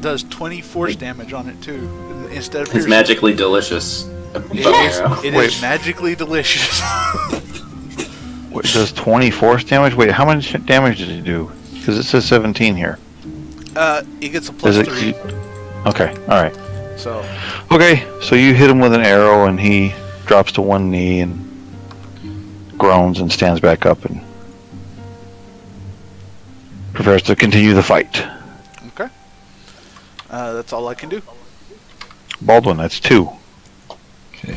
does 20 force damage on it too. Instead of It's piercing. magically delicious. It Wait. is magically delicious. Wait, does 20 force damage? Wait, how much damage did it do? Because it says 17 here. It gets a Does it? +3. Okay, alright. So Okay, so you hit him with an arrow and he drops to one knee and groans and stands back up and prepares to continue the fight. okay. That's all I can do. Baldwin, that's 2. Okay.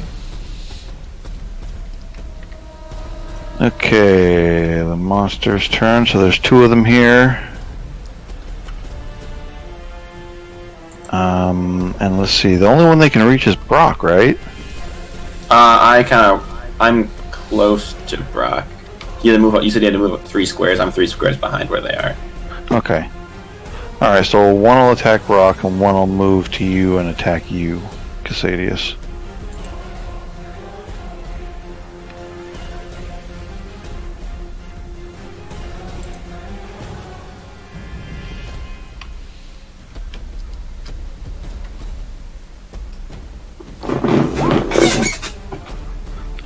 Okay, the monster's turn, so there's 2 of them here. And let's see, the only one they can reach is Brock, right? I'm close to Brock. You said you had to move up 3 squares. I'm 3 squares behind where they are. Okay. Alright, so one will attack Brock and one will move to you and attack you, Casadius.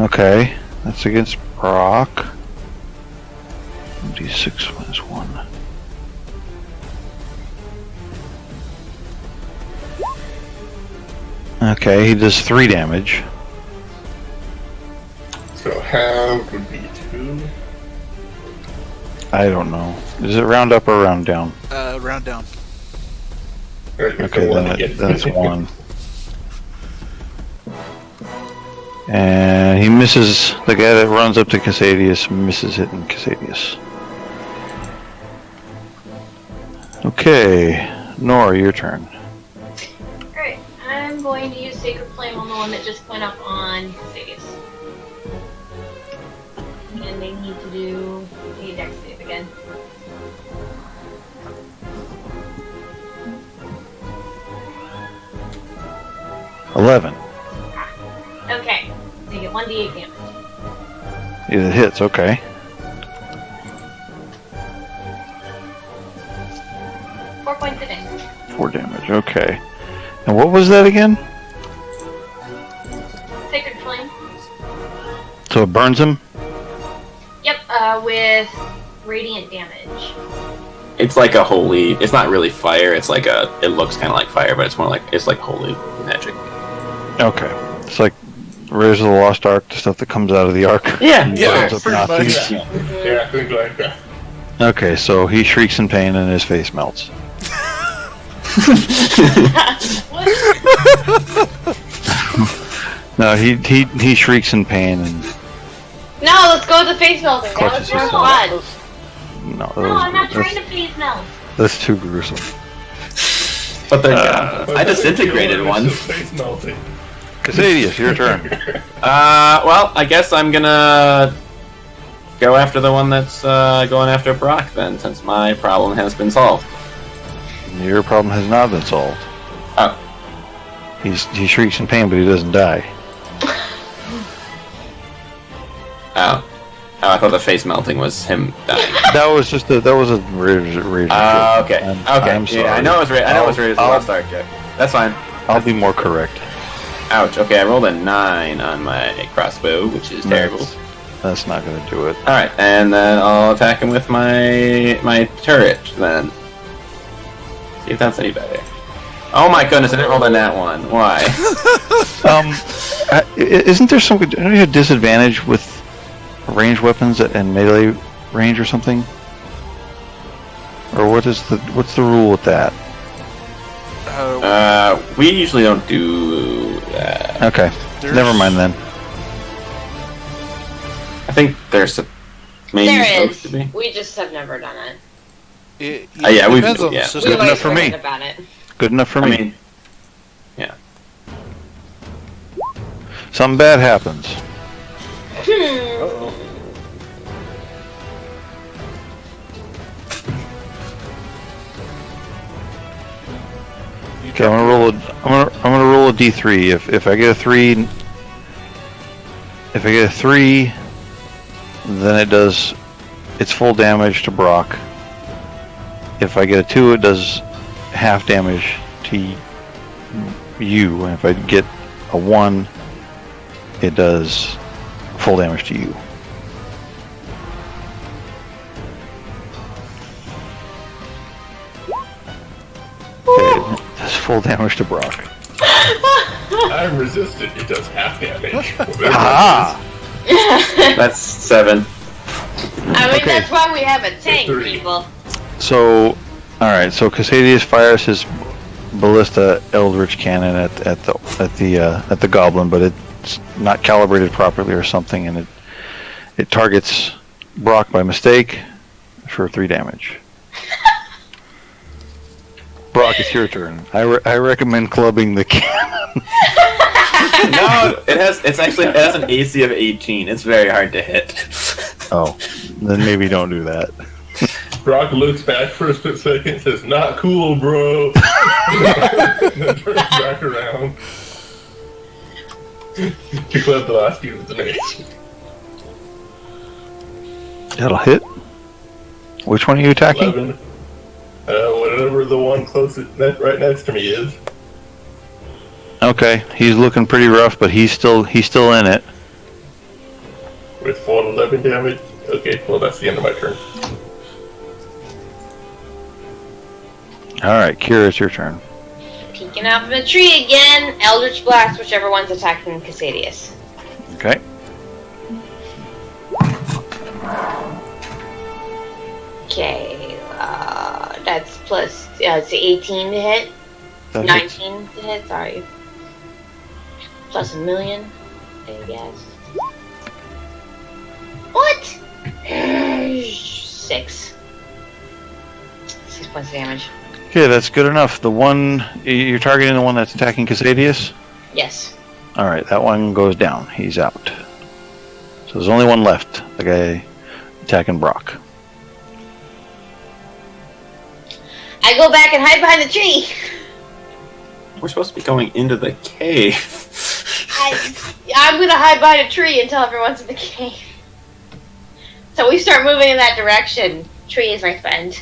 Okay, that's against Brock. D6 minus 1. Okay, he does 3 damage. So half would be 2. I don't know. Is it round up or round down? Round down. Okay, then that's 1. And he misses. The guy that runs up to Casadius misses hitting Casadius. Okay, Nora, your turn. Alright, I'm going to use Sacred Flame on the one that just went up on Casadius. And they need to do a dex save again. Okay, so you get 1d8 damage. It hits, okay. 4 points of damage. 4 damage, okay. And what was that again? Sacred Flame. So it burns him? Yep, with radiant damage. It's like a holy. It's not really fire. It's like a. It looks kind of like fire, but it's more like it's like holy magic. Okay. It's like Raiders of the Lost Ark, the stuff that comes out of the Ark. Yeah, Yeah, Burns up pretty Nazis. much. Yeah, I think like that. Okay, so he shrieks in pain and his face melts. No, he shrieks in pain and No, let's go with the face melting. That Clutches was more himself. fun. no, No, I'm not trying to phase melt. that's too gruesome. But they're. I disintegrated one. Face melting. Casadius, your turn. Well, I guess I'm gonna go after the one that's going after Brock then, since my problem has been solved. Your problem has not been solved. Oh. He shrieks in pain, but he doesn't die. Oh, I thought the face melting was him dying. That was a Raiders. Okay. I'm sorry. Yeah, I know it was Raiders of the Lost Ark. Yeah. That's fine. I'll be more correct. Ouch. Okay, I rolled a 9 on my crossbow, which is terrible. That's not going to do it. All right, and then I'll attack him with my turret. Then see if that's any better. Oh my goodness! I didn't roll a nat 1. Why? Isn't there some? Don't you have disadvantage with ranged weapons and melee range or something? Or what's the rule with that? We usually don't do that. Okay, never mind then. I think there's maybe There supposed is. to be. We just have never done it. It yeah, we've- depends on yeah. the system. Good We've enough always for me. forgotten about it. Good enough for I me. mean, yeah. Something bad happens. Okay, I'm gonna roll a d3. If I get a 3, then it does its full damage to Brock. If I get a 2, it does half damage to you, and if I get a 1, it does full damage to you. Okay, it does full damage to Brock. I resist it. It does half damage. Ah! That's 7. I mean, Okay. that's why we have a tank, 3. people. So, alright, so Casadius fires his ballista eldritch cannon at the goblin, but it's not calibrated properly or something, and it targets Brock by mistake for 3 damage. Brock, it's your turn. I recommend clubbing the cannon. No, it has an AC of 18. It's very hard to hit. Oh, then maybe don't do that. Brock looks back for a split second, says, "Not cool, bro." And then turns back around. To club the last unit with the mace. That'll hit. Which one are you attacking? 11. Whatever the one closest, right next to me is. Okay, he's looking pretty rough, but he's still in it. with full 11 damage. Okay, well that's the end of my turn. Alright, Kira, it's your turn. Peeking out from the tree again. Eldritch Blast, whichever one's attacking Casadius. Okay. Okay, that's plus, it's 18 to hit. That 19 hits. to hit, sorry. Plus a million, I guess. What? 6. 6 points of damage. Okay, that's good enough. The one, you're targeting the one that's attacking Casadius? Yes. Alright, that one goes down. He's out. So there's only one left. The guy attacking Brock. I go back and hide behind the tree. We're supposed to be going into the cave. I'm gonna hide behind a tree until everyone's in the cave. So we start moving in that direction. Tree is my friend.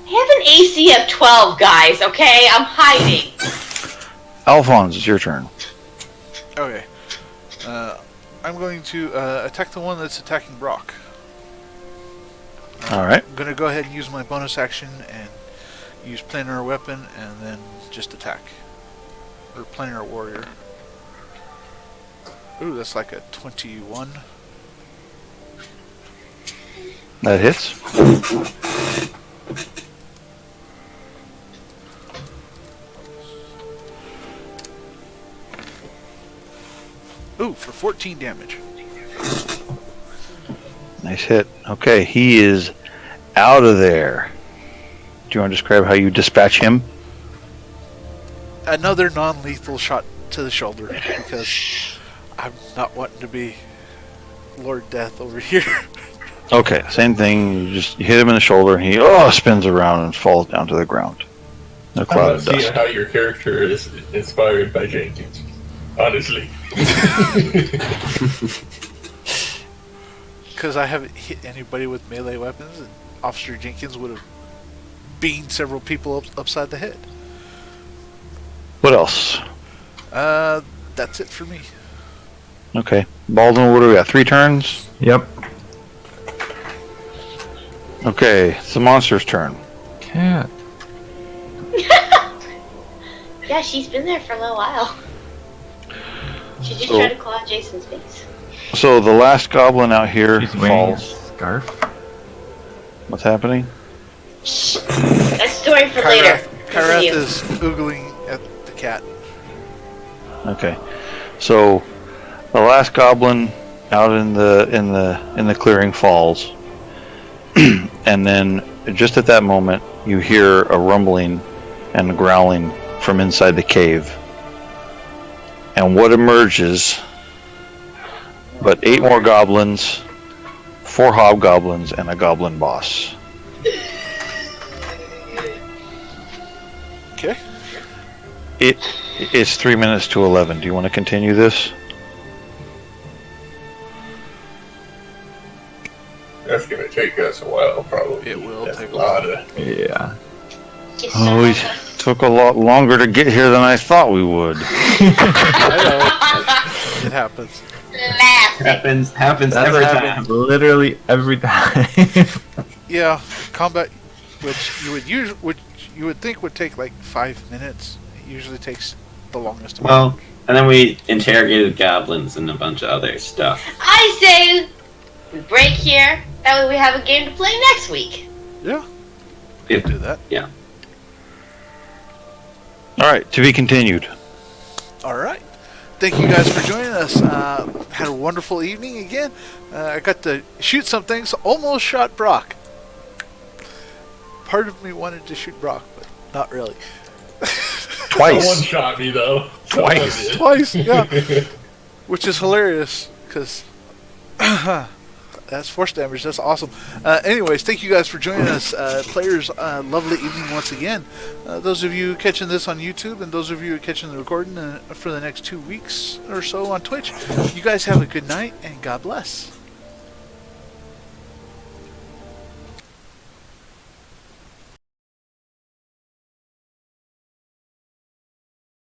I have an AC of 12, guys, okay? I'm hiding. Alphonse, it's your turn. Okay. I'm going to attack the one that's attacking Brock. Alright. I'm going to go ahead and use my bonus action and use planar weapon and then just attack. Or planar warrior. Ooh, that's like a 21. That hits. Ooh, for 14 damage. Nice hit. Okay, he is out of there. Do you want to describe how you dispatch him? Another non-lethal shot to the shoulder because I'm not wanting to be Lord Death over here. Okay, same thing. You hit him in the shoulder, and he spins around and falls down to the ground. A I'm cloud not of seeing dust. how your character is inspired by Jenkins. Honestly. Because I haven't hit anybody with melee weapons, and Officer Jenkins would have beamed several people upside the head. What else? That's it for me. Okay, Baldwin, what do we got? 3 turns? Yep. Okay, it's the monster's turn. Cat. Yeah, she's been there for a little while. She just So- tried to claw Jason's face. So the last goblin out here She's wearing a falls. scarf. What's happening? That's story for later. Kyrath Continue. is oogling at the cat. Okay, so the last goblin out in the clearing falls, and then just at that moment you hear a rumbling and a growling from inside the cave, and what emerges but 8 more goblins, 4 hobgoblins, and a goblin boss. Okay. It's 3 minutes to 11. Do you want to continue this? That's gonna take us a while, probably. It will That's take a lot of. Yeah. She's Oh, we took a lot longer to get here than I thought we would. I know. It happens. Massive. Happens That every happens time. literally every time. Yeah, combat, which you would think would take like 5 minutes, it usually takes the longest amount. Well, and then we interrogated goblins and a bunch of other stuff. I say we break here. That way we have a game to play next week. Yeah, If- do that. All right, to be continued. All right. Thank you guys for joining us. Had a wonderful evening again. I got to shoot some things. Almost shot Brock. Part of me wanted to shoot Brock, but not really. Someone Twice. shot me though. Twice. Someone did. Twice, yeah. Which is hilarious, because that's force damage. That's awesome. Anyways, thank you guys for joining us. Players, lovely evening once again. Those of you catching this on YouTube and those of you catching the recording for the next 2 weeks or so on Twitch, you guys have a good night and God bless.